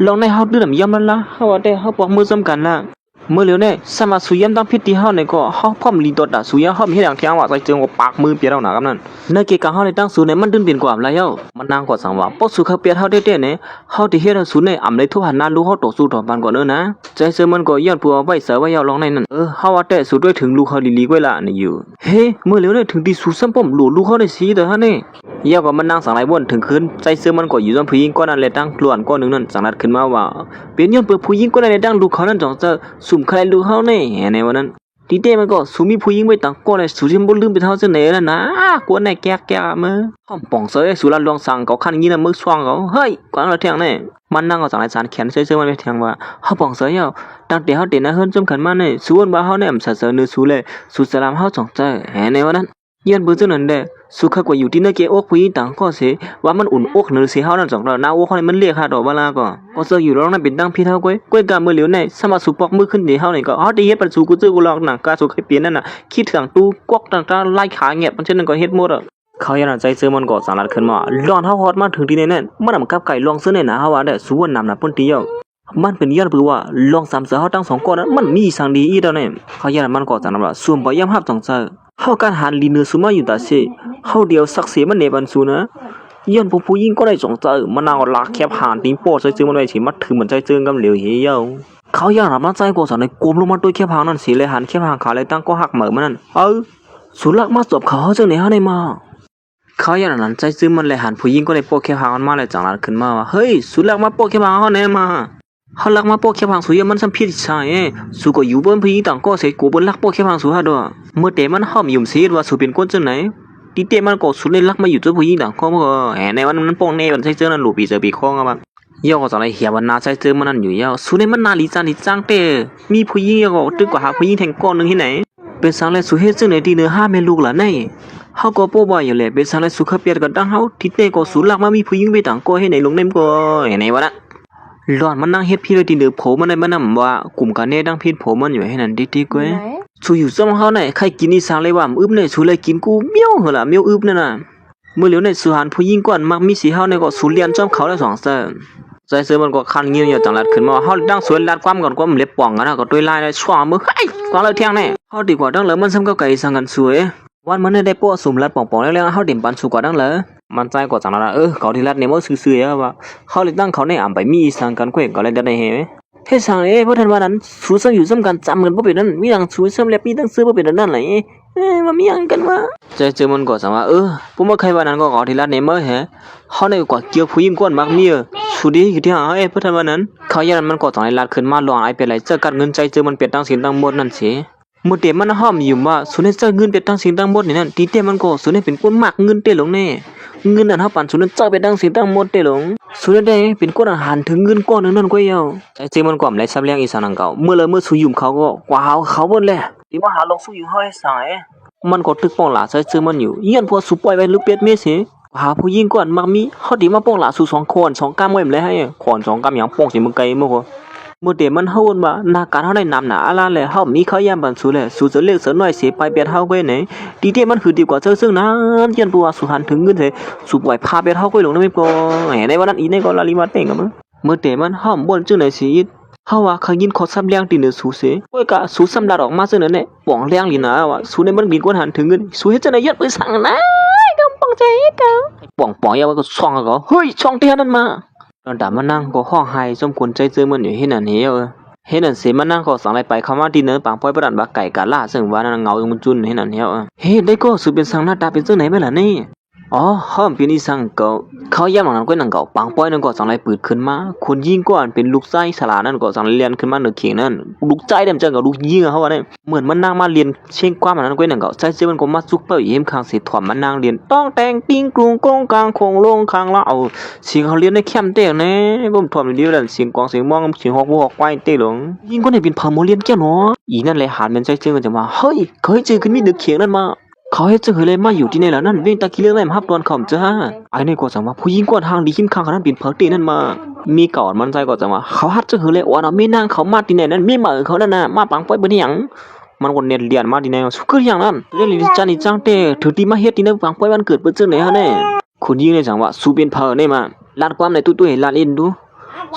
Speaker 1: ลองในเฮาดื้อน้ำยำนั่นล่ะเฮาว่าแต่เฮาปอกมือซ้ำกันล่ะเมื่อเหลียวเนี่ยสามารถสุยำตั้งพิธีเฮาเนี่ยก็เฮาพร้อมลีดดอ่ะสุยำเฮามีอย่างเที่ยงว่าใส่เจิงว่าปากมือเปียดเอาหนากับนั่นในเกกะเฮาในตั้งสูเนี่ยมันดึงเป็นกว่าแล้วเย้ามันนางก็สั่งว่าปอสุเขาเปียดเฮาได้ๆเนี่ยเฮาที่เฮ็ดสูเนี่ยอำเลยทุหันหน้ารู้เฮาต่อสู้ต่อปานก่อนเด้อนะใจเสือมันก็ย้อนปัวไว้เสือไว้เย้าลองในนั่นเฮาว่าแต่สู้ด้วยถึงลูกเฮาลีๆไว้ล่ะนี่อยู่เฮ้เมื่อเหลียวเนี่ยถึงที่สู้ซ้ำป้อมหลูลูกเฮาได้สีเด้อฮะนี่เย้าก็มันนางสั่งหลายบ่นถึงคืนใจเสือมันก็อยู่จนผู้หญิงก้อนนั้นแลตั้งกลวนก้อนนึงนั่นสั่งนัดขึ้นมาว่าเป็นย้อนเปิดผู้หญิงก้อนนั้นแลตั้งลูกเขานั่นจังจะสุ่มใครลูกเฮานี่ในวันนั้นทีเต้มันก็สูมีผู้หญิงไว้ต่างก็เลยสูชิมบ่ลืมไปเท่าเสน่ห์แล้วนะกวนในแก่ๆมื้อห้อมป่องเสยสุรลวงสั่งเขาคันงี้นะมื้อช่วงเขาเฮ้ยกวางละเที่ยงนี่มันนั่งก็สั่งหลายสารแขนเซื่อๆมันไปเที่ยงว่าเฮาป่องเสยเอาตั้งแต่เฮาเต็นนะเฮิรนจมขันมานี่สูวนว่าเฮาเนี่ยเสนือสูเลยสูสลามเฮาจ่องใจในวันนั้นย้อนเบิ่งจังนั้นแดสุขกว่าอยู่ที่นั่นเกอกผู้หญิงต่างก็สิว่ามันอุ่นอกเนื้อสิเฮานั่นจ่องหน้าอกเฮานี่มันเรียกหาดอกบาลาก็เซออยู่ร้องนั้นเป็นตั้งพี่เฮาก้อยกะมื้อเหลียวในสามารถสุปอกมือขึ้นที่เฮานี่ก็เฮาได้เฮ็ดปันสูกูจื้อกูลอกหนังกาสุเคยเปลี่ยนนั่นน่ะคิดถึงตู้กอกต่างๆไล่ขาเงียบมันเช่นนั้นก็เฮ็ดหมดอ่ะเขายันใจเสือมันก็สารลัดขึ้นมาร้อนเฮาฮอดมาถึงที่นั่นมันนำกับไก่ลองซื้อในหน้าเฮาว่าได้สุวรรณนำน่ะปนติเยามันเป็นย้อนเปือว่าลอง3เสือเฮาทั้ง2ก้อนนั้นมันมีสังดีอีดอกนี่เขายันมันก็สารว่าส่วนบ่ยามฮับจังเซอเฮาการหาลีเนื้อสุมาอยู่ตาเสเฮาเดียวสักเสียมันในบันสูนะย้อนผู้หญิงก็ได้จงเจอมันนางก็ลากแคบหานติงโปใส่ซื้อมันไว้สิมัดถือเหมือนใจเจิงกับเหลียวเหี่ยวเขาย่างรับมาใจกว่าสอนในกลมลงมาด้วยแคบหางนั่นสิเลยหันแคบหางขาเลยตั้งก็หักเหมือมันนั่นสุลักมาสอบเขาจังไหนเฮาได้มาเขาย่างนั้นใจซื้อมันเลยหันผู้หญิงก็ได้โปแคบหางมันมาเลยจังนั้นขึ้นมาว่าเฮ้ยสุลักมาโปแคบหางเฮาแน่มาเฮาลักมาโปแคบหางสุยมันสัมผิดใช่สุก็อยู่บนผู้หญิงต่างก็เสกูบนลักโปแคบหางสุหาดอเมื่อแต่มันหอมยุ่มเสียว่าสุเป็นคนจังไหนทีเตมันก็สุดเลยลักมาอยู่ตัวผู้หญิงต่างก็ในวันนั้นป้องเน่มันใช้เจอนั่นหลูปีเจอปีข้องอ่ะย่อก็จังไรเหี่ยวันนาใช้เจอมันนั่นอยู่ย่อสุดเลยมันนาลีจังเตมีผู้หญิงก็ตึกกว่าหาผู้หญิงแทงก้อนนึงที่ไหนเป็นสังเลยสุเฮ็ดจังไหนที่เนื้อ5แม่ลูกล่ะในเฮาก็บ่บ่อยู่แหละเป็นสังเลยสุขเปียดก็ดังเฮาทีเตก็สุลักมามีผู้หญิงไปต่างก็ให้ในลงเน่มก็ในวันนั้นร้อนมันนั่งเฮ็ดพี่เลยที่เดือโผมันได้มันนำว่ากลุ่มกันเนี่ยดังพิษโผมันอยู่ให้นั่นดิๆก้อยสูอยู่ซ้ำเฮาไหนใครกินนี่สั่งเลยว่าอึบเนี่ยสูเลยกินกูเมียวเหรอเมียวอึบนั่นน่ะเมื่อเหลียวในสุหานผู้หญิงก่อนมักมีสีเฮาในก็สูเลียนจ้อมเขาได้2เส้นใจเสือมันก็คันเงี้ยจังลัดขึ้นมาเฮาดังสวยลัดความก่อนก็มันเล็บป่องกันนะก็ด้วยลายได้ชั่วมือเฮ้ยกว่าเลยเที่ยงแน่เฮาดีกว่าดังเลยมันซ้ำกับไก่สั่งกันสวยวันมันได้ป้อสุ่มลัดป่องๆแล้วๆเฮาเต็มปันสูกว่าดังเลยมันใจก็จังนั้นเขาที่รัดเนี่ยมันซื่อๆว่าเขาเลยตั้งเขาในอ่ำไปมีสังกันเขวก็เลยได้เห็นเฮ็ดสังเพราะท่านว่านั้นสู้ซ้ำอยู่ซ้ำกันจำกันบ่เป็นนั่นมีดังสู้ซ้ำแล้วมีตั้งซื้อบ่เป็นนั่นไหลมันมีหยังกันวะใจเจอมันก็จังว่าผมว่าใครว่านั้นก็เขาที่รัดเนี่ยมั้ยฮะเขาในกว่าเกี่ยวผู้หญิงก่อนมักมีสุดีอยู่ที่หาเพราะท่านว่านั้นเขายันมันก็จังไอ้รัดขึ้นมาลองไอ้เป็นไรเจอกันเงินใจเจอมันเปลี่ยนตั้งสินตั้งหมดนั่นสิเมื่อเดมันห้อมอยู่ว่าสุนัขเจ้าเงินเป็นตั้งสินตั้งหมดนี่นั่นทีเดียมันก็สุนัขเป็นคนมากเงินเตลงแน่เงินนั่นเฮาปั่นสุนัขเจ้าเป็นตั้งสินตั้งหมดเตลงสุนัขได้เป็นคนอาหารถึงเงินก้อนนึงนั่นก็เยาใจเจมันก็อำไล่ซับเลี้ยงอีสานเก่าเมื่อเลยเมื่อสุยุ่มเขาก็กว่าเขาเบิดแหละที่มาหาลงสุอยู่เฮาให้สายมันก็ตึกป้องหลาใจเจมันอยู่เยี่ยนพอสุปล่อยไว้ลึกเป็ดเมสิหาผู้หญิงก่อนมักมีเฮาดีมาป้องหลาสู่2คน2กำไว้แม่นเลยให้ขอน2กำหยังป้องสิมึงไกลมื้อเมื่อเดมันเฮาว่านาการเฮาได้นำหนาอะไรแหละเฮามีเขายามบันสูแหละสูจะเล็กเสือน้อยเสียไปเปียดเฮาก้อยไหนดีเดมันคือดีกว่าเจ้าซึ่งนั้นยันปัวสุหันถึงเงินเถสูปล่อยพาเปียดเฮาก้อยลงนำก็ในวันนั้นอีในก็ลาลิมาเต็งกับมึงเมื่อเดมันเฮาบ่นจึงไหนสิเฮาว่าเขายินขอซ้ำเลี้ยงตีเนื้อสูเสก้อยกะสูซ้ำดาออกมาซึ่งนั้นแหละป่องเลี้ยงลีนะว่าสูในมันบินกวนหันถึงเงินสูเฮ็ดจังได๋ยัดไปสั่งนะกำปังใจกะป่องๆอย่าว่าก็ช่องก็เฮ้ยช่องเตี้ยนั่นมาตอนดามันนั่งก็ห้องไห้สมควรใจเจอมันอยู่เฮ็ดนั่นเหี่ยวเฮ็ดนั่นสิมันนั่งก็สั่งอะไรไปคำว่าดินเนอร์ปางป้อยประดันบักไก่กะล่าซึ่งว่านั่นเงามันจุนเฮ็ดนั่นเหี่ยวเฮ็ดได้ก็สุเป็นสังหน้าตาเป็นจังไหนแม่ล่ะนี่อ๋อเฮาเป็นอีสังก็เขาย่ำนั้นก็นั่งเก่าปางป้อยนั่นก็สั่งอะไรปืดขึ้นมาคนยิงก่อนเป็นลูกไส้สลานั่นก็สั่งเรียนขึ้นมาเหนือเขียงนั่นลูกใจเต็มจังกับลูกยิงเฮาว่าได้เหมือนมันนั่งมาเรียนเช่งความนั้นก็นั่งเก่าใจเสียมันก็มาซุกเป้าเยี่ยมข้างสิถอมมันนั่งเรียนต้องแต่งติ้งกรุงกงกลางคงลงข้างละเอาเสียงเขาเรียนในแคมเต้แน่บ่ถอมเดียวแล้วเสียงกองเสียงมองเสียงฮอกควายเต้หลงยิงก็ได้เป็นพาโมเรียนแก่เนาะอีนั่นแหละหานมันใจเจอกันจังว่าเฮ้ยเคยเจอขึ้นมีดึกเขียงนั่นมาเขาให้เจอเลยมาอยู่ที่ไหนล่ะนั่นเว้งตะกี้เรื่องอะไรมาฮับตอนเขาจ้าไอ้นี่ก็จังว่าผู้หญิงกว่าทางดีขึ้นข้างนั้นเป็นเพิกตีนั่นมามีก่อนมันใจก็จังว่าเขาฮัดเจอเลยว่าไม่นางเขามาที่ไหนนั่นไม่มาเขานั่นน่ะมาปังป้อยบ่ได้หยังมันก็เน็ตเรียนมาที่ไหนสุกอย่างนั้นเรื่องลิจานี่จังเต้ถือที่มาเฮ็ดที่นั่นปังป้อยวันเกิดเปิ้นจังไหนฮะเนี่ยคนยิงเลยจังว่าสูเป็นเพิกนี่มาลาดความในตุ้ยๆลาดเล่นดู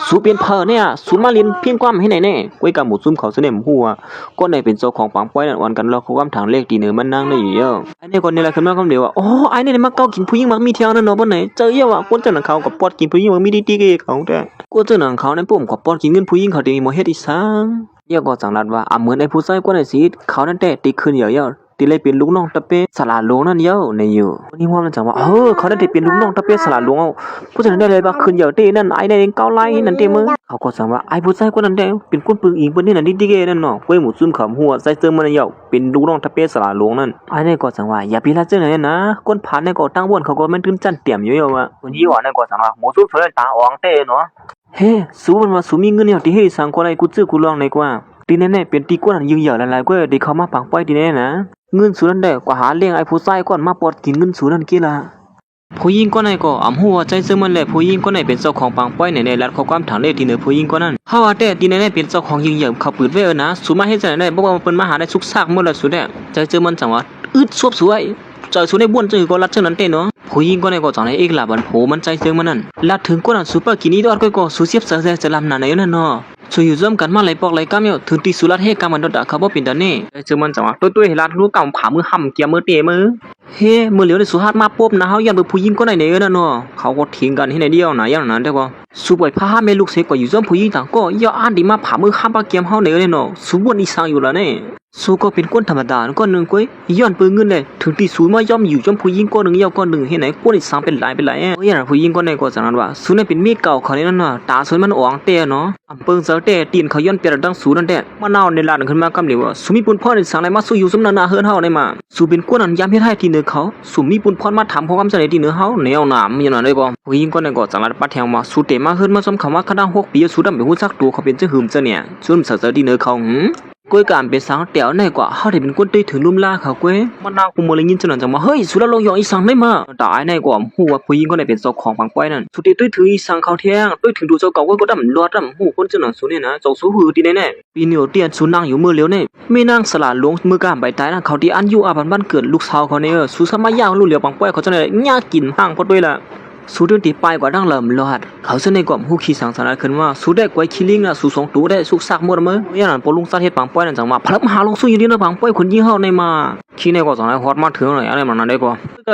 Speaker 1: สูเป็นเพอเนี่ยสูมาเรียนเพียงความให้ไหนแน่ก้วยกับหมูซุ่มเขาเสน่ห์หัวก็ในเป็นเจ้าของปังป้อยนั่นวันกันเราเขาความทางเลขตีเนื้อมันนั่งได้อยู่เยอะไอ้เนี่ยคนนี้แหละขึ้นมาคำเดียวว่าโอ้ไอ้เนี่ยมาเกากินผู้หญิงมักมีเที่ยวนั่นเนาะบ่ไหนเจอเยอะว่ะคนเจ้าหนังเขากับปอดกินผู้หญิงมักมีดีๆกับเขาแต่กูเจ้าหนังเขาในปุ่มกับปอดกินเงินผู้หญิงเขาตีโมเฮ็ดอีสังเยอะก็สังรัดว่าเหมือนไอ้ผู้ชายคนไหนสิเขานั่นแต่ตีขึ้นเยอะตีเลยเป็นลูกน้องตะเปสลาลงนั่นเยอะในอยู่วันนี้ว่ามันจังว่าเขาได้เป็นลูกน้องตะเปสลาลงเอาผู้ชายได้เลยว่าขึ้นเยอะตีนั่นไอ้ได้เองเก้าไล่นั่นเต็มมือเขาก็สั่งว่าไอ้ผู้ชายคนนั้นได้เป็นคนปืนอิงปืนนี่นั่นดีๆนั่นเนาะกล้วยหมูซุ่มขำหัวใส่เสื้อมันเยอะเป็นลูกน้องตะเปสลาลงนั่นไอ้เนี่ยก็สั่งว่าอย่าไปละเจ้าไหนนะคนผ่านเนี่ยก็ตั้งวนเขาก็มันตื่นจันเตี่ยมอยู่เยอะว่ะวันนี้ว่าเนี่ยก็สั่งว่าหมูซุ่มเสือตาอ่องเต้เนาะเฮ้สู้มันว่าสู้มีเงินเนี่ยที่ให้สั่งคนอะไรกูซื้อกูลองในกว่าตีแน่ๆเป็นตีกวนยืงเหยอะหลายๆก็เด็กเขามาปังป้อยตีแน่นะเงินสูนั่นได้กว่าหาเลี้ยงไอ้ผู้ชายก่อนมาปอดกินเงินสูนั่นกี่ละผู้หญิงก็ไหนก็อำหัวใจเสื่อมันแหละผู้หญิงก็ไหนเป็นเจ้าของปังป้อยในรัดข้อความถามเลขที่เหนือผู้หญิงก็นั่นเฮาว่าแต่ตีแน่ๆเป็นเจ้าของยืงเหยอะเขาปืดไว้นะสูมาเฮ็ดจังได๋บ่ว่าเพิ่นมาหาได้สุกซากหมดแล้วสุดแท้ใจเสื่อมันจังว่าอึดซวบสวยใจสูได้บ่วนจื้อก็รัดจังนั้นเต้เนาะผู้หญิงก็ไหนก็จังได๋อีกล่ะบันโผมันใจเสื่อมันนั่นลัดถึงก็นั่นซูเปอร์กินอีดอดก็สูเสียบเสือจะลำนั่นนั่นเนาะช่วยอยู่ร่วมกันมาไหลปอกไหลก้ามเนี่ยถึงตีสุรัตเฮกามันดอดเขาบ่เป็นตาเน่เจอมันจังว่าตัวๆเฮลัดรู้กำผามือห่ำเกียมือเตะมือเฮ้มือเหลียวในสุฮัดมาปุ๊บนะเฮายันเบผู้หญิงก็ไหนเนี่ยนั่นเนาะเขาก็ทิ้งกันให้ในเดียวนะอย่างนั้นได้บ่สุบ่อยพาแม่ลูกเสกก็อยู่ร่วมผู้หญิงต่างก็ย่ออ่านดีมาผามือห่ำปาเกียมเฮาเนี่ยเนาะสุบ่นอีสางอยู่แล้วเนี่ยสุก็เป็นคนธรรมดาก็นึงก้อยย้อนเปิ้งเงินเลยถึงตีสุมาย่อมอยู่จอมผู้หญิงก็นึงย่อก็นึงเฮ็ดไหนคนอีสางเป็นหลายอย่างผู้หญิงก็ไหนก็จังนั้นว่าสุเนี่ยเป็นเมียเก่าเขาเนี่ยนั่นน่ะตาสวยมันอ่องเตะเนาะอำเปิ้งเซาเตะตีนเขาย้อนเปียดังสูนั่นแท้มะนาวในลานขึ้นมากำเหลียวสุมีปุนพ่อในสังไหนมาสู้อยู่สมนาเฮือนเฮาได้มาสุเป็นกวนนั้นยามเฮ็ดให้ที่เหนือเขาสุมีปุนพ่อมาถามของคำเสนอที่เหนือเฮาแนวหนามอย่างนั้นได้บ่ผู้หญิงก็ในก็จังนั้นปัดแถวมาสุเตมาเฮือนมาสมคำว่าคณะ6ปีสุดำไปฮู้จักตัวเขาเป็นเจ้าหืมเจ้าเนี่ยส่วนเสาที่เหนือเขาก้อยการเป็นสังเตียวในกว่าเฮาได้เป็นคนได้ถึงลุ่มลาเขาก้อยมะนาวกูบ่ได้ยินจังนั้นจังว่าเฮ้ยสุดแล้วลงยองอีสังได้มาตายในกว่าฮู้ว่าผู้หญิงก็ได้เป็นเจ้าของปังป้อยนั่นสุดที่ตุ้ยถึงอีสังเขาแท้งตุ้ยถึงดูเจ้าเก่าก็ดำรอดฮู้คนจังนั้นสุเนี่ยนะเจ้าสู้หือที่แน่ๆปีนี้เตียนสุนางอยู่มือเลียวเนี่ยมีนางสลาดหลวงมือกล้ามใบตายนะเขาที่อันอยู่อาบ้านเกิดลูกสาวเขาเนี่ยสุสมาย่างลูกเหลียวปังป้อยเขาจังได๋ยากกินห้างพอด้วยล่ะสูดตีไปกว่าดังเริ่มรอดเขาเสนอกว่าฮู้ขี้สังสารขึ้นว่าสูได้กวยขี้ลิงน่ะสู2ตัวได้สุกซักหมดมื้อย่างนั้นปลุงซัดเฮ็ดปังป้อยนั่นจังว่าพลับหาลงสู้อยู่นี่นะปังป้อยคนยิงเฮาในมาขี้ในก็จังได๋ฮอดมาถึงหน่อยอะไรมันนั่นได้ก็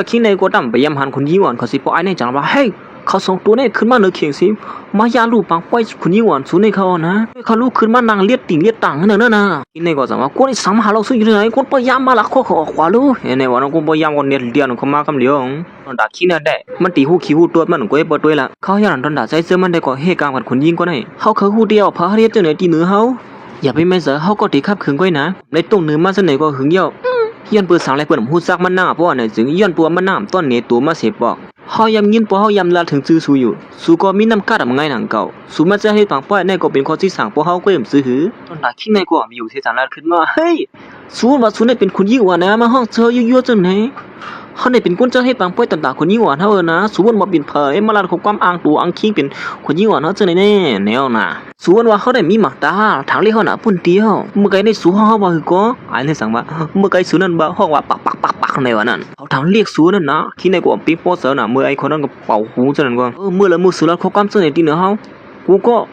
Speaker 1: ขี้ในก็ตำไปยำหันคนยิงอ่อนเขาสิปอไอ้ในจังว่าเฮ้ยเขา2ตัวนี่ขึ้นมาเหนือเขียงสิมายาลูกปังป้อยคนยิงอ่อนสูในเขานะเขาลูกขึ้นมานางเลียดติ่งเลียดตังนั่นน่ะขี้ในก็จังว่าคนอีสามหาลงสู้อยู่ไหนคนปยามมาละขอขวาลูเห็นในว่าน้องคนปยามคนเนียเดียวเขามากำเหลียวตอนด่าขี้น่ะได้มันตีหู้ขี้หู้ตัวมันก็บ่ด้วยละเขาอย่างนั้นตอนด่าใจเสื้อมันได้ก็เฮกามกับคนยิงก็ได้เฮาคือหู้เดียวพาเรียจังไหนตีเหนือเฮาอย่าไปแม่เสือเฮาก็ตีขับขึงก้อยนะในตรงเหนือมาซะไหนก็หึงเหี่ยวย้อนปืนสังไรเปิ้นฮู้ซักมันหน้าเพราะว่าเนี่ยจึงย้อนปัวมันน้ำต้นเนตัวมาเสพบอกเฮายำยินปัวเฮายำลาถึงซื่อสูอยู่สูก็มีน้ำกัดอำไงหนังเก่าสูมาจะให้ปังป้อยในก็เป็นข้อที่สั่งปัวเฮาก็ยังซื้อหือตอนด่าขี้ในก็มีอยู่เสียจังลาขึ้นมาเฮ้ยสูว่าสูเนี่ยเป็นคนยิ่งกว่านะมาห้องเธอยั่วๆจังไหนเขาเนี่ยเป็นคนจะให้ปังป้อยต่างๆคนยิ่งกว่าเฮานะสูวนมาเป็นเผยมาลานของความอ้างตัวอ้างคิงเป็นคนยิ่งกว่าเฮาจังไหนแน่แนวน่ะสูวนว่าเขาได้มีหมักตาทางเลี้ยเขาน่ะปุ่นเดียวเมื่อไกในสูเฮาบ่คือก็อ้ายเลยสั่งว่าเมื่อไกสูนั้นบ่ห้องว่าปักในวันนั้นเขาทางเรียกสูนั่นนะขี้ในก็ปิ๊งโปเซอร์น่ะเมื่อไอ้คนนั้นก็เป่าหูจังนั้นก็เมื่อละมือสูแล้วเขาความจังไหนที่เหนือเฮากูก็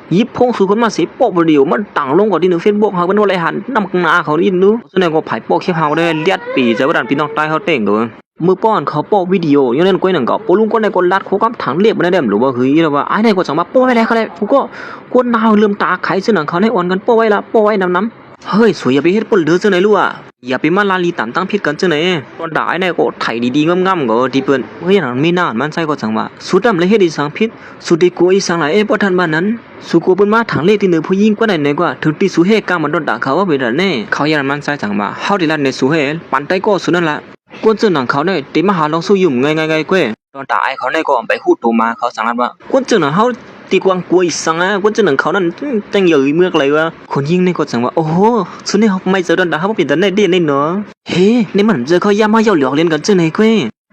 Speaker 1: ยิบพงสูคนมาเสียโปะเดียวมันต่างลงกว่าที่หนึ่งเฟซบุ๊กเขาเป็นอะไรหันนำหน้าเขาดินดูส่วนใหญ่ก็ไผ่โปะแค่เขาได้เลียดปีจะว่าดันพี่น้องใต้เขาเต่งตัวมือป้อนเขาโปะวิดีโออย่างนั้นก้อยหนังก็ปลุงก็ในก็ลัดเขาก็ถังเรียบมาได้หรือว่าเฮ้ยแล้วว่าไอ้ในก็สั่งมาโปะไว้แล้วเขาเลยกูก็กวนนาวลืมตาไขเส้นหนังเขาในอ่อนกันโปะไว้ละโปะไว้น้ำเฮ้ยสวยอย่าไปเฮ็ดปุ่นเดือดจังไหนลูกอ่ะอย่าไปมาลาลีตามตั้งผิดกันจังไหนตอนด่าไอ้ในก็ไถดีๆงำๆก็ที่เปิ้นเฮ้ยนั่นไม่นานมันใช่ก็สั่งว่าสุดดำเลยเฮ็ดอีสังผิดสุดดีกูอีสังหลายบ่ทันบ้านนั้นสุกูเปิ้นมาถังเลขที่เหนือผู้หญิงกว่าไหนกว่าถึงที่สุเฮกามันโดนด่าเขาว่าเป็นแน่เขาอย่างมันใช่สั่งว่าเฮาได้ลั่นในสุเฮปันใต้ก็สุนั่นละกวนเจ้าหนังเขาเนี่ยติมาหาลองสู้ยุ่มไงกว้ตอนด่าไอ้เขาในก็ไปฮู้ตัวมาเขาสั่งว่ากวนเจ้าหนังเฮาตีกวางกลัวอีสังอ่ะกวนเจ้าหนังเขานั่นจังเหยื่อเมือกอะไรวะคนยิงในก็สั่งว่าโอ้โหสุนี่เฮาไม่เจอโดนด่าเฮาบ่เป็นตาได้เด่นเนาะเฮ้นี่มันเจอเขาย่ำมาเหยาะหยอกเล่นกันจังไหนกว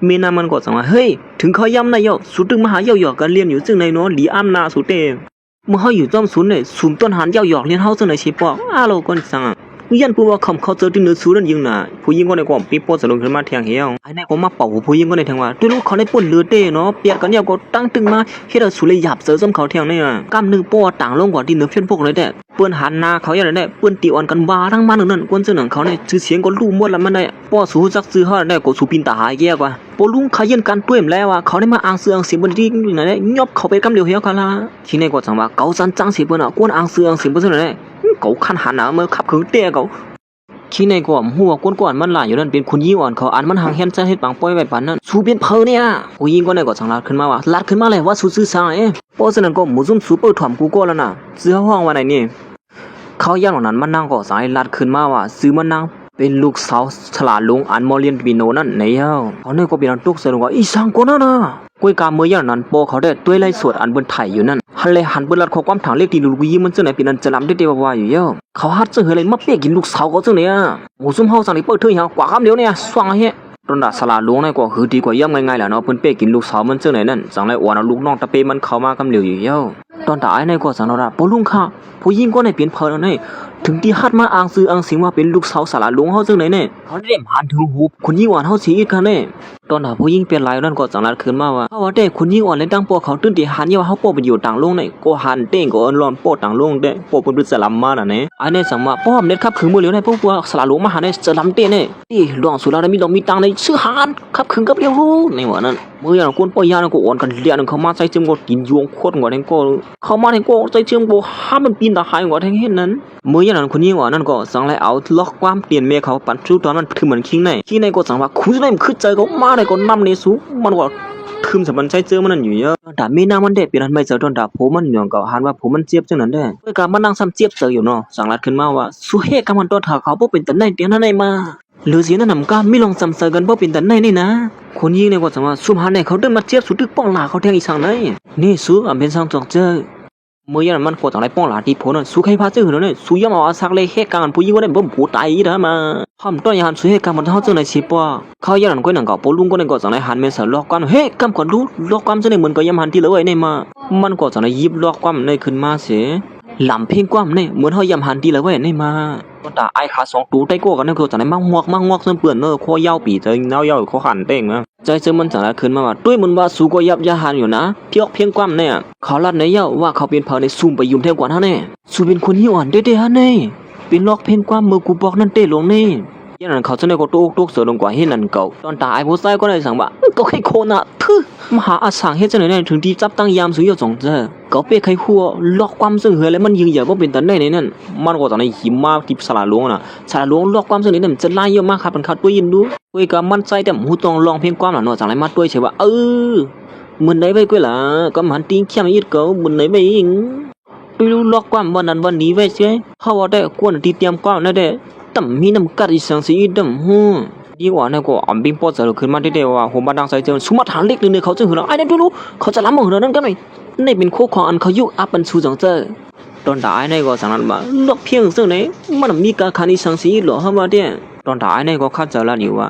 Speaker 1: ้มีนามันก็สั่งว่าเฮ้ยถึงเขาย่ำนายกสุดถึงมาหาเหยาะหยอกกันเรียนอยู่จังไหนเนาะหลีอ้ำนาสุเตเมื่อเฮาอยู่ต้อมศูนย์เนี่ยศูนย์ต้นหันเหยาะหยอกเรียนเฮาจังไหนสิปอกอ้าโลก่อนสั่งกู ยันปูว่าคำเขาเจอที่เนื้อสู้นั่นยิงน่ะผู้ยิงก็ในกว่าปีโป้จะลงขึ้นมาเทียงเหี่ยวไอ้ในก็มาเป่าผู้ยิงก็ในทางว่าด้วยลูกเขาในป่นเลือดเต้เนาะเปียกกันเนี่ยก็ตั้งตึงมาเฮ็ดเอาสุเลยหยับเสือซ้ำเขาเทียงเนี่ยกำนึงป้อต่างลงกว่าที่เนื้อเพี้ยนพวกเลยแต่เปิ้นหันหน้าเขาอย่างไรเนี่ยเปิ้นตีอ่อนกันบ้าทั้งบ้านนั่นกวนเจ้าหนังเขาเนี่ยชื่อเสียงก็รู้หมดแล้วมันได้ป้อสู้จักซื้อเฮาได้ก็สู้ปินตาหายแก่กว่าปลุงเขาเย็นกันต้วยมแล้วว่าเขาได้มาอ่างเสืองเสียงบนที่นั่นแหละยอบเขาไปกำเดียวเหี่ยวเขาละที่ในก็จังว่าเกาซันจังสิเปิ้นอ่ะกวนอ่างเสืองเสียงบ่ซั่นแหละเกาคันหันหน้ามาขับขืนเตะเกาขี้ในก็หัวกวนๆมันหลายอยู่นั่นเป็นคุณยิงอ่อนเขาอันมันหางแฮนจะเฮ็ดปังปล่อยไว้ปานนั้นสู้เป็นเพอเนี่ยผู้ยิงก็ในก็จังลาดขึ้นมาว่าลาดขึ้นมาเลยว่าสู้ซื่อซ่าเพราะฉะนั้นก็หมู่ซุ่มซูเปอร์ถ่อมกูก็แล้วน่ะซื้อห้องว่าไหนนี่เขาย่างเหล่านั้นมันนั่งก็สายลาดขึ้นมาว่าซื้อมันนั่งเป็นลูกสาวฉลาดลุงอันมอเลียนปีโนนั่นไหนเฮาเขาเนี่ยก็เป็นอันตุกเสนว่าอีสังก็นั่นน่ะกวยกาเมื่อย่างนั้นโปเขาได้ตัวไล่สวดอันบนไถอยู่นั่นฮันเลยหันเบิ่นลัดข้อความทางเลขที่ลูกยิงมันจังไหนเป็นอันจะลำได้ว่าอยู่เฮาเขาฮัดจังเฮเลยมาเปียกินลูกสาวก็จังเนี่ยหมู่ซุ่มเฮาสั่งนี่เปิดเถอะเฮากว่าคำเดียวเนี่ยสว่างเฮตอนดาฉลาดลุงเนี่ยก็คือดีกว่าย่ำง่ายๆแหละเนาะเพิ่นเปียกินลูกสาวมันจังไหนนั่นสั่งเลยอ่อนเอาลูกน้องตะเปมันเข้ามากำเหลียวอยู่เฮาตอนตายในก็สั่งเราปลุงค่ะผู้ยิงก็ในเปลี่ยนเพลินนี่ถึงที่ฮัดมาอ่างซื้ออ่างสิงว่าเป็นลูกสาวสารลุงเฮาจังไหนเนี่ยเขาได้ผ่านถึงหูคุณยิงอ่อนเฮาสิอีกค่ะเนี่ยตอนหาผู้ยิงเปลี่ยนลายนั่นก็จังลัดขึ้นมาว่าว่าแต่คุณยิงอ่อนเลยตั้งปอเขาตื่นที่หันว่าเฮาปอไปอยู่ต่างโลกเนี่ยก็หันเต้งก็เอิ้นร้อนปอต่างโลกเด้ปอเพิ่นสลัมมาน่ะเนี่ยอันนี้สั่งว่าป้อมเน็ตครับคือมื้อเหลียวเนี่ยพวกสารลุงมาหาเนี่ยสลัมเต้เนี่ยนี่หลวงสุรามีตังในซื้อหานครับคือกับเดียวรู้ในว่านั้นเมื่ออย่างกวนปอยาก็อ่อนกันเลียนเข้ามาใส่จึงก็กินยวงโคตรกว่าแทงก็เข้ามาแทงก็ใส่จึงบ่ห้ามมันปีนตาหายกว่าแทงเห็นนั้นเมื่ออย่างนั้นคนยิงอ่อนนั่นก็สั่งเลยเอาล็อกความเปลี่ยนเมียเขาปั่นสู้ตอนมันคือเหมือนคิงในก็สั่งว่าคุณได้มันคือใจเขามาได้ก็นำในสูมันก็คืมสมันใช้เจอมันนั่นอยู่เยอะแต่มีน้ามันได้เปลี่ยนไม่เจอตอนดาผมมันหย่องก็หันว่าผมมันเจี๊ยบจังนั้นได้เมื่อการมันนั่งซ้ำเจี๊ยบเจออยู่เนาะสั่งลัดขึ้นมาว่าสู้เฮกมันตอนถ้าเขาบ่เป็นตันในเตียงนั้นมาหรือเสียนั่นนำก้าไม่ลองซ้ำเจอกันบ่เป็นตันในนี่นะคนยิงในก็สั่งว่าซุ่มหันในเขาเดินมาเจี๊ยบสุดทึกป้องหลาเขาแทงอีสังไหนนี่สู้อ่ะเป็นสังจอกเจอเมื่อยันมันก็ต่างไรป้องหลาที่ผลน่ะสู้ใครพาเจอเหรอเนี่ยสู้ยามเอาสักเลยแค่การผู้ยิงก็ได้บ่ผู้ตายอีเด้อมาพร้อมต้นยานสู้ให้การมันเฮาจังได๋สิป้อเขายันก็นั่งก็ปลุงก็นั่นก็จังไรหันเมสล็อกกันเฮ้กำก่อนรู้ล็อกความจังได๋เหมือนก็ยามหันที่เลยในมามันก็จังไรยิบล็อกความในขึ้นมาเสียลำเพ่งความเนี่ยเหมือนเฮายามหันที่เลยในมาตอนตาไอ้ขา2ตูใต้ก้กันนั่นก็จังไรมังวกเปื้อนเนอคอยาวปีเจอยาวเขาหันเต้งนะใจเจอมันจังไรขึ้นมาว่าด้วยมันว่าสู้ก็ยับยาหันอยู่นะเที่ยวเพียงความเนี่ยเขาลัดในเย้าว่าเขาเป็นเผาในซุ่มไปยุ่มแทงกว่านั้นแน่สู้เป็นคนที่อ่อนเด้ๆฮะเนี่ยเป็นล็อกเพ่งความมือกูบอกนั่นเต้ลงนี่ยันนั้นเขาจะได้ก็ตุกเสือลงกว่าเฮ็ดนั่นเก่าตอนตาไอ้ผู้ชายก็ได้สั่งว่าก็ให้โคน่ะทึมหาอาสังเฮ็ดจังได๋ถึงที่จับตั้งยามสุยจงเจอก็เป้ใครหัวล็อกความซึ่งเหือแล้วมันยิงอย่าบ่เป็นตันได้ในนั้นมันก็ตอนนี้หิมมาที่สลาหลวงน่ะสลาหลวงล็อกความซึ่งนี่มันจะไล่เยอะมากครับมันคัดตัวยินดูเว้ยก็มั่นใจแต่หูต้องลองเพียงความน่ะเนาะจังไรมาด้วยใช่ว่ามึนได้ไปก้อยล่ะก็มันติ้งเข้มอีกเก่ามึนได้ไปอิงไปรู้ล็อกความวันนั้นวันนี้ไว้ใช่เฮาว่าได้กวนที่เตรียมความนั่นแหละต่ำมีน้ำกัดอีสังสีดำหูดีกว่าเนี่ยก็อ่ำบิ้งปอดเสร็จขึ้นมาได้ว่าหัวบ้านดังใส่เจอสมมาฐานเล็กนึงเนี่ยเขาจะหือเราไอ้เนี่ยดูเขาจะล้ำมือเรานั่นกันไหมนี่เป็นคู่ของอันเขายุอัพเป็นชูจังเจอตอนด่าไอ้เนี่ยก็สั่งนั้นมาล็อกเพียงซึ่งไหนมันมีการคันอีสังสีหล่อเข้ามาเนี่ยตอนด่าไอ้เนี่ยก็คาดเจอแล้วอยู่ว่า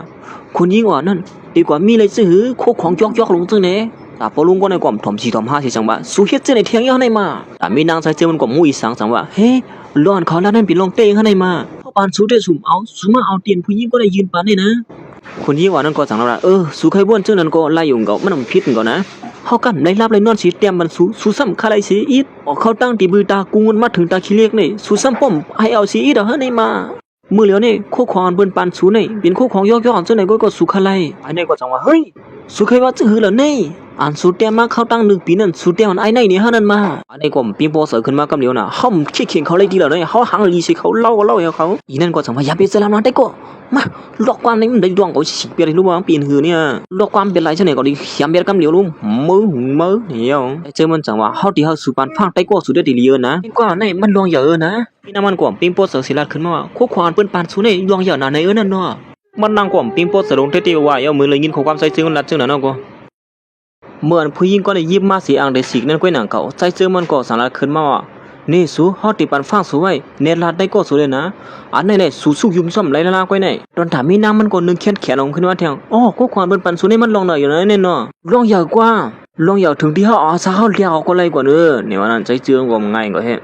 Speaker 1: คุณยิ่งกว่านั่นดีกว่ามีอะไรซื้อคู่ของยอกลงซึ่งไหนแต่พอลุงก็ในกล่อมถม4ถม5สิจังว่าสู้เฮ็ดเจอในเทียงย่อในมาแต่มีนางใส่เจอมันกล่อมมูอีสังว่าเฮ้ร้อนเขาแล้วนั่นเป็นลงเต้งข้างในมาปานสู้ได้สุ่มเอาสุ่มมาเอาเตียนผู้หญิงก็ได้ยืนปานนี่นะคนยิ่งว่านั้นก็สั่งเราสู้ใครบ้วนจังนั้นก็ไล่อยู่ก็มันผิดก่อนนะเฮากันได้รับเลยนอนสิเตรียมมันสู้ซ้ำคาไลสิอีดออกเข้าตั้งที่บือตากูมันมาถึงตาขี้เล็กนี่สู้ซ้ำป้อมให้เอาสิอีดเฮาในมามื้อเหลียวนี่คู่ของเบิ่นปานสู้นี่เป็นคู่ของยอกๆจังไหนก็สู้คาไลไอ้นี่ก็จังว่าเฮ้ยสู้ใครว่าจะหือล่ะนี่อันสุดเตียมาเข้าตั้ง1ปีนั่นสุดเตียมันไอ้ไหนนี่ฮะนั่นมาอันนี้ก็ปีโปเสือขึ้นมากำเดียวน่ะเฮาขี้เขียนเขาเลยดีแล้วเนี่ยเฮาหังลีสิเขาเล่าให้เขาอีนั่นก็จังว่าอย่าไปสลามนั้นได้ก็มาลอกความนี้มันได้ดวงก็สิเปียรู้ว่าปีนหือเนี่ยลอกความเป็นไรจังไหนก็ดิยามเบียกำเดียวลุมือเหี่ยวเจอมันจังว่าเฮาที่เฮาสุปานฟังได้ก็สุดได้ดีเยอะนะก็ในมันลวงเยอะนะพี่น้ำมันก็ปีโปเสือสิลัดขึ้นมาว่าคู่ควานเปิ้นปานสุในลวงเยอะน่ะในนั่นเนาะมันนั่งก็ปีโปเสือลงเตว่าเอามือเลยยินข้อความใส่ซึ้งมันลัดจังนั้นเนาะก็เมื่อผู้หญิงก็ได้ยิบมาสีอ่างได้สีนั่นก้อยหนังเขาใจเจอมันก็สั่งลาขึ้นมาว่านี่สู้เฮาติปันฟังสู้ไว้เนรลาดได้ก็สู้เลยนะอันไหนสู้ยุ่มซ่อมไรละก้อยไหนตอนถามมีน้ำมันก็นึงแขนลงขึ้นมาแทงอ๋อก็ความเป็นปันสู้นี่มันลองหน่อยอยู่นะเนี่ยเนาะลองยาวกว่าลองยาวถึงที่เฮาซะเฮาเลี้ยวก็เลยกว่าเนี่ยวันนั้นใจเจืองก็ง่ายกว่าเฮ็ด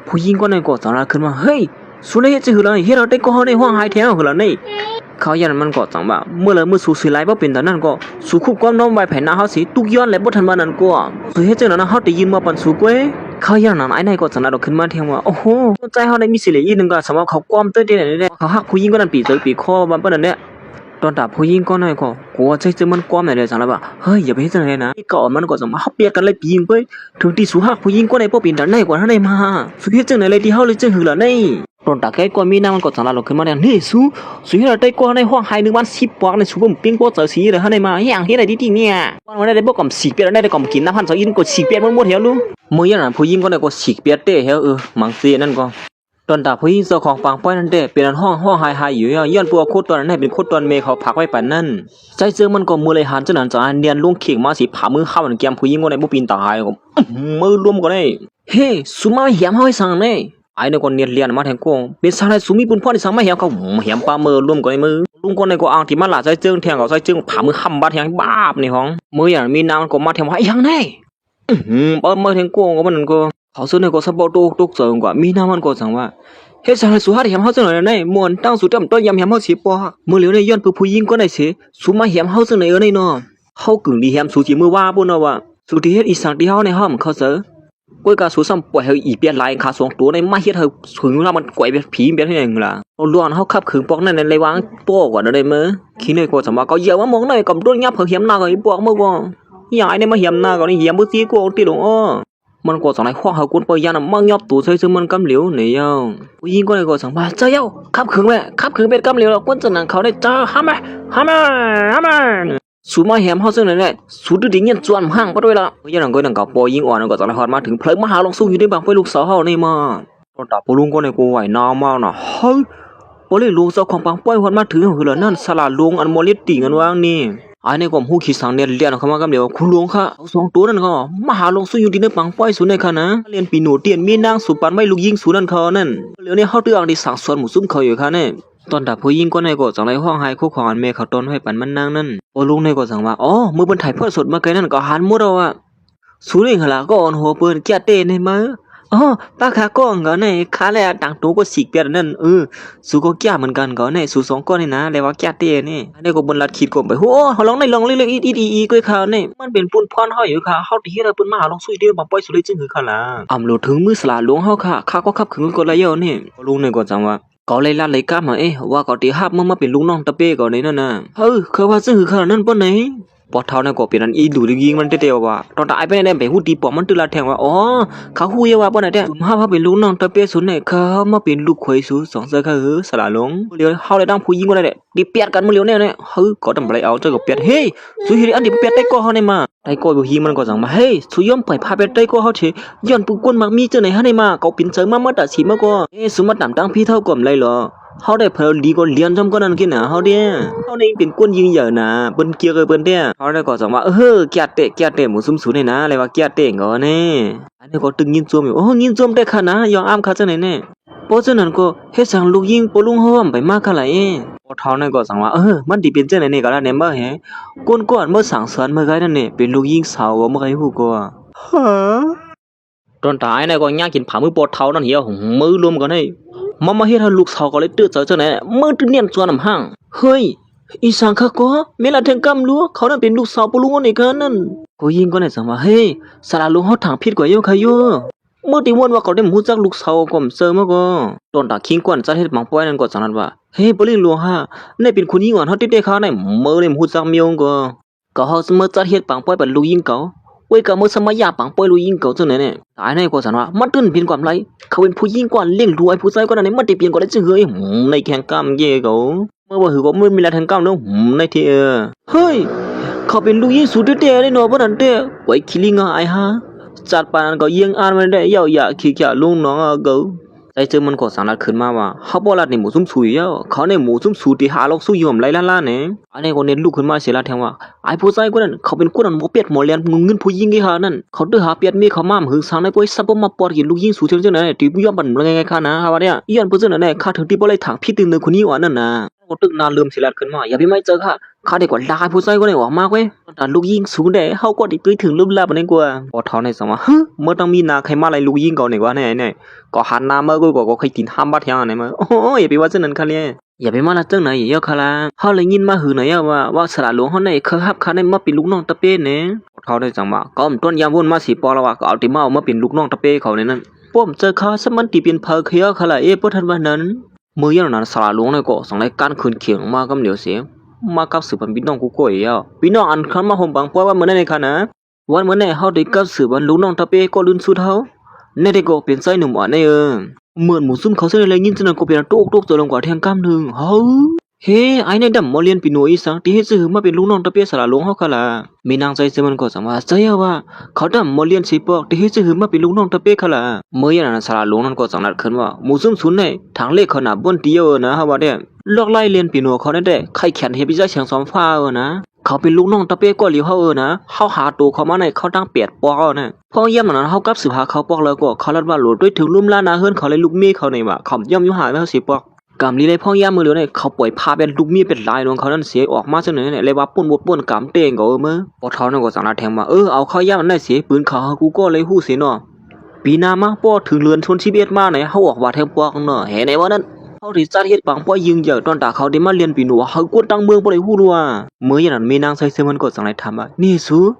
Speaker 1: ผู้หญิงก็ในก็สั่งลาขึ้นมาเฮ้ย สุนัยจะหือเลยเฮ้เราได้ก็เขาได้ห้องหายแถวหือเลยนี่เขายันมันก็จังว่าเมื่อเลยเมื่อสู้สิไลบ่เป็นตอนนั้นก็สู้คุบความน้อมไว้แผ่นหน้าเฮาสิตุกย้อนและบ่ทันมานั้นก็สุเฮ็ดจังนั้นเฮาได้ยินมาปันสู้กวยเขายันนั้นไอ้นายก็จังนั้นขึ้นมาเทียงว่าโอ้โหใจเฮาได้มีสิเหลืออีนึงก็สำหรับเขาความเต้นได้แน่เขาฮักผู้หญิงก็นั่นปีเจอปีคอมันเปิ้นนั่นแหละตอนตาผู้หญิงก็น้อยก็กลัวใจจะมันความแน่ๆจังแล้วว่าเฮ้ยอย่าไปเฮ็ดจังได๋นะก็มันก็จังมาเฮาเปียกกันเลยปียิงไปถึงที่สู้ฮักผู้หญิงก็ได้บ่เป็นตอนไหนกว่าเฮาได้มาสุเฮ็ดจังได๋เลยที่เฮาเลยจังหือล่ะนี่ตอนตาแกก็มีน้ำมันก็จังละลงขึ้นมาแล้วนี่สู้ให้เราได้ก็ในห้องหาย1วัน10ปอกในสู้บ่มปิ้งบ่เจอสีเลยเฮาได้มาอย่างเฮ็ดได้ดีๆเนี่ยวันได้บ่กำสีเปียได้กำกินน้ำพัน2อินก็สีเปียมันหมดแล้วลุมื้อยันผู้หญิงก็ได้ก็สีเปียเต้เฮามังซีนั่นก็ตอนตาผู้หญิงเจ้าของปางป้อยนั่นเด้เป็นห้องหายอยู่ย้อนปัวโคตรตอนนั้นเป็นโคตรตอนเมเขาพักไว้ปานนั้นใจเจอมันก็มือเลยหันจังนั้นจังเนียนลุงเข่งมาสิผามือเข้ามันแกมผู้หญิงก็ได้บ่ปีนตายก็มือรวมก็ได้เฮ้สุมาเหียมเฮาให้สั่งแน่ไอ้นี่ก็เนียนเลียนมาแทงกงเป็นสาวได้สุมีปุ่นพ่อที่สั่งมาเหียมเขาเหียมปลามือรวมก็ได้มือลุงก็ในก็อ้างที่มาหลาใจเจิงแทงเขาใจเจิงผามือค้ำบาดแทงบาบในห้องมืออย่างมีน้ำก็มาแทงว่าอย่างแน่เปิ้นมือแทงกงก็มันก็เขาซื้อในก็สะบ่ตกเจิงกว่ามีน้ำมันก็สั่งว่าเฮ็ดจังได๋สู้หาได้เหียมเฮาจังได๋ได้ม่วนตั้งสู้จำต้นยำเหียมเฮาสิปอมื้อเหลียวในย้อนผู้หญิงก็ได้สิสู้มาเหียมเฮาจังได๋ในเนาะเฮากึ่งดีเหียมสู้สิมือว่าปุ่นเนาะว่าสู้ที่เฮ็ดอีสังที่เฮาในห้อมเขาเสอกวยกาสู้ซ้ำปล่อยให้อีเปียนหลายขา2ตัวในมาเฮ็ดให้ถึงแล้วมันก่อยเป็นผีเป็นที่นึงล่ะเอาล้วนเฮาขับขึงปอกนั่นในวางโป้กว่าได้มื้อขี้เลยก็สมว่าก็เยอะมามองหน่อยกับต้นยับเหียมหน้าก็อีปอกมื้อบ่ยายในมาเหียมหน้าก็นี่เหียมบ่สิกูติลงอ้อมันก็สั่งให้ข้อหากุนปยานมั่งยอบตู่ใส่ซึ่งมันกำเหลียวเนี่ยยาวผู้หญิงก็เลยก็สั่งว่าเจ้าเย้าขับขึงแม่ขับขึงเป็นกำเหลียวแล้วคนจะนั่งเขาได้จ้าห้ามสูมาแหมเฮาซึ่งนั่นแหละสูดื้อดิ่งเงี้ยจวนห่างไปด้วยละผู้หญิงนั่งก็นั่งกับปอยิงอ่อนก็สั่งให้ฮอดมาถึงเพลิงมหาลงสู้อยู่ในบางไฟลูกสาวเฮานี่มาตอนตาปูลุงก็ในกูไหวนาวมากน่ะเฮ้ยบ่เลยลุงเจ้าของปังป้อยฮอดมาถึงหือละนั่นสลาลุงอันมอลิติงันวางนี่ไอ้นี่ก็หูขี้สังเรียนเข้ามากำเดียวคุณหลวงค่ะเอา2ตัวนั่นก็มาหาลงสู้อยู่ที่ในปังป้อยสุในค่ะนะเรียนปีโนเตียนมีนางสุปันไม่ลูกยิงสุนั่นเขานั่นเหลียวนี้เฮาตื้ออังที่สังสวนหมู่ซุ่มเขาอยู่ค่ะเนี่ยตอนดับผู้หญิงก็ในก็จังไรห้องหายคู่ของอันแม่เขาต้นให้ปันมันนางนั่นโอลุงในก็จังว่าอ๋อมือเปิ้นถ่ายทอดสดมาไกลนั่นก็หันหมดเอาอ่ะสุนี่หล่ะก็อ่อนหัวเปิ้นแก่เต้ในมาอ๋อป้าขาก้องก็ในขาแลต่างตัวก็สิกเปียนั่นสู้ก็แก่เหมือนกันก็ในสู้2ก้อนนี่นะแล้วว่าแก่เต้นี่อันนี้ก็บนลัดคิดก็ไปโหเฮาลองในลองเรื่องอีก็ข่าวนี่มันเป็นปุ่นพรเฮาอยู่ค่ะเฮาที่เฮ็ดให้เปิ้นมาหาลองสู้เดียวบ่ปล่อยสุเลยจึงคือค่ะล่ะอำโลถึงมือสลาหลวงเฮาค่ะข้าก็ขับขึงก็ละเยอะนี่ลุงนี่ก็จังว่าก็เลยลัดเลยกล้ามาว่าก็ที่ฮับมาเป็นลูกน้องตะเป้ก็ในนั่นน่ะคือว่าซึ่งคือขนาดนั้นปานไหนปอเท่านั้นก็เป็นอันอีดูยิงมันเตะๆว่าตอนตายไปได้ไปฮู้ตีปอมันตึลาแทงว่าอ๋อเขาฮู้ว่าปานไหนแท้ฮับเป็นลูกน้องตะเป้สุดเนี่ยเขามาเป็นลูกเขยสุ2เสือคือสลาลงเลี้ยวเฮาได้ดังผู้หญิงก็ได้ดิเปียดกันมื้อเลี้ยวเนี่ยก็ทำอะไรเอาเจ้าก็เปียดเฮ้ยสุฮิอันดิเปียดได้ก็เฮาได้มาได้ก็บ่ฮีมันก็จังมาเฮ้ยสุยอมไปพาไปได้ก็เฮาเถย้อนปุกวนมักมีเจ้าไหนเฮาได้มาก็เป็นเจิงมาตัดสิมาก็สุมาตามตั้งพี่เท่าก่อมไรเหรอเฮาได้เพลดีก็เรียนจำก็นั่นกินน่ะเฮาเด้เฮานี่เป็นก้นยิงเหยอะนะเปิ้นเกียก็เปิ้นเด้เฮาได้ก็จังว่าแก่เตะหมูซุ่มสูนี่นะอะไรว่าแก่เตะก็แน่อันนี้ก็ตึงยินจวมอยู่ยินจวมได้ค่ะนะยองอ้ามค่ะจังไหนแน่เพราะฉะนั้นก็เฮ็ดสังลูกยิงปลุงเฮาไปมากค่ะล่ะพอเท่านั้นก็จังว่ามันดิเป็นจังไหนนี่ก็ล่ะแน่บ่แฮก้นก่อนเมื่อสังสรรค์เมื่อไกนั่นนี่เป็นลูกยิงสาวบ่เมื่อไกฮู้ก็ฮะตอนตายนี่ก็ย่างกินผามือปอเท่านั่นเหี่ยวมือรวมกันให้มาเฮ็ดให้ลูกสาวก็เลยตื้อเจอจังไหนมือตื้อเนียนจวนน้ำห้างเฮ้ยอีสังค่ะก็แม่ละถึงกำลัวเขานั่นเป็นลูกสาวปลุงนี่กันนั่นก็ยิงก็ได้จังว่าเฮ้ยสารลุงเฮาทางผิดกว่าเยอะค่ะโยเมื่อที่ม่วนว่าเขาได้ฮู้จักลูกสาวก่อมเซอมาก็ตอนตาคิงกวนจัดเฮ็ดมังป้อยนั่นก็จังนั้นว่าเฮ้ยบ่ลิหลวงฮะนี่เป็นคนยิงอ่อนเฮาติดเขาได้มื้อได้ฮู้จักเมียงก็เฮาเสมอจัดเฮ็ดปังป้อยเป็นลูกยิงเก่าเว้ยก็มื้อสมัยยาปังป้อยลูกยิงเก่าจังไหนเนี่ยตายในก็จังว่ามันตื้นเป็นความไรเขาเป็นผู้ยิงกว่าเลี้ยงรวยผู้ชายก็นั่นมันได้เปลี่ยนก็ได้จังเฮ้ยในแข่งกำเย่เขาเมื่อว่าหือก็มีละแข่งกำเนาะในที่เฮ้ยเขาเป็นลูกยิงสุดเด้ได้เนาะบ่นั่นเด้ไว้คิลิงไอ้ฮะจัดปานก็ยิงอ่านมันได้ยาวๆขี้ๆลุงน้องเก่าใจเจอมันก็สั่งนัดขึ้นมาว่าเฮาบ่ลัดในหมู่ซุ่มซุยเขาในหมู่ซุ่มสูที่หาลอกสู้ยอมไล่ล่าๆเนี่ยอันนี้ก็เน้นลุกขึ้นมาเสียละแทงว่าไอ้ผู้ชายคนนั้นเขาเป็นคนนั้นบ่เปียดหมอเลียนเงินผู้หญิงที่หานั่นเขาตื้อหาเปียดมีเขามาหึงสังในก้อยซับบ่มาปอดกินลูกยิงสู้จังๆนั่นที่บ่ยอมบันไงๆค่ะนะว่าเนี่ยย้อนผู้ซึ่งนั่นแหละข้าถึงที่บ่ไล่ทางพี่ตึงนึงคนนี้ว่านั่นน่ะก็ตึกนานลืมเสียละขึ้นมาอย่าไปไม่เจอค่ะ เขาได้กว่าลายผู้ชายก็ได้ออกมากเว้ยแต่ลูกยิงสูงได้เขาก็ได้ตื้อถึงรูปลับอันนี้กว่าพอเท่าในสมองฮึเมื่อต้องมีนาใครมาอะไรลูกยิงก่อนไหนวะเนี่ยก็หันหน้ามาก็เคยกินห้ามบัดยังไงมาโอ้ยอย่าไปว่าเจ้านั้นเขาเลยอย่าไปมาละเจ้าไหนอย่าเขาละเขาเลยยินมาหือหน่อยว่าสระหลวงเขาเนี่ยเคยฮับเขาได้มาเป็นลูกน้องตะเป้เนี่ยเขาได้จังว่าก็ต้นยามวนมาสีปอแล้วว่าก็เอาติมามาเป็นลูกน้องตะเป้เขาเนี่ยนั่นป้อมเจอเขาสมันตีเป็นเพอเคียวเขาละพวกท่านวันนั้นเมื่อยันนั้นสระหลวงเนี่ยก็ส่งรายการคืนเขียงมาก็เหลียวเสียมากับสืบพี่น้องกูก็เอ๋อพี่น้องอันคันมาห่มบังเพราะว่าเมื่อนั้นในขณะวันเมื่อนั้นเขาได้กับสืบลูกน้องตะเป้ก็ลื่นสุดเขาในเด็กก็เป็นไส้หนุ่มอ่อนในเหมือนหมูซุ่มเขาเส้นอะไรยินจนก็เป็นโต๊ะตัวลงกว่าแทงกำหนึ่งเฮ้เฮ้ไอ้ในดำมาเรียนปีหน่วยสังที่ให้ซื้อมาเป็นลูกน้องตะเปียสระหลวงเขาค่ะล่ะมีนางใจเสมันก็สังว่าใจว่าเขาดำมาเรียนสิปอกที่ให้ซื้อมาเป็นลูกน้องตะเปียค่ะล่ะเมื่อยันนั้นสระหลวงนั้นก็สังนัดขึ้นว่าหมูซุ่มศูนย์ในทางเลขขนาดบนเดียวนะฮะว่าเนี่ยลอกไล่เรียนปีหน่วยเขาได้ใครแข่งเฮปิจ่าเฉียงซ้อมฟ้านะเขาเป็นลูกน้องตะเปียก็เหลียวเขานะเขาหาตัวเขามาในเขาตั้งเปียดปอกนะพอย่ำนั้นเขากับสืบหาเขาปอกแล้วก็เขาลัดว่าหลุดด้วยถึงลุ่มล้านนาเฮิรนเขาเลยลูกเมียเขาในว่าเขาย่ำยุ่งหายไม่เขาสิปอกกำลีเลยพ่อย่ามือเหลือเนี่ยเขาปล่อยพาเป็นลูกมีเป็นลายลงเขานั่นเสียออกมาเสนอเนี่ยเลยว่าป่นบดป่นกำเตงก็เมื่อพอเท่านั้นก็สั่งนาแทงมาเอาเขาย่ามันได้เสียปืนเขากูก็เลยหู้เสียเนาะปีนามาป้อถึงเรือนชนชีวิตมาเนี่ยเขาออกว่าแทงปอกเนาะเห็นไหมว่านั้นเขาที่จัดเฮ็ดปังป้อยิงเยอะตอนตาเขาได้มาเรียนปีหนัวเขากวนตั้งเมืองบ่ได้ฮู้ว่าเมื่ออย่างนั้นมีนางใส่เสื้อมันก็สั่งให้ทำว่านี่สู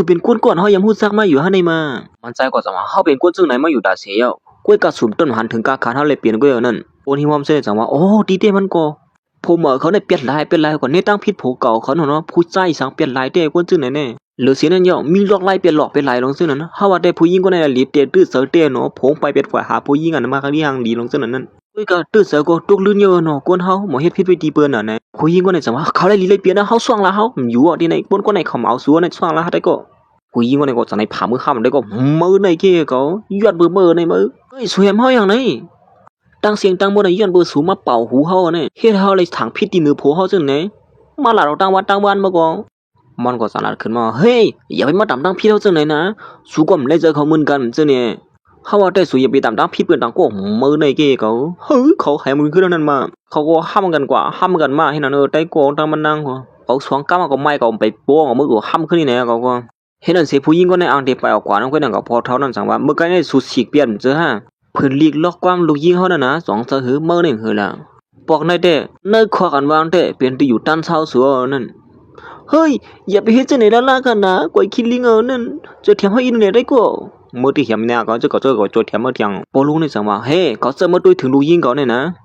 Speaker 1: เป็นกวนก่อนเฮายังฮู้ซักมาอยู่หั่นนี่มามันใจก็สั่งว่าเฮาเป็นกวนจึงไหนมาอยู่ดาเสียกล้วยกระสุนต้นหันถึงกาขาเฮาเลยเปลี่ยนกล้วยนั่นโอนที่ว่ามันเสียจังว่าโอ้ดีเด้มันก็ผมเขาได้เปลี่ยนลายกว่านี้ตั้งผิดโผเก่าเขาเนาะผู้ใจสังเปลี่ยนลายเด้กวนจึงไหนแน่หรือเสียนั่นย่อมีลอกลายเปลี่ยนหลอกเป็นลายลงซึ่งนั้นเฮาว่าได้ผู้หญิงก็ได้รีบเตตื้อเสือเตเนาะผงไปเป็นฝ่ายหาผู้หญิงอันมาครั้งนี้หังดีลงซึ่งนั้นก็ตื้อเสือก็ตุกลื่นเยอะเนาะกวนเฮาหมอเฮ็ดผิดไปตีเปิ้นน่ะนะผู้หญิงก็ได้จังว่าเขาได้ลีเลยเปลี่ยนนะเฮาสว่างละเฮาอยู่อ่ะที่ไหนปนก็ไหนเขาเอาสัวในสว่างละได้ก็ผู้หญิงก็ได้ก็จังในผ่ามือข้ามได้ก็มือในเก้ก็ยอดเบอในมือเฮ้ยสวยเฮาอย่างนี้ตั้งเสียงตั้งบ่ได้ย้อนเบอสูมาเป่าหูเฮาเนี่ยเฮ็ดเฮาเลยถังพิษที่เหนือโผเฮาจังไหนมาหลาเราตั้งวันมาก่อนมันก็สั่นขึ้นมาเฮ้ยอย่าไปมาตามตั้งพี่เฮาจังไหนนะสู้ก็ไม่ได้เจอเขาเหมือนกันจังเนี่ยเขาว่าได้สู้อย่าไปตามตั้งพี่เปิ้นต่างก็มือในเก้เขาเฮ้ยเขาให้มือขึ้นนั้นมาเขาก็ห้ามกันมาให้นั่นได้ก็ตั้งมันนั่งเขาสวงก้ามาก็ไม่ก็ไปโป้งมือก็ห้ามขึ้นนี่แหละเขาก็เห็นนั่นเสียผู้หญิงก็ในอ่างเดไปออกกว่านั่นก็นั่นก็พอเท่านั้นสั่งว่าเมื่อกี้นี่สุดฉีกเปลี่ยนเจอฮะเพิ่นลีกล็อกความลูกยิงเขานะสองเสือหือเมื่อหนึ่งหือละปอกในเด้ในขวากันวางเด้เป็นที่อยู่ด้านเช้าสัวนั่นเฮ้ยอย่าไปเฮ็ดจังไหนล่ะกันนะกวยคิดลิงนั่นจะเถียมให้อินเนี่ยได้ก็เมื่อที่เถียมเนี่ยก็จะก็จะเถียมเมื่อเถียงปอลุงนี่สั่งว่าเฮ้ก็จะมาด้วยถึงลูกยิงก่อนเนี่ยนะ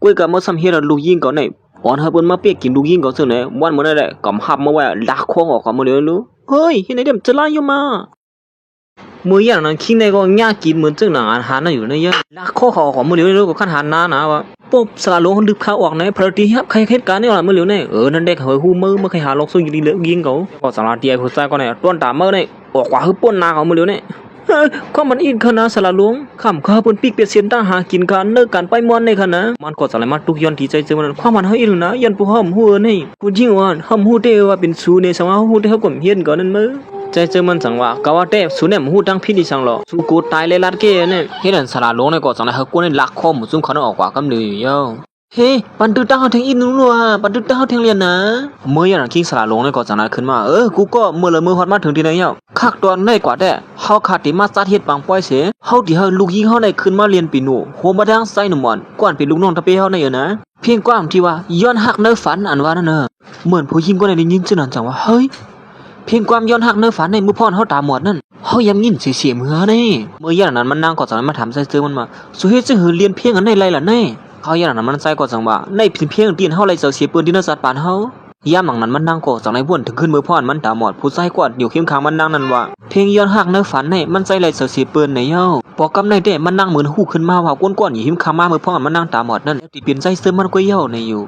Speaker 1: กวยก็มาซ้ำเฮ็ดลูกยิงก่อนเนี่ยอ่อนเฮาเปิ้นมาเปียกกินลูกยิงก่อนซื่อเนี่ยวันมื้อนั้นแหละก็หับมาไว้ลักคองออกก็มื้อเดียวรู้เฮ้ยเฮ็ดไหนเด้จะลายอยู่มามืออย่างนั้นคิดในก็ยากกินเหมือนจึงหนังอาหารน่ะอยู่ในเยอะลักข้อขอของมือเหลียวนี่ก็ขั้นหันหน้านะวะปุ๊บสลาลงดึกข้าวออกในพระที่ฮับใครเหตุการณ์นี่ล่ะมือเหลียวนี่นั่นเด็กเฮยฮู้มือใครหาลงสู้ยิงเหลือยิงเขาก็สลาเตียผู้ชายก็เนี่ยต้นตามือนี่ออกกว่าคือป่นนาของมือเหลียวนี่ความมันอินขนาดสลาลงข้ามข้าเปิ้นปีกเปียเสียนตาหากินกันเลิกกันไปม่วนในขณะมันก็สลายมาทุกย้อนที่ใจเจอมันความมันเฮาอีหนะยันผู้ห้อมฮู้นี่ผู้จริงว่าห้อมฮู้ได้ว่าเป็นสูในสังว่าฮู้ได้เฮาก็เฮียนก่อนนั่นมื้อใจเจอมันสังว่ากะว่าเต้สุเนี่ยหูดังพี่ดิสังหรอสุกูตายเลยลัดเก้เนี่ยเฮ็ดอันสลาลงเนี่ยก็สังได้เฮากูเนี่ยลักข้อหมู่ซุ่มเขาออกกว่ากํเลยเย้เฮ้ปันตึตาเฮาแทงอินนู่นปันตึตาเฮาแทงเรียนนะเมื่ออย่างคิงสลาลงเนี่ยก็สังได้ขึ้นมากูก็เมื่อละมือฮอดมาถึงที่ไหนเย้คักตอนได้กว่าแต่เฮาขาดที่มาซัดเฮ็ดปังป้อยเสเฮาที่เฮาลูกยิงเฮาได้ขึ้นมาเรียนปีโนโหมาทางไสหนุ่มอ่อนก่อนเป็นลูกน้องตะเปเฮาได้นะเพียงความที่ว่าย้อนหักเนื้อฝันอันว่านั่นเหมือนผู้หญิงก็ได้ยินจังนั้นจังว่าเฮ้ยเพียงความย้อนหักเนื้อฝันในมือพ่อนเฮาตาหมดนั่นเฮายังยินเสียมือนี่เมื่ออย่างนั้นมันนางก็จังมาถามใส่เสื้อมันมาสุเฮ็ดจังหือเรียนเพียงอันในไรล่ะแน่เขาอย่างนั้นมันใส่ก็จังว่าในเพียงตีนเฮาไรเสียปืนที่นักสัตว์ปานเฮายามหลังนั้นมันนางก็จังในบ่นถึงขึ้นมือพ่อนมันตาหมดผู้ใส่กวาดอยู่เข้มขังมันนางนั่นว่าเพียงย้อนหักเนื้อฝันในมันใส่ไรเสียปืนในเฮาปอกกำในเด้มันนางเหมือนฮู้ขึ้นมาว่าก้นๆอยู่เข้มขังมามือพ่อนมันนางตาหมดนั่นที่เป็นใส่เสื้อมันก็เย้าในอยู่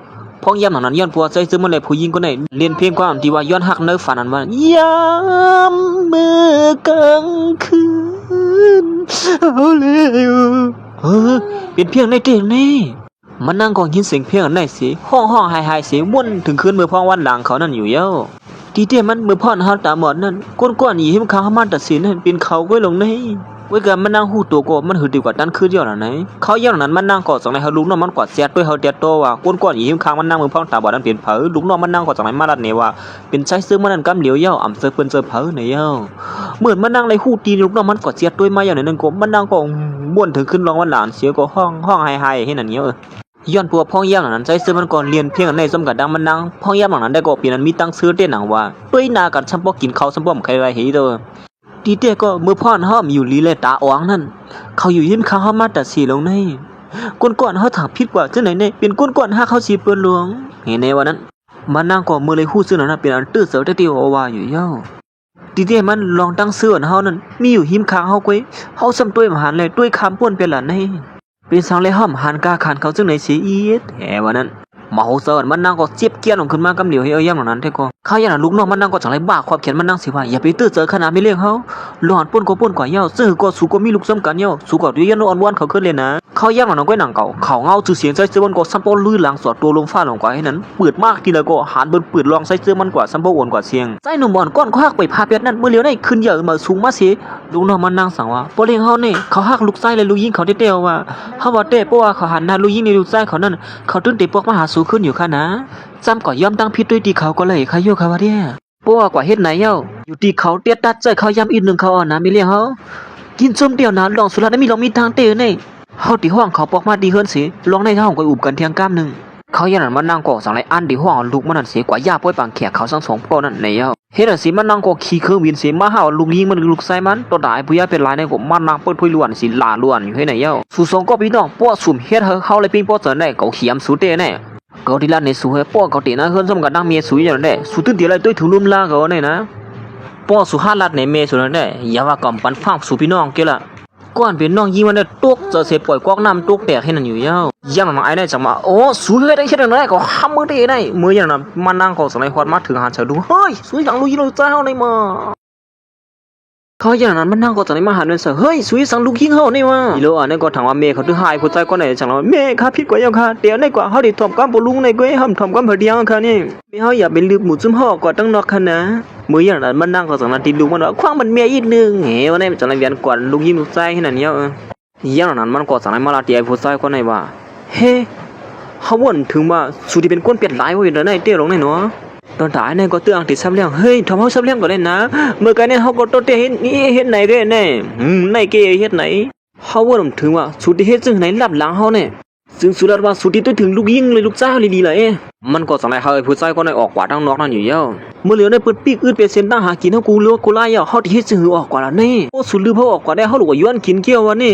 Speaker 1: พ้องยามนั้นย้อนผัวใจซื้อมาเลยผู้หญิงก็ได้เรียนเพลงความที่ว่าย้อนหักเนื้อฝันนั้นว่ายามมื้อกลางคืนเอาเลยเป็นเพียงในเตียงนี่มันนั่งก็ยินเสียงเพลงอันไหนสิห้องหายๆเสียงวนถึงคืนมือพ่อวันหลังเขานั่นอยู่เย้าที่เตี้ยมันมือพ่อเฮาตาหมดนั่นก้นๆอยู่หิมข้างมันตัดสินเป็นเขาไว้ลงใน ว้ยกันมันนั่งหูตัวก็มันหือดีกว่าดันคือเดียวน่ะไหนเขาอย่างนั้นมันนั่งก็จังไหนเฮาลูกน้องมันกว่าเสียด้วยเฮาเดียโตว่าก้นก้อนอีหิมค้างมันนั่งมือพ้องตาบอดนั้นเปลี่ยนเผอลูกน้องมันนั่งก็จังไหนมาลัดเนี่ยว่าเป็นใช้ซื้อมันนั่นกำเหลียวเย้าอ่ำเซอเปิ้นเซอเผอเนี่ยเย้าเหมือนมันนั่งเลยหูตีลูกน้องมันกว่าเสียด้วยมาอย่างนั้นก็มันนั่งก็ม่วนถึงขึ้นร้องว่าหลานเสียก็ห้องไฮๆให้นั่นเย้าย้อนพวกพ้องย่างนั้นใช้ซื้อมันก่อนเรียนเพียงในสมกับดังมันนั่งพ้องย่างหลังนั้นได้ก็เปลี่ยนนั้นมีตั้งซื้อเต้นหนังว่าด้วยนากันซ้ำบ่กินข้าวซ้ำบ่ใครไรเฮ้ยเด้อดีเต้ก็มือพ่อนห้อมอยู่ลีเลยตาอ่างนั่นเขาอยู่ยิ้มข้างเขามาตัดสีลงในก้นก่อนเขาถามพิษกว่าจังไหนเนี่ยเป็นก้นก่อนห้าเขาสีเปิ้นหลวงเห็นในวันนั้นมันนั่งก่อมือเลยคู่ซื้อนั้นเป็นอันตื้อเสือได้เดียวว่าอยู่เย้าดีเต้มันลองตั้งเสื้อเฮานั่นมีอยู่หิมข้างเฮาก้อยเฮาซ้ำต้วยมหันเลยต้วยคำป้วนเป็นหลานในเป็นสังเลยห้อมหันกาขันเขาจังไหนเสียอีดแหวันนั้นมาโหเซิร์มันนั่งก็เจ็บเกี้ยนลงขึ้นมากำเหลียวให้เอาย่ำหลังนั้นเท่ก็ข้าอย่างนั้นลูกน้องมันนั่งก็จังไรบ้าความเขียนมันนั่งสิว่าอย่าไปตื้อเจอขนาดไม่เลี้ยงเขาหลอนป้นก็ป้นกว่าเย้าซื้อก็สู้ก็มีลูกซ้ำกันเย้าสู้ก็ด้วยยันอ่อนวันเขาขึ้นเลยนะเขาย่ำหลังนั้นก็หนังเก่าเขาเงาจือเสียงใส่เสื้อมันก็ซ้ำป้นลื่นหลังสอดตัวลงฟ้าลงกว่าให้นั้นเปิดมากทีละก็หันเบิ้ลเปิดลองใส่เสื้อมันกว่าซ้ำป้นอ่อนกว่าเสียงใส่หนุ่มอ่อนก้อนควักไปพาเปียนั้นเมื่อเลี้ยวได้ขึ้นเยอะมาสูงมาเสียลูกน้องมันนั่งสั่งว่าป้นเลี้ยงเขาเนี่ยเขาหักลูกไส้เลยลูกยิงเขาเตี้ยวว่าเขาบอกเต้เพราะว่าเขาหันหน้าลูกยิงในลูกไส้เขานั่นเขาตื่นเต้นพวกมหาสูขึ้นอยู่ค่ะนะจำก่อย่อมตั้งพิษด้วยตีเขาก็เลยเขาโยกเขาว่าเนี่ยเพราะว่ากว่าเฮ็ดไหนเย้าอยู่ตีเขาเตี้ยตัดใจเขาย้ำอีกหนึ่งเขาอ่อนนะไม่เลี้ยงเขากินส้มเดียวนะลองสุราได้มีลองมีทางเตะเนี่ยเขาตีห้องเขาปอกมาดีเฮิรนสิลองในห้องก็อุบกันเทียงก้ามหนึ่งเขายันนั้นมันนั่งก่อสั่งไรอันดีห้องลูกมันนั่นเสียกว่าย่าป่วยปางแขกเขาทั้งสองป้อนั่นในเย้าเฮ็ดสิมันนั่งก่อขี่เครื่องบินสิมาหาลูกยิงมันลูกไส้มันตัวด่าผู้ย่าเป็นลายในก็มันนั่งเปิดถ้วยล้วนสิลาล้วนอยู่ให้ไหนเย้าสู่สองก็พี่น้องป้อสุ่มเฮ็ดเขาเลยปิ้งป้อเจอได้เขาเขียมสูเตะแน่เขาที่ร้านในสูให้ป้อเขาตีนะเฮิรนสมกับนั่งเมียสูอย่างนั้นแหละสูตื่นเดี๋ยวอะไรด้วยถึงลุ่มล่าเขาเนี่ยนะป้อสูห้าลัดในเมียสูนั่นแหละอย่าว่ากำปั้นฟังสูพี่น้องเกี่ยละก้อนเป็นน้องยิงมันได้ตุกเจอเสียปล่อยกอกน้ำตุกแตกให้นั่นอยู่เย้ายังมันไอ้ได้จังมาโอ้สูเฮ้ยได้เฮ็ดอะไรก็ห้ามมือได้ได้มืออย่างนั้นมันนั่งก็สังในฮอดมาถึงหาเฉดูเฮ้ยสูอย่างลูกยิงลูกเจ้าในมาเขาอย่างนั้นมันนั่งก็จังในมาหาเงินเสือเฮ้ยสูสังลูกยิงเฮานี่ว่าอีโลอ่ะนี่ก็ถามว่าเมย์เขาถึงหายผู้ใจก็ไหนจังว่าเมย์ข้าผิดกว่ายังค่ะเดี๋ยวในกว่าเฮาได้ถ่อมความบ่ลุงในก้อยห้ามถ่อมความพอดีค่ะนี่เมย์เฮาอย่าเป็นลืมหมู่ซุ่มห่อกว่าตั้งนอกค่ะนะมืออย่างนั้นมันนั่งก็จังนั้นตีลูกมันว่าคว้างมันเมียอีกนึงเฮ้วันนี้จังในเวียนกว่าลูกยิงลูกใจให้นั่นเยอะอย่างนั้นมันก็สั่งให้มาลาตีไอ้ผู้ชายคนไหนว่าเฮ้เขาบ่นถึงว่าสุดที่เป็นคนเปลี่ยนหลายว่าอยู่ในเตี้ยลงในเนาะตอนตายเนี่ยก็เตือนติดซับเลี้ยงเฮ้ยทำเขาซับเลี้ยงก่อนเลยนะเมื่อไงเนี่ยเขาก็ตัวเตี้ยเฮ็ดนี่เฮ็ดไหนด้วยแน่ในเกย์เฮ็ดไหนเขาบ่นถึงว่าสุดที่เฮ็ดจึงไหนลับหลังเขาเนี่ยซึ่งสุดแล้วว่าสุดที่ตัวถึงลูกยิงเลยลูกจ้าเลยดีเลยมันก็สั่งให้เขาไอ้ผู้ชายคนไหนออกกว่าทั้งนอกนั่นอยู่เย้าเมื่อเหลือในเปิดปีกอื่นเป็นเส้นตั้งหากินเขากูเลือกกูไล่เย้าเขาที่เฮ็ดจึงออกกว่าละนี่โอ้สุดลือเขาออกกว่าได้เขาหลวงย้อนกินเกี่ยววันนี้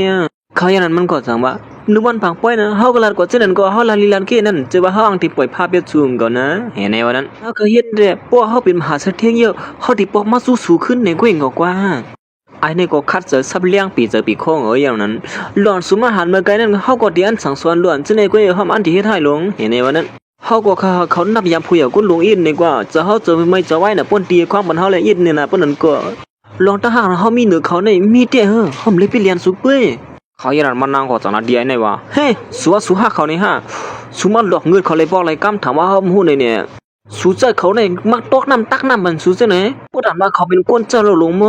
Speaker 1: เขาอย่างนั้นมันก็สั่งว่านึกวันผังป้อยนะเฮาก็ลาดกว่าเจ้านั้นก็เฮาลาลีลานเก้นั่นจะว่าเฮาอังที่ปล่อยภาพเปียสูงก่อนนะเห็นในวันนั้นเฮาก็เฮ็ดแหละเพราะเฮาเป็นมหาเศรษฐีเยอะเฮาที่ปอกมาสู้ขึ้นในกว้างกว่าไอ้นี่ก็คัดเจอซับเลี้ยงปีเจอปีโค้งอย่างนั้นหลอนสุมาหันมาไกลนั้นเฮาก็เดียนสังสวนหลอนจะในกว้างเฮาอันที่เฮ็ดให้ลงเห็นในวันนั้นเฮาก็เขานับยามผู้ใหญ่กุนลงอินในกว่าจะเฮาเจอไม่จะไว้น่ะป้นตีความบันเฮาเลยอินเนี่ยน่ะป้นนั้นก็ลองถ้าหากเฮามีเหนือเขาในมีเต้เฮาเฮาเลยไปเรียนสุเป้เขาอย่างนั้นมันนั่งก็จังนั้นเดียในว่าเฮ้สู้ฮักเขานี่ฮะสู้มันหลอกเงินเขาเลยบอกอะไรกำถามว่าเขาหู้ในเนี่ยสู้ใจเขาในมักตอกน้ำตักน้ำมันสู้ใจไหนพูดอ่านว่าเขาเป็นก้นเจ้าเราลงม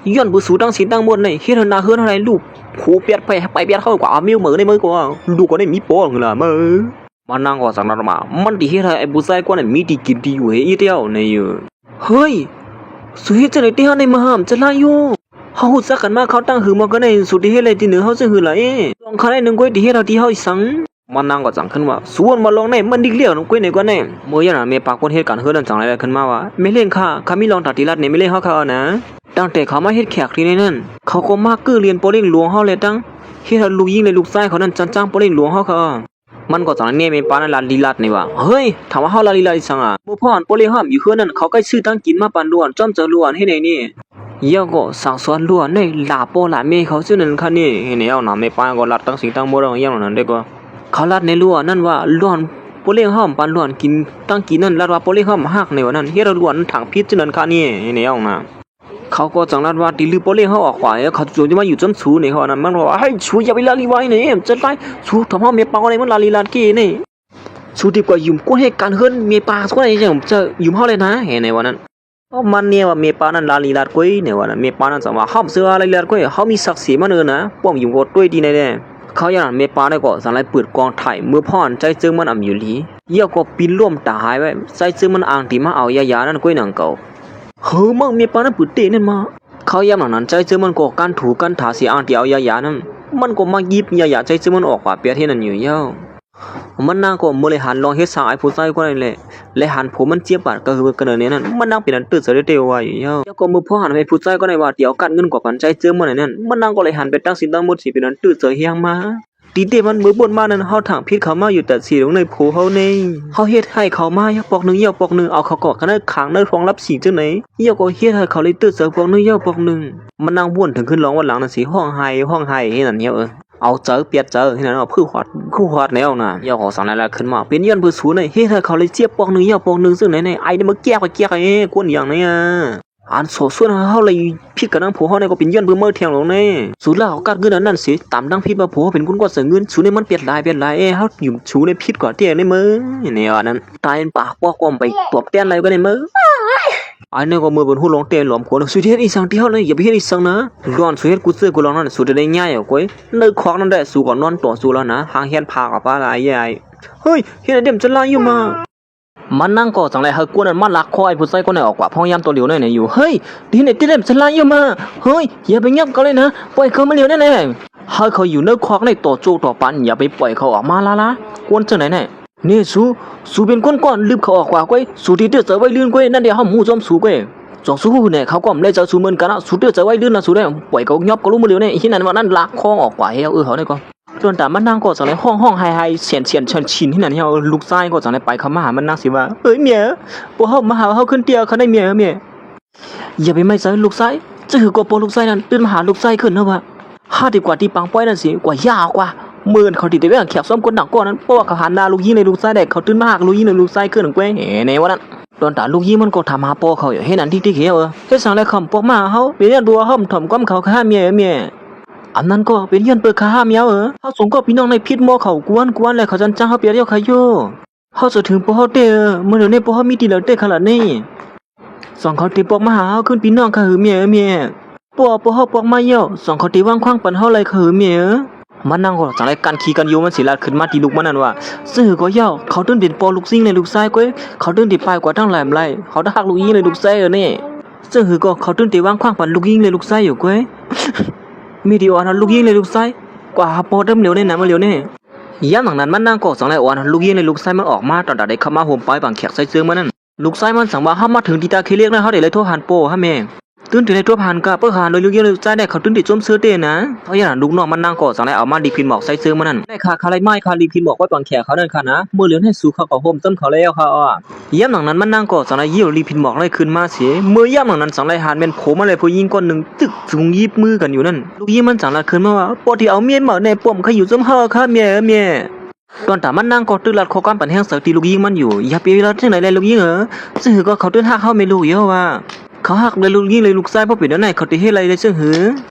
Speaker 1: าย้อนบุสูตั้งสินตั้งบนในเฮ็ดนาเฮือนอะไรลูกโคเปียดไปเปียดเข้ากว่ามิวเหมือในมือกว่าลูกก็ได้มีโป้งล่ะมือมันนั่งก็จังนั้นมามันดีเฮ็ดให้ไอ้บุษายกว่านั้นมีดีกินดีอยู่เฮ้ยเดียวในอยู่เฮ้ยสู้เฮ็ดจังได๋ที่เฮาในมหามจะลาอยู่เฮาฮู้จักกันมาเขาตั้งหือมาก็ได้สุดที่เฮ็ดอะไรที่เหนือเฮาจะหือไหลลองเขาได้นึงก้อยที่เฮ็ดเอาที่เฮาสังมันนั่งก็จังขึ้นว่าสวนมาลองในมันดิเลี้ยวนึงก้อยในกว่าแน่เมื่ออย่างนั้นแม่ปากคนเฮ็ดกันเฮือนั่นจังไรขึ้นมาว่าไม่เล่นค่ะมีลองตัดติรัดนี่ไม่เล่นเฮาเอานะตั้งแต่เขามาเฮ็ดแขกที่ในนั้นเขาก็มากื้อเรียนโปลิ่งหลวงเฮาเลยตั้งเฮ็ดให้ลูกยิงเลยลูกชายเขานั้นจังโปลิ่งหลวงเฮาเขามันก็จังเนี่ยแม่ปานั่นลาลีลัดนี่ว่าเฮ้ยถามว่าเฮาลาลีลัดอีสังอ่ะบ่พรโปลิ่งห้ามอยู่เฮือนั่นเขาก็ซื้อตั้งกินมาปานล้วนจ้อมเจอล้วนให้ในนี่เยี่ยก็สั่งสอนล้วนในลาโปลาเมเขาซื่อนั่นค่ะนี่เห็นแล้วนะแม่ปาก็ลัดตั้งสิตั้งบ่ได้อย่างนั้นได้ก็เขาลัดในล้วนนั่นว่าล้วนโปเลี้ยงห้อมปานล้วนกินตั้งกินนั่นลัดว่าโปเลี้ยงห้อมฮักในวันนั้นเฮ็ดล้วนถังพิษซื่อนั่นค่ะนี่เห็นแล้วนะเขาก็จังลัดว่าดิลือโปเลี้ยงเฮาออกขวาเขาจู่จะมาอยู่จนสูนี่เขานั้นมันว่าให้ชูอย่าไปลาลีไว้นี่จะไล่ชูทำเฮาแม่ปาอะไรมันลาลีลาดกี้นี่ชูดีกว่ายืมกวนให้การเฮือนแม่ปาสักหน่อยจังจะยืมเฮาเลยนะเห็นในวันนั้น มันเนี่ยว่าเมปานั้นลาลีลาดกุ้ยเนี่ยว่าเมปานั้นสังว่าห้ามเสืออะไรลาดกุ้ยเขามีศักดิ์ศรีมันนะป้อมอยู่ก็ด้วยดีแน่ๆเขาอย่างนั้นเมปาได้ก็สังไรเปิดกองไถ่มือพ่อนใจเจิงมันอ่ำอยู่ลีเยี่ยวก็ปีนร่วมตาหายไว้ใจเจิงมันอ่างที่มาเอายานั่นกุ้ยหนังเก่าเฮ้อมั่งเมปานั้นปืดเตะนั่นมาเขาย่ำหนังนั้นใจเจิงมันก็การถูกันถาเสียอ่างที่เอายานั่นมันก็มายิบยาใจเจิงมันออกกว่าเปียที่นั่นอยู่เย้ามันนางก็เมื่อเลยหันลองเฮ็ดสางไอ้ผู้ชายคนนั้นแหละและหันผมมันเจี๊ยบปาดก็คือกันเนี่ยนั่นมันนางเป็นอันตื่นเสด็จเดียวว่าอยู่เย้าแล้วก็มือพ่อหันไปผู้ชายก็ได้ว่าเดี๋ยวกัดเงินกว่าปันใจเจิมมันนั่นมันนางก็เลยหันไปตั้งสินตั้งมุดสิเป็นอันตื่นเสยเฮียงมาตีเตมันมือบนมานั่นเฮาถังพิษเขามาอยู่แต่สีลงในโผเฮาในเฮาเฮ็ดให้เขามาอย่าปอกนึงอย่าปอกนึงเอาเขากอดกันในขังในท้องรับสีจังไหนอย่าก็เฮ็ดให้เขาเลยตื่นเสยปอกนึงอย่าปอกนึงมันนางบ่นถึงขึ้นร้องวันหลังนั่นสิห้องไห้ให้นั่นเหี้ยเอาเจอเปียดเจอที่นั่นเอาพื้นหอดแนวน่ะย่อขอสั่งอะไรขึ้นมาเป็นยันพื้นสูงเลยเฮ้ยถ้าเขาเลยเจี๊ยบปอกหนึ่งย่อปอกหนึ่งซึ่งไหนไอ้เนี่ยมาแก้ไอ้กวนอย่างนี้อันโซ่ส่วนเขาเลยพิดกับนางผัวเขาเนี่ยก็เป็นยันพื้นเมื่อเที่ยงลงเนี่ยสุดแล้วเขากัดเงินนั่นสิตามดังพิดมาผัวเป็นคนกว่าเสียเงินสูในมันเปลี่ยนลายเขาอยู่สูในพิดกว่าเตี้ยในมือเนี่ยนั้นตายปากปอกความไปตบเตี้ยอะไรก็ในมือไอ้เนี่ยก็มือบนหูหลงเตี้ยหลอมขวดสุดที่อีสังที่เขาเลยอย่าไปเฮ็ดอีสังนะร้อนสุดเฮ็ดกูเสื้อกูลองนั่นสุดได้ง่ายอ่ะก้อยเลิกควักนั่นได้สู้ก่อนนอนต่อสู้แล้วนะหางเฮียนพากับป้าอะไรใหญ่เฮ้ยเฮียนเดี่ยมจะไล่อยู่มามันนั่งก็จังไรเฮากวนมันลักคอยผู้ใส่คนไหนออกกว่าพ่อยามตัวเหลียวเนี่ยอยู่เฮ้ยดีเนี่ยที่เดี่ยมจะไล่อยู่มาเฮ้ยอย่าไปงับเขาเลยนะปล่อยเขามาเหลียวแน่ๆเฮ้ยเขาอยู่เลิกควักในต่อโจต่อปันอย่าไปปล่อยเขาออกมาละกวนจังไหนเนี่ยนี่สู้เป็นคนก่อนลืมเขาออกกว่าก้อยสู้ที่เดือดเจอไว้ลื่นก้อยนั่นเดี๋ยวเขาหมู่จอมสู้ก้อยจองสู้เนี่ยเขาก็ไม่ได้จะสู้เหมือนกันนะสู้เดือดเจอไว้ลื่นนะสู้ได้ปล่อยเขางับก็รู้มาเหลียวเนี่ยที่นั่นว่านั่นลักคอออกกว่าเฮ้ยเขาเนี่ยก็จนแต่มันนั่งก็จังไรห้องไฮเฉียนชินที่นั่นเฮาลูกชายก็จังไรไปเขามาหามันนั่งสิว่าเอ้ยเมียบ่เฮามาหาเฮาขึ้นเตียเขาได้เมียอย่าไปไม่ใส่ลูกชายจะหือกว่าปอลูกชายนั่นตื่นมาหาลูกชายขึ้นเนาะว่าห้าดีกว่าที่ปังป้อยนั่นสิกว่ายากกว่าหมื่นเขาติดแต่เรื่องแขกซ้อมคนหนักกว่านั้นเพราะว่าเขาหันหน้าลูกยิงในลูกชายได้เขาตื่นมาหาลูกยิงในลูกชายขึ้นกว่าในวันนั้นตอนตาลูกยิงมันก็ถามหาปอเขาอยู่เฮ็ดนั่นที่เขียวเฮ็ดสั่งอะไรคำปอกมาเฮาเป็นยันดัวเฮาถ่อมก้มเขาฆ่าเมียอันนั้นก็เป็นยันเปิดขาห้ามยาวเขาส่งก็พี่น้องในพิษหม้อเขากวนเลยเขาจันจ้างเขาเปียเดียวใครโย่เขาจะถึงปอเตเมื่อเดี๋ยวนี้ปอมีตีเหลือเตขนาดนี้สองเขาตีปอกมาหาเขาขึ้นพี่น้องเขาหือเมียปอปอกมาเยี่ยวสองเขาตีว่างคว้างปันเขาเลยเขาหือเมียมันนั่งก็จังไรการขี่กันอยู่มันสิลาดขึ้นมาตีลูกมันนั่นว่าซื้อก็เยี่ยวเขาตื่นเด่นปอลูกซิงในลูกชายก้อยเขาตื่นตีปลายกว่าทั้งแหลมไรเขาได้หักลูกยิงในลูกชายนี่ซื้อก็เขาตื่นตีว่างคว้างปันลูกยิงในลูกชายอยู่ก้อยมีดีอ่อนลูกยิงเลยลูกไส้กว่าพอเริ่มเหลียวเนี่ยนะมาเหลียวเนี่ยย้ำหลังนั้นมันนั่งกอดสังไรอ่อนลูกยิงเลยลูกไส้มันออกมาตอนได้เข้ามาห่มปลายบางแขกใส่เสื้อมันนั่นลูกไส้มันสั่งว่าห้ามมาถึงที่ตาเคเรียกนะเขาเดี๋ยวเลยโทรหันโป้ฮะแม่ตื่นถึงในตัวผ่านกับเพื่อหาโดยลูกยิงเลยลูกไส้ได้เขาตื่นติดจมเสื้อเต้นะเพราะอย่างนั้นลูกน้องมันนั่งกอดสังไรเอามาดีพินหมอกใส่เสื้อมันนั่นได้คาไรไม้คาดีพินหมอกไว้บางแขกเขานั่นค่ะนะมือเหลียวให้สู่เขาเขาห่มต้มเขาแล้วค่ะย้ำหลังนั้นมันนั่งกอดสังไรยี่ยวรีพินหมอกไล่ขึ้นมาเสียมือย่ำหลังนั้นสังไรหันเป็นโผล่มาเลยผู้ยิงก้อนหนึ่งตึกสูงยิบมือกันอยู่นั่นลูกยิงมันสังไรขึ้นมาว่าปอที่เอาเมียมาในป้อมเขาอยู่จมห่อค่ะเมียตอนแต่มันนั่งกอดตื้อหลัดคอก้อนปั่นแห้งเสือตีลูกยิงมันอยู่อย่าไปรัดที่ไหนเลยลูกยิงซึ่งก็เขาตื้อหักเข้าไม่รู้เยอะว่าเขาหักเลยลูกยิงเลยลูกไส้เพราะเป็นนั่นไหนเขาตีให้อะไรเลยซึ่ง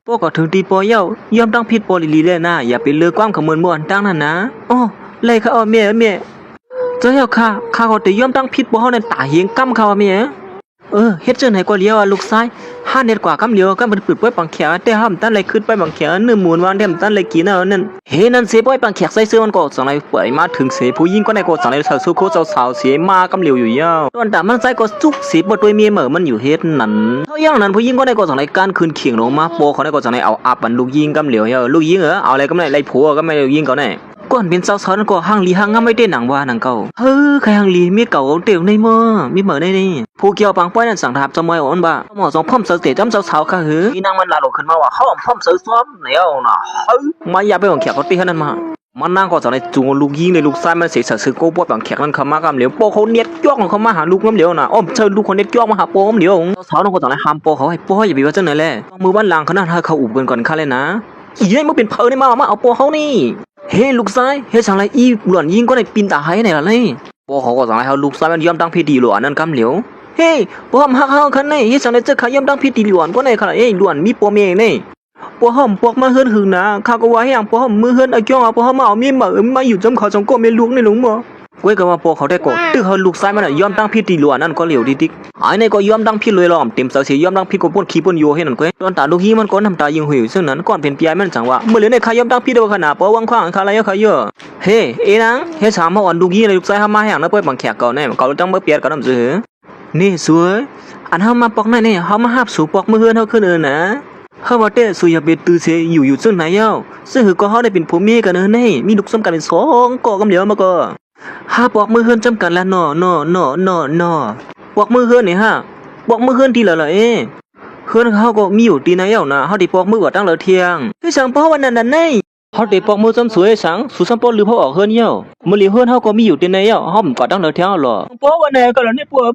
Speaker 1: ป้อก็ถึงตีปอเย้ายอมตั้งผิดปอลีเลยนะอย่าไปเลือกความขมือนม้วนตั้งนั่นนะอ๋อเลยเขาเมียเจ้าข้าก็ตียอมตั้งผิดปอเขาในตาเฮียงกั้มเขาเมียเฮ็ดจังไหนกว่าเลี้ยวลูกชาย5เน็ตกว่ากำเลี้ยวก็มันปืดป้อยปังแขกแต่ห้ามตั้นเลยขึ้นไปปังแขก1 หมื่นวันเต็มตั้นเลยกินนั่นเฮ้นั่นเสป้อยปังแขกใส่เสื้อมันก็สังไรเปิดมาถึงเสผู้หญิงก็ในก็สังไรสู้โคสาวเสมากำเลี้ยวอยู่ยาวตอนแต่มันใส่ก็จุกเสบ่ตัวเมียเหม่อมันอยู่เฮ็ดนั่นเท่าอย่างนั้นผู้หญิงก็ในก็สังไรการคืนเขียงลงมาโปเขาในก็สังไรเอาอาบันลูกยิงกำเลี้ยวลูกยิงเอาอะไรก็ไม่ไรผัวก็ไม่ยิงเขาแน่ก่อนเป็นสาวๆก็ห่างลีห่างงามไม่ได้หนังว่าหนังเก่าใครห่างลีมีเก่าเตียวในมือมีเหมือในนี่ผู้เกี่ยวปังป้อยนั่นสั่งทับจมวยอ่อนบ่หมอสองพ่อมเสือเตะจำสาวๆค่ะมีนางมันลาหลงขึ้นมาว่าเขาพ่อมเสือซ้อมแล้วนะมาอย่าไปหวังแขกเขาตีขนาดมามันนั่งก็จะในจูงลูกยิงในลูกซ้ายมันเสียเสือโก้ปวดปังแขกนั่นเขามากำเหลียวโปเขาเน็ตจ้องเขามาหาลูกน้ำเหลียวนะอ้อมเชิญลูกคนเน็ตจ้องมาหาโป้เหลียวสาวๆนั่นก็จะในห้ามโปเขาให้โป้อย่าไปว่าจังไหนแหละมือบ้านหลังขนาดเขาอุบกันก่อนข้าเลยนะอีนี่มันเป็นเพลได้มาเอาโปเขานี่เฮ้ลูกชายเฮ้สั่งไรอีหลวนยิงก็ในปีนตาหายไหนล่ะเลยพอเขาก็สั่งไรเขาลูกชายมันยอมตั้งพิธีหลวนนั่นกำเหลียวเฮ้พอหักเขาคันนี่เฮ้สั่งไรเจ้าขายอมตั้งพิธีหลวนก็ในขณะเฮ้หลวนมีปอเมียนี่พอห้อมปอกมาเฮิรนหึงนะข้าก็ว่าให้อย่างพอห้อมมือเฮิรนไอ้จ้องเอาพอห้อมมาเอามีดมาอยู่จำเขาจงก็ไม่ลุกในหลงบ่ ก้วยก็ว่าปอเขาได้ก็ตื้อเฮาลูกซ้ายมันน่ะยอมตั้งผิดตีหลัวนั่นก็เหลียวดิติ๊กไอ้นี่ก็ยอมตั้งผิดเลยล้อมเต็มเสาเสียยอมตั้งผิดก็ป่นขี้ป่นโยให้นั่นก้วยตอนตาลูกฮีมันก็น้ำตายิงหุยซึ่งนั้นก่อนเป็นปีไอ้มันจังว่าเมื่อเหลือในขายอมตั้งผิดว่าขนาดปอวังขวางคาอะไรขายเยอะเฮ้เอ็นังเฮ็ดสามมาอ่อนลูกฮีเลยลูกซ้ายเฮามาแห้งนะเปิ้นบังแขกเก่าแน่เก่าจังบ่เปียดกันนำซื่อนี่สวยอันเฮามาปอกนั่นนี่เฮามาหาบสู่ปอกมือเฮือนเฮาขึ้นนะเฮาว่าแต่สุยาเบตือเสอยู่ซึ่งไหนเย้าซึ่งก็เฮาได้เป็นผัวเมียกันนี่มีลูกซ้ำกันเป็น2ก่อกำเดียวมาก็หาปอกมือเฮือนจำกันแล้วนอปอกมือเฮือนนี่ฮะปอกมือเฮือนที่ละเเฮือนเฮาก็มีอยู่ตีไหนเย้านะเฮาได้ปอกมือว่าตั้งแล้วเที่ยงให้สังปอวันนั้นนี่เฮาได้ปอกมือจำสวยสังสุสัมปอหรือพอออกเฮือนเย้ามื้อลีเฮือนเฮาก็มีอยู่ตีไหนเย้าเฮาก็ตั้งแล้วเที่ยงหรอปอวันไหนก็แล้วนี่ปอ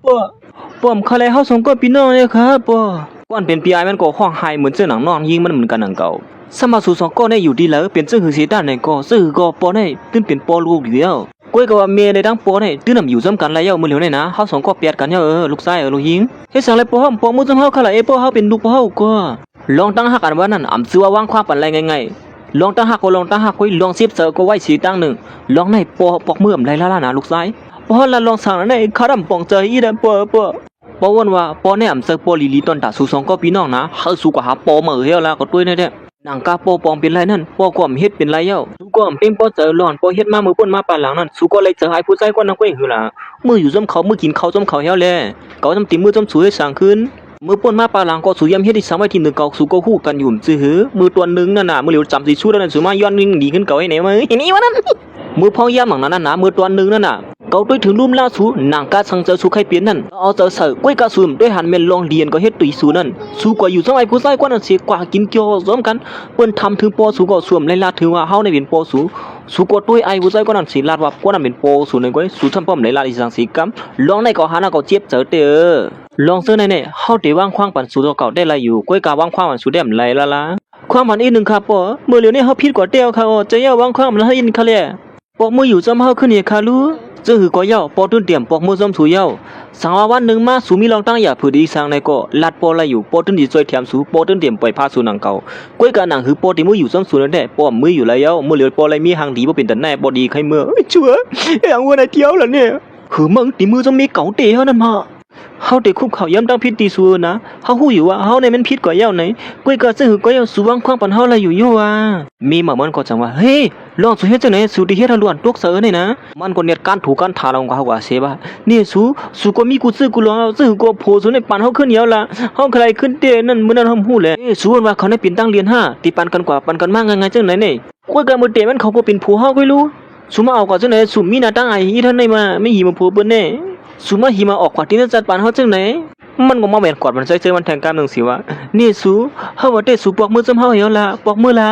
Speaker 1: ป้อมคาเลยเฮาสองก็พี่น้องเลยครับปอก่อนเป็นปีไอมันก็ห้องไห้เหมือนเสื้อหนังนอนยิงมันเหมือนกันหนังเก่าสมาสู่สองก็ได้อยู่ดีแล้วเป็นเสื้อหือสีด้านในก็เสื้อก็ปอได้ตื่นเป็นปอลูกเดียวก้อยก็ว่าเมียได้ทั้งปอได้ตื่นนำอยู่ซ้ำกันแล้วมื้อเหลียวนี่นะเฮาสองก็เปียดกันลูกชายลูกยิงเฮ็ดสังเลยปอมือซ้ำเฮาคาเลยปอเฮาเป็นลูกปอเฮาก็ลองตั้งหักกันว่านั่นอำซื่อว่าวางความปันไรง่ายๆลองตั้งหักก็ลองตั้งหักคุยลอง10เสือก็ไว้สีตั้งหนึ่งลองในปอปอกมืออำไรล่ะนะลูกชายปอละลองสั่งในคาดำปองเจออีดันปอวันว่าปอเนี่ยอำเซอร์ปอลีตอนตาสู่สองก็พี่น้องนะเฮาสู่ก็หาปอมาเฮียละก็ด้วยนี่แหละนางกาปอปองเป็นไรนั่นปอก็เฮ็ดเป็นไรเย้าสู่ก็เป็นปอเจอร้อนปอเฮ็ดมามือป่นมาปานหลังนั่นสู่ก็เลยเจอไอ้ผู้ชายคนนั้นก็หือล่ะมืออยู่ซ้ำเขามือกินข้าวซ้ำเขาเฮียแลเขาซ้ำติมือซ้ำสวยสั่งขึ้นมือป่นมาปานหลังก็สู่ยำเฮ็ดที่3ไว้ที่1เก่าสู่ก็ฮู้กันอยู่ซื่อหือมือตัวนึงนั่นน่ะมือเหลียวจำสิชูนั่นสู่มาย้อนนิ่งดีขึ้นเก่าให้ไหนมื้อนี่วะนั่นมือพองยามหลังนั้นน่ะมือตัวนึงนั่นน่ะเขาด้วยถึงลุ่มล่าสูนางกาสังเจอสูใครเปลี่ยนนั่นเอาเจอเสือก้วยกาสูมด้วยหันเมนลองเรียนก็เฮ็ดตุยสูนั่นสูกว่าอยู่สมัยผู้ชายกว่านั้นเสียกว่ากินเกี่ยวซ้อมกันเปิ้นทำถึงปอสูก็สวมไล่ลาถือว่าเฮาได้เป็นปอสูก็ด้วยไอ้ผู้ชายกว่านั้นสิลาดว่ากว่านั้นเป็นปอสูในก้อยสูทำป้อมไล่ลาอีสังสีกำลองในก็หานาก็เจ็บเจอเด้อลองเสื้อในเฮาได้วางขวางปันสูตัวเก่าได้ไรอยู่ก้อยกาวางขวางปันสูได้ไรละความผันอีนึงครับปอเมื่อเหลียวนี้เฮาผิดกว่าเตียวค่ะจะย่าวางขวางมันให้อินคะแลปอกมืออยู่จำเฮาขึ้นเนี่ยค่ะรู้จะหือก็เย้าปอตุ้นเตรียมปอกมือซ้ำสูเย้าสังวันหนึ่งมาสูมีลองตั้งอย่าผืนดีสังในก็ลัดปอละอยู่ปอตุ้นดีซอยแถมสูปอตุ้นเตรียมปล่อยพาสูนังเก่าก้อยกะหนังหือปอติมืออยู่ซ้ำสูนั่นแหละปอมืออยู่แล้วเย้ามือเหลือปออะไรมีหางดีบ่เป็นแต่แน่ปอดีใครเมื่อชัวอย่างวันไหนเที่ยวล่ะเนี่ยหือมึงติมือจะมีเก่าเตะเฮานั่นมาเฮาได้คุบเขาย้ำตั้งพิษตีสูนะเฮาฮู้อยู่ว่าเฮาในมันพิษกว่าเย้าไหนก้อยกะจะหือก็เย้าสูวางความปันเฮาละอยู่อ่ะมีหมามันก็จังว่าเฮ้ยลองสูเฮ็ดจังไหนสูที่เฮ็ดล้วนตกเสือนี่นะมันก็เน็ดการถูกการทาลงก็เฮาว่าเสบะนี่สูก็มีกูซื้อกูลองซื้อก็โพสูในปันเฮาขึ้นเยาละเฮาใครขึ้นเตนั่นมื้อนั้นเฮาฮู้แหละสูว่าเขาในเป็นตั้งเรียน5ติปันกันกว่าปันกันมากง่ายๆจังไหนนี่ก้อยกะมื้อเตมันเขาก็เป็นผัวเฮาก็รู้สูมาเอาก็จังไหนสูมีหน้าตั้งไอ้อีท่านได้มาไม่หิมาผัวเปิ้นแน่สูมาหิมาออกกว่าที่นั่นจัดปันเฮาจังไหนมันก็มาแม่นกอดมันใส่เจอมันแทงกล้ามนึงสิวะนี่สูเฮาว่าแต่สูปอกมือซ้ำเฮาเหี่ยวละปอกมือล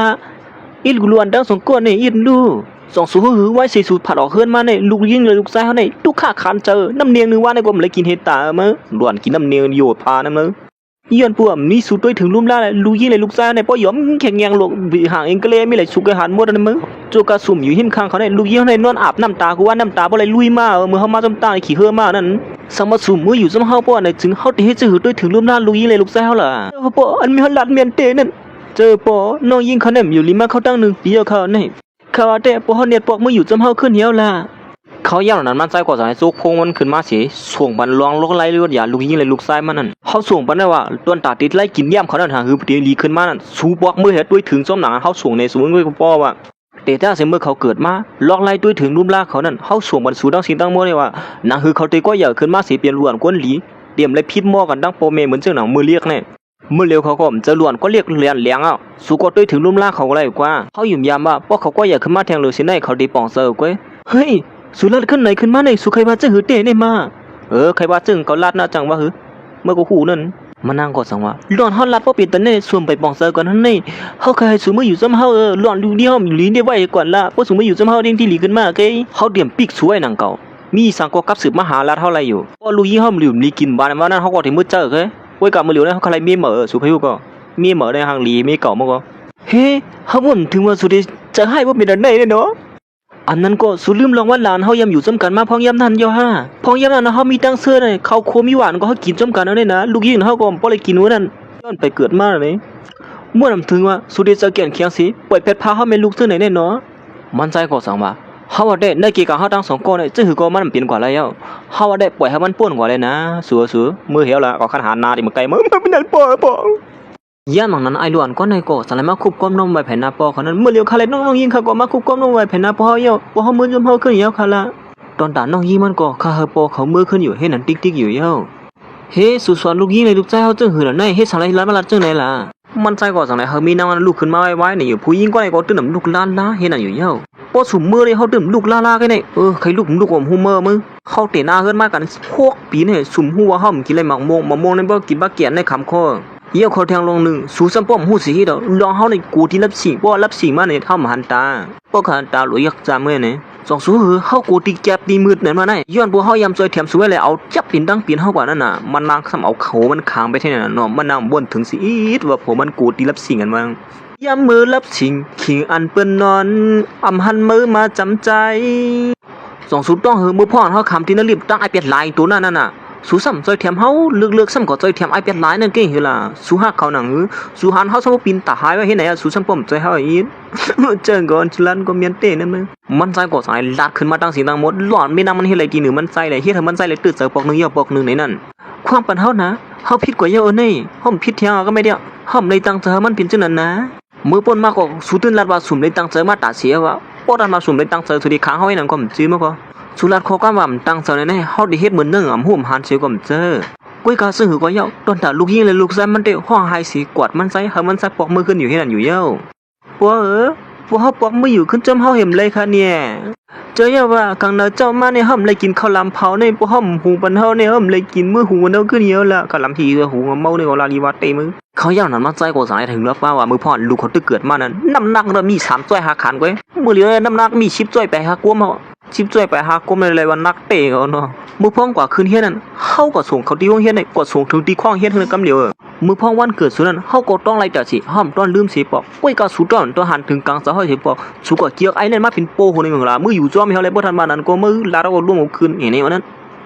Speaker 1: ะอีลูกล้วนดังสองก้อนนี่อีดูสองสูหือไว้สี่สูผัดออกเฮือนมาเนี่ยลูกยิงเลยลูกชายเขาเนี่ยทุกข้าคันเจอน้ำเนียงนึงว่าในกลมเลยกินเห็ดตามั้งล้วนกินน้ำเนียงโยดพานั่นมั้งย้อนพวกมีสูด้วยถึงลุ่มล่าเลยลูกยิงเลยลูกชายเนี่ยพอยอมแข็งยังหลกบีห่างเองก็เลยมีเลยสุกอาหารหมดนั่นมั้งโจกระสุ่มอยู่หิ้มข้างเขาเนี่ยลูกยิงเขาเนี่ยนอนอาบน้ำตากูว่าน้ำตาบ่อะไรลุยมาเมื่อเขามาจำตาขี่เฮือมานั่นสมมาสุ่มมืออยู่จำเฮาป้อเนี่ยถึงเฮาที่เฮ็ดจะหือด้วยถึงลุ่มล่าลูกยิงเลยลูกชายเขาล่ะป้ออันมีหันหลัดเมียนเตนั่นเจอปอน้องยิงเขาเนี่ยอยู่ลิมาเขาตั้ง1 ปีแล้วเขาเนี่ยเขาว่าแต่ปอเนี่ยปอกมืออยู่จำเฮาขึ้นเหี่ยวล่ะเขาย่างนั้นมันใจกว่าจะให้สุกพงมันขึ้นมาสิส่งบันลองลกไล่เลือดอย่าลูกยิงเลยลูกชายมันนั่นเขาส่งบันได้ว่าต้นตาติดไล่กินย่ำเขานั่นหาหือปฏิลีขึ้นมานั่นสูปอกมือเฮ็ดด้วยถึงซ้อมหนังเขาส่งในสูงด้วยปอว่าแต่ถ้าเสมอเขาเกิดมาลอกไล่ด้วยถึงลุ่มล่าเขานั่นเขาส่งบันสูดังสิตั้งมั่วเลยว่าหนังหือเขาตีก็อย่าขึ้นมาสิเปลี่ยนล้วนก้นหลีเตรียมเลยพิษหม้อกันดังโปเมเหมือนเจ้าหนังมือเรียกเนี่ยเมื่อเร็วเขาก็จะล้วนก็เรียกเรียนเลี้ยงอ่ะสูก็ด้วยถึงลุ่มล่าเขาอะไรกว่าเขาหยุ่มยามว่าพวกเขาก็อยากขึ้นมาแทงเลยสิได้เขาดีปองเซอร์ก้อยเฮ้ยสุรัดขึ้นไหนขึ้นมาในสุใครว่าจะหือเตะได้มาใครว่าจึงเขาลาดน่าจังว่าหือเมื่อกูหูนั่นมานั่งก็สังว่าหลอนเขาลัดเพราะเป็นตนเน่ส่วนไปปองเซอร์ก่อนนั่นนี่เขาเคยสูมืออยู่ซ้ำเฮาหลอนดูเดียวอยู่ลิ้นได้ไว้ก่อนละเพราะสูมืออยู่ซ้ำเฮาเด้งที่หลีขึ้นมาเกยเขาเตรียมปีกสวยนางเก่ามีสังก็กับสืบมหาลัดเท่าไรอยู่พอลูยี่ห้อมหลิวลีกินบ้านว่านั่นเขาก็ถึงมือเจอเกยไว้กับมือเหลียวนะเขาใครมีเหม่อสุพยุก็มีเหม่อในหางหลีมีเก่ามั้งก็เฮ้เขาบ่นถึงว่าสุดจะให้ว่าเป็นอันไหนเนาะอันนั้นก็สุลืมลองว่าหลานเฮายำอยู่จำกันมาพองยำนั่นย่อห้าพองยำนั่นเฮามีตั้งเสื้อเนี่ยเขาโคมีหวานก็เฮากินจำกันเอาได้นะลูกยิงเฮาก็บ่ได้กินว่านั่นย้อนไปเกิดมาเลยเมื่อนำถึงว่าสุดจะแก่นเคียงสิปล่อยเพชรพาเฮาแม่ลูกเสื้อไหนแน่เนาะมันใจก็สั่งว่า เฮาว่าได้ในกี่กะเฮาทั้งสองคนเนี่ยจื้อก็มันเปลี่ยนกว่าแล้วเฮาว่าได้ปล่อยให้มันป่วนกว่าเลยนะสัวมือเหี่ยวละก็คันหาหน้าดิมันไกลมันเป็นนั่นปอย่าหมังนั้นไอ้ล้วนก็ในก็สลายมาคุบก้มนมไว้แผ่นหน้าปอเขานั้นเมื่อเลียวคาเลยน้องยิงเขาก็มาคุบก้มนมไว้แผ่นหน้าปอเฮาเหี่ยวปอเฮามือจมเฮาขึ้นเหี่ยวคาละตอนตาน้องยิงมันก็คาเฮาปอเขามือขึ้นอยู่เฮ็ดนั่นติ๊กอยู่เหี่ยวเฮ้สุสอนลูกยิงเลยลูกใจเฮาจึงหือละในเฮ็ดสลายล้านมาลัดจึงไหนล่ะมันใจก็จังไหนเฮามีนางลูกขึ้นมาไว้ๆนี่อยู่ผู้หญิงก็ไอ้ก็ตึ้นลูกล้านละเฮ็ดนั่นอยู่เหี่ยวปอสุ่มมือเลยเฮาตึ้มลูกลาๆกันนี่ใครลูกอมฮูเมอร์มึงเข้าเตะหน้าเฮือนมากันพวกปีนี่สุ่มฮู้ว่าเฮากินอะไรหมักมงในบ่กินบักเกียนในคำคอเยี่ยวเขาแทงลงหนึ่งสู้ซ้ำป้อมหูสีดอกลองเฮาในกูที่รับสิงป้อรับสิงมาในเท่าหันตาป้อหันตาหลุยยักจามเมื่อเนี่ยสองสู้เฮากูตีแก็บตีมืดนั่นมาได้ย้อนบ่เฮายำซอยแถมสวยเลยเอาจับปิ่นดังปิ่นเฮากว่านั่นน่ะมันนางซ้ำเอาเขามันค้างไปเท่านั้นน่ะเนาะมันนางบ่นถึงสิอีดว่าผมมันกูที่รับสิงกันว่ายามมือรับสิงขิงอันเปิ้นนอนอำหันมือมาจำใจสองสู้ต้องเฮอมือพ่อเฮาคำที่นรีบตั้งไอเป็ดลายตัวนั้นน่ะสู้ซ้ำซอยแถมเฮาเลือกซ้ำก็ซอยแถมไอเป็ดหลายนั่นเก่งหือล่ะสู้ฮักเขาหนังหือสู้หันเฮาซ้ำปีนตาหายไว้เฮ็ดไหนอ่ะสู้ซ้ำป้อมใจเฮาอีกเจิงก่อนฉลันก็เมียนเต้นั่นมึงมันใจก็สายลาดขึ้นมาตั้งสีตั้งหมดหลอนไม่นำมันเฮ็ดอะไรกินหรือมันใจเลยเฮ็ดให้มันใจเลยตื่นเสือปอกนึงยอปอกนึงในนั้นความปันเฮานะเฮาผิดกว่าเยอะนี่เฮาผิดเที่ยงก็ไม่ได้เฮาเลยตั้งใจมันเป็นจังนั้นนะมือป่นมากก็สู้ตื่นลาดว่าสุ่มเลยตั้งใจมาตาเสียว่าป้อดันมาสุ่มเลยตั้งใจสุดที่ค้างเฮาให้นั่นก็บ่จื้อมาพอสุรัตเขาก็ว่ามันตั้งเสาในเฮาได้เฮ็ดเหมือนเนื่องอ่ำหุ่มหันเสียก็มเจอกุ้ยกาซึ่งหือก็เย้าตอนตาลูกยิงเลยลูกไส้มันได้ห้องไห้สีกวาดมันไส้เฮามันไส้ปอกมือขึ้นอยู่เฮ็ดนั่นอยู่เย้าปัวปัวเฮาปอกมืออยู่ขึ้นจมเฮาเห็นเลยค่ะเนี่ยเจออย่าว่ากังเนอเจ้ามาในเฮาเลยกินข้าวลำเผาในปัวเฮาหูปันเฮาในเฮาเลยกินมื้อหูเนาขึ้นเยอะละข้าวลำทีหูเมาในก็ลาลีวัดเตมือเขาย่างนั้นมันใจก็สายถึงแล้วว่ามือพ่อลูกเขาตึกเกิดมานั้นน้ำหนักน่ะมี3จ้อย5ขันก้อยมื้อเหลือน้ำหนักมี10จ้อยไปหากวมเฮาชิบจ่วยไปหากลมเลยวันนักเตะเขาเนาะมือพ้องกว่าคืนเฮียนั่นเฮาก็ส่งเขาที่ห้องเฮียนกว่าส่งถึงที่ข้องเฮียนถึงกำเหลียวมือพ้องวันเกิดสุนั้นเฮาก็ต้องไล่จ่าสิห้ามต้อนลืมสิปอกก้อยก็สุดต้อนหันถึงกลางสะห้อยสิปอกสุก็เกียกไอ้นั่นมาเป็นโปคนนึงล่ะมืออยู่จ้อมเฮาเลยบ่ทันมานั้นก็มือลาเราก็ร่วมคืนอย่างนี้วันนั้น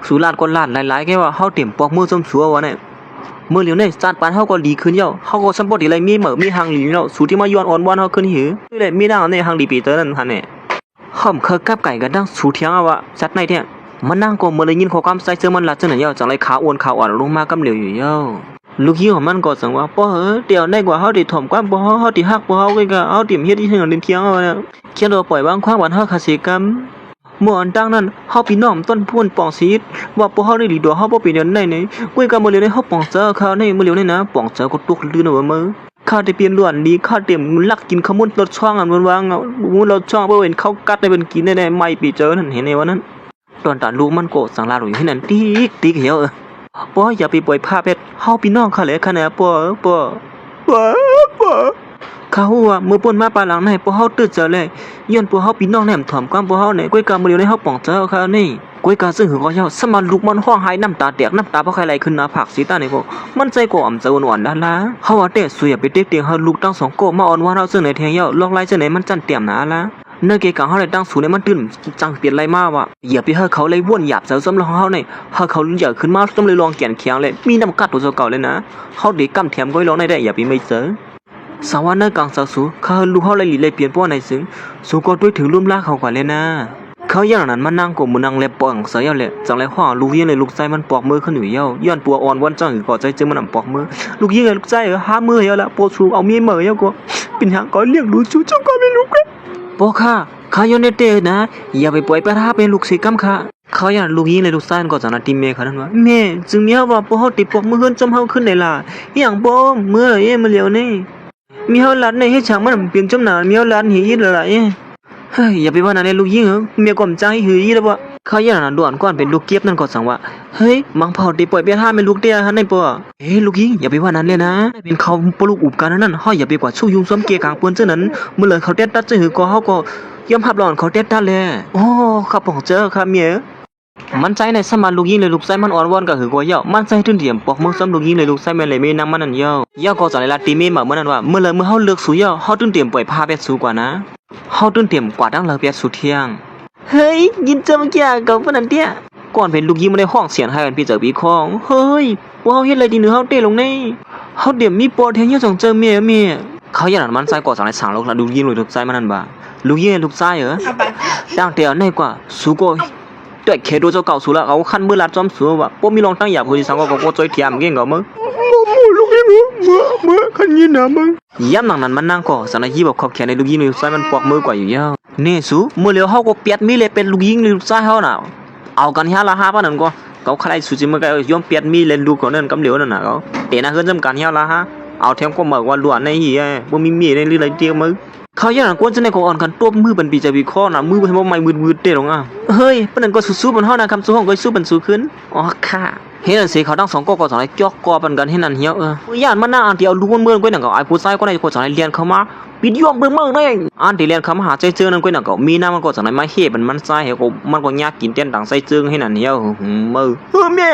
Speaker 1: สุลาดก็ลาดหลายๆแค่ว่าเฮาเต็มปอกมือซ้ำสัวว่าเนี่ยเมื่อเหลียวเนี่ยจานปานเฮาก็ดีขึ้นเย้าเฮาก็สัมปติอะไรมีเหมือมีหางหลีเนาะสูที่มาย้อนอ่อนวานเฮาขึ้นหือด้วยแหละมีนางในหางดีปีเตอร์นั่นหั่นแหละห้อมเคยกับไก่กันดังสูเทียงเอาวะจัดในเนี่ยมันนั่งก็เมื่อได้ยินข้อความใส่เสื้อมันลัดจังไหนเย้าจังไรขาอ้วนขาอ่อนลงมากำเหลียวอยู่เย้าลูกยิงของมันก็สั่งว่าป้อเดี๋ยวในกว่าเฮาติถ่อมความบ่เฮาติฮักบ่เฮาก็เฮาติเฮ็ดที่ถึงเล่นเทียงเอาเนี่ยเขียนว่าปล่อยวางความหวานเฮาคาสิกรรมเมื่ออันตั้งนั้นเฮาพี่น้องต้นพูนปองซีดว่าป้อเฮาได้ดีดเฮาบ่เป็นอย่างไหนนี่กุ้ยก็มื้อเหลียวในเฮาปองเจอเขาในมื้อเหลียวนี่นะปองเจอก็ตกลื่นเอามื้อข้าได้เปลี่ยนล้วนดีข้าเต็มลักกินขมุนรถช่องอันวางเอารถช่องบ่เห็นเขากัดได้เป็นกินได้ไม่ปีเจอนั่นเห็นในวันนั้นตอนตาลูกมันโกรธสังลาอยู่ที่นั่นติ๊กเหี่ยวป้ออย่าไปปล่อยภาพเพชรเฮาพี่น้องเขาแหละคะแนนป้อเขาว่ามือป่นมาปาหลังในป้อเฮาตื่นเจอเลยย้อนป้อเฮาพี่น้องแหนมถ่อมความป้อเฮาเนี่ยก้อยกามื้อเดียวในเฮาป่องเจอเขานี่ก้อยกาซึ่งหือก็เฮาสมันลูกมันห้องหายน้ำตาแตกน้ำตาบ่ใครไหลขึ้นหน้าผากสีตานี่ก็มันใจก็อ่ำใจอ่อนๆด้านล่ะเฮาว่าแต่สุอย่าไปเด็กๆเฮาลูกตั้งสองโกมาอ่อนว่าเฮาซึ่งในแทงเฮาลอกไล่จังไหนมันจันเตี่ยมหนาล่ะเนื้อเกกังเฮาได้ตั้งสูในมันตื่นจังเปลี่ยนไรมาว่ะอย่าไปเฮาเขาเลยว่นหยาบเซาซ้ำของเฮาเนี่ยเฮาเขาใหญ่ขึ้นมาซ้ำเลยลองแก่นเคียงเลยมีน้ำกัดตัวเก่าเลยนะเฮาเด็กกำแถมก้อยร้องได้อย่าไปไม่เจอสาวเนื้อกลางสาวสูเขาลูกเฮาเลยหลีเลยเปลี่ยนป้อในซึ้งสูก็ด้วยถือร่วมลากเขากว่าเลยนะเขาอย่างนั้นมันนั่งกบมือนั่งเล็บปองเสียเยาเลยจังไรห่อลูกยิงเลยลูกใจมันปอกมือขึ้นอยู่เยาย้อนปัวอ่อนวันจังก่อใจเจอมันปอกมือลูกยิงเลยลูกใจห้ามือเยาละปวดชูเอามีเหมยเยาก็เป็นหางก้อยเลี้ยงลูกชูจ้องก็ไม่ลูกเลยปอค่ะข้าย้อนเตะนะอย่าไปปล่อยไปท้าเป็นลูกศิษย์กำค่ะเขาอย่างลูกยิงเลยลูกใจก็จังนั้นทีเมย์เขานั้นว่าแม่จึงมีเขาว่าปอเขาติดปอกมือขึ้นจมเขาขึ้นในล่ะอย่างปอมือเย่มาเลี้ยวนี่มีเขาลัดในให้ช่างมันเปลี่ยนจมหนามีเขาลัดหีดละเฮ้ยอย่าไปว่านั่นเลยลูกยิงเมียก่อมใจหือยี่แล้ววะเขาอย่างนั้นด่วนก่อนเป็นลูกเก็บนั่นก็สั่งว่าเฮ้ยมังเผาตีปล่อยเปียท่าเป็นลูกเตี้ยฮะในปอลูกยิงอย่าไปว่านั้นเลยนะเป็นเขาปลุกอุบกันนั่นเฮ้ยอย่าไปกว่าชู้ยุงซ้อมเกะกางปวนเจ้านั้นเมื่อเลยเขาเต้นตัดเจ้าหือก็เขาก็ย่อมหับหลอนเขาเต้นตัดเลยโอ้ข้าปองเจอข้าเมียมันใจในสมานลูกยิงเลยลูกไส้มันอ่อนวอนก็หือก็เยามันใจถึงเดียมปอกมือซ้ำลูกยิงเลยลูกไส้แม่เลยไม่นำมันนั่นเยาก็จังเลยละตีเมมาเมื่อนั้นว่าเมื่อเลยเมื่อเขาเลือกสู้เยาเขาถึงเตรียมปล่อยพาเป็ดสู้กว่านะเฮาตื่นเต็มกว่าดังเลยเปียสุเที่ยงเฮ้ยยินจำเกียกับปนันเตี้ยก่อนเป็นลูกยิงมาได้ห้องเสียงให้กันพี่เจอพี่คองเฮ้ยว่าเฮาเฮ็ดอะไรดีเนื้อเฮาเตะลงในเฮาเดี๋ยวมีปอแทงเยอะจังเจอเมียเขาอย่างนั้นมันใส่ก่อสังในสั่งโลกละดูยิงเลยถูกใจมันนั่นบ่า ลูกยี่ลูกชายเหรอ
Speaker 2: เอาไป
Speaker 1: ตั้งแต่ในกว่าสูก็ด้วยเคโดเจ้าเก่าสูละเขาคันมือลัดจอมสูว่าบ่มีรองตั้งหยาบผู้ที่สังก็จอยเทียมเก่งก็มึงลูกยี่มือคันยินนะมึงย้ำหนังนั้นมันนั่งก่อสันยี่บอกขอบแขนในลูกยิงลูกชายมันปอกมือกว่าอยู่ยาวนี่สูมือเหลียวเฮาก็เปียดมีเลยเป็นลูกยิงลูกชายเฮาน่ะเอากันหาละ5ปานนั้นก็เขาใครสุจิมันก็ยอมเปียดมีเล่นลูกเขานั่นกำเหลียวนั่นน่ะเขาเตะนะเฮือนจำกันหาละฮะเอาแถมก็มาว่าล้วนในเหี้ยบ่มีในลือเลยเดียวมึงเขาอย่างนั้นกวนจะในของอ่อนกันตัวมือเป็นปีจะบีข้อน่ะมือเป็นบ่ไม่มืดๆเด้หรอกอ่ะเฮ้ยปานนั้นก็สู้ๆบนเฮานะคำสู้ห้องก็สู้มันสู้ขึ้นอ๋อค่ะเฮ็ดอันสิเขาทั้งสองก็สอนให้จอกกอปันกันเฮ็ดนั่นเหี่ยวย่านมันน่าอันที่เอาลูกเมืองก้อยนั่นก็ไอ้ผู้ชายก็ได้ก็สอนให้เรียนเข้ามาปิดยอมเบิ่งเมืองได้อันที่เรียนเข้ามาหาใจเจอนั่นก้อยนั่นก็มีน้ามันก็สอนให้มาเฮ็ดมันใส่ให้ก็มันก็ยากกินเต้นดังใส่เจิงให้นั่นเหี่ยวมือแม่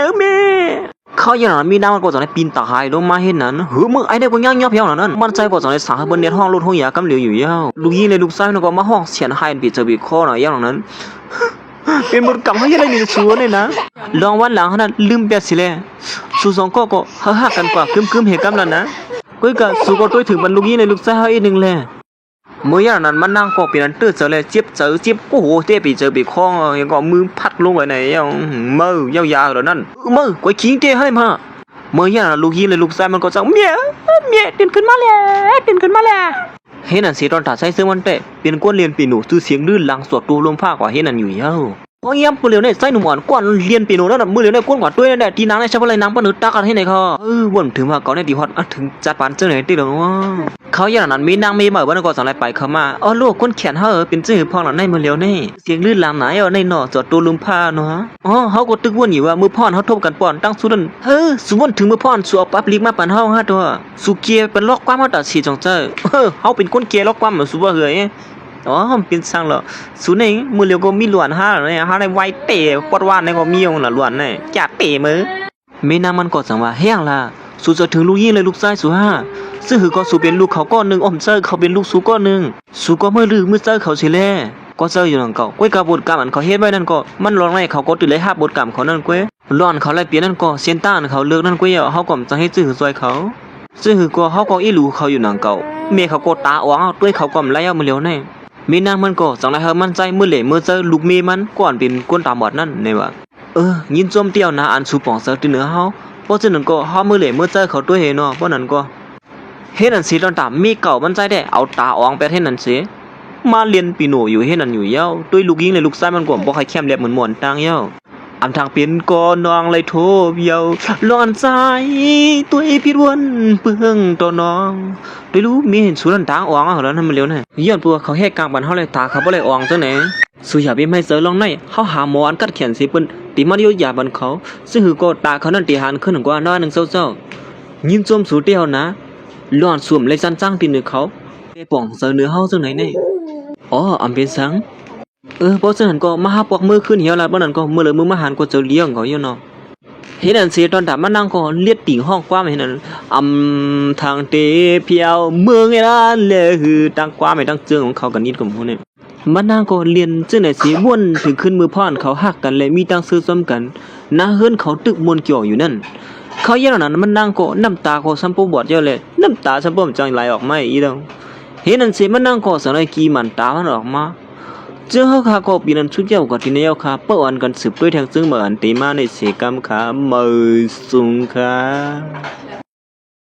Speaker 1: เขาอย่างนั้นมีน้ามันก็สอนให้ปีนตาหายลงมาเฮ็ดนั่นมึงไอ้เด็กก็ย่างๆเพียวนั่นมันใจก็สอนให้สาบนเรียนห้องรถห้องยากำเหลียวอยู่ยาวลูกยิงเลยลูกชายนั่นก็มาห้องเสียนให้ปีจะบีข้อน่ะอย่างนั้นเป็นบทกรรมให้ยังไงมีชัวเนี่ยนะลองวันหลังขนาดลืมเปียสิเลยสู้สองก็หักกันกว่าคึมเหตุกรรมนั้นนะก็อีกสู้ก็ตัวถึงบรรลุยี่ในลูกชายเขาอีกหนึ่งเลยเมื่ออย่างนั้นมันนั่งก็เป็นอันเตอร์เจอเลยเจ็บโอ้โหเตะปีเจอปีคล้องยังก็มือพัดลงไปไหนยังมือยาวๆแล้วนั่นมือก็ขิงเตะให้มาเมื่ออย่างนั้นลูกยี่เลยลูกชายมันก็จะเมียตื่นขึ้นมาแล้วเห็นอันเสียตอนตัดใช้เสื้อมันเตะเป็นก้นเรียนปีหนูตื้อเสียงลื่นหลังสวดตูลมผ้ากว่าเห็นอันอยู่ยาวพอเยี่ยมมือเหลียวเนี่ยใส่หนุ่มอ่อนก้อนเรียนปีหนูแล้วมือเหลียวเนี่ยก้นกว่าด้วยนั่นแหละที่นางในชาวไรนางปนนึกตากันให้ไหนเขาวนถึงว่าเขาเนี่ยดีฮอตถึงจัดปานเจ้าไหนตีหรอวะเขาอย่างนั้นมีนางมีบ่อยวันก่อนสั่งอะไรไปเขามาลูกก้นแขนเขาเป็นจื้อพ่อหลังในมือเหลียวนี่เสียงลื่นหลังไหนในหน่อสวดตูลมผ้าเนาะเขาก็ตึกวนอยู่ว่ามือพ่อนเขาทบกันป้อนตั้งสุดันสุวรรณถึงมือพ่อนสัวปั๊บลิกมาปันเขา5ตัวสุเกียเป็นล็อกความเขาตัดสีจงเจ้าเขาเป็นก้นเกียล็อกความเหมือนสุว่าเฮ้ยเป็นช่างเหรอสุนี่มือเลียวก็มีหลวน5เนี่ย5ได้ไวเตะปอดว่านในก็มีองน่ะหลวนนี่จัดเตะมือมีนางมันก็สั่งว่าแห้งล่ะสุจะถึงลูกยิงเลยลูกชายสุ5ซึ่งก็สุเป็นลูกเขาก้อนนึงเจ้าเขาเป็นลูกสุก้อนนึงสุก็มือลือมือเจ้าเขาสิแลก็เจ้าอยู่นั่นก็ก้อยกับบทกรรมอันเขาเฮ็ดไว้นั่นก็มันร้องไห้เขาก็ตื่นเลย5บทกรรมเขานั่นก้อยร้อนเขาไล่เปลี่ยนนั่นก็เส้นต้านเขาเลิกนั่นก้อยเขาก็จะให้จื้อซอยเขาซึ่งก็เขาก็อีหลูเขาอยู่นั่นเก่าเมียเขาก็ตาอ้วงด้วยเขาก็ไล่เอามือเลียวแน่มีนางมันก็จังไรเฮามันใจมือเหล่มือเจอลูกเมมันก่อนเป็นก้นตาบอดนั่นเนี่ยว่ายินจมเตี้ยวนะอันสูปองเสือตีเหนือเฮาเพราะฉะนั้นก็เฮามือเหล่มือเจอเขาตัวเฮเนาะเพราะนั้นก็เฮ็ดนั่นสิตอนตามมีเก่ามันใจได้เอาตาอองไปเฮ็ดนั่นสิมาเรียนปีโนอยู่เฮ็ดนั่นอยู่ยาวด้วยลูกยิงเลยลูกชายมันก็บ่ค่อยเข้มแลบเหมือนม่วนต่างยาวอันทางเป็นก็น้องเลยโทบเยาร้อนใจตัวผิดวนเปื้องตัวน้องได้รู้มีเห็นสุรันทางอ่องแล้วนั่นมันเร็วนะย้อนตัวเขาแหกกลางบ้านเฮาเลยตาเขาบ่เลยอ่องจังไหนสุอย่าไปไม่เจอลองในเฮาหาหมออันกัดแขนสิเปิ้นติมาเดียวยาบันเขาซึ่งหือก็ตาเขานั่นติหันขึ้นกว่าน้อยนึงเจ้ายินจมสู่เดียวนะร้อนสวมเลยจันจ้างตินเขาไปป่องเจอเนื้อเฮาจังไหนนี่อำเป็นสังเพราะฉะนั้นก็มาหาปอกมือขึ้นเหี่ยวละบ่นั้นก็มือเลยมือมาหันก็เจ้าเลี้ยงเขาอยู่เนาะเห็นอันเสียตอนถามมานั่งก็เลียดติ่งห้องความเห็นอันทางเตเพียวเมืองไอ้นั่นเลยคือตั้งความไม่ตั้งเจืองของเขากันนิดกับพวกนี้มานั่งก็เรียนจังไหนสิม่วนถึงขึ้นมือพ่อนเขาหักกันเลยมีตั้งซื้อซ้ำกันน้าเฮือนเขาตึกมวนเกี่ยวอยู่นั่นเขาอย่างนั้นมันนั่งก็น้ำตาก็ซ้ำปูบอดเยอะเลยน้ำตาซ้ำปูมันจังไหลออกมาอีดังเห็นอันเสียมันนั่งก็สังไอ้กีมันตามันออกมาเจ้าข้าก็ปีนั้นชุดเย้ากับที่เย้าข้าเปิดวันกันสืบด้วยทางซึ่งเหมือนตีมาในเสกรรมข้ามือสุงข้า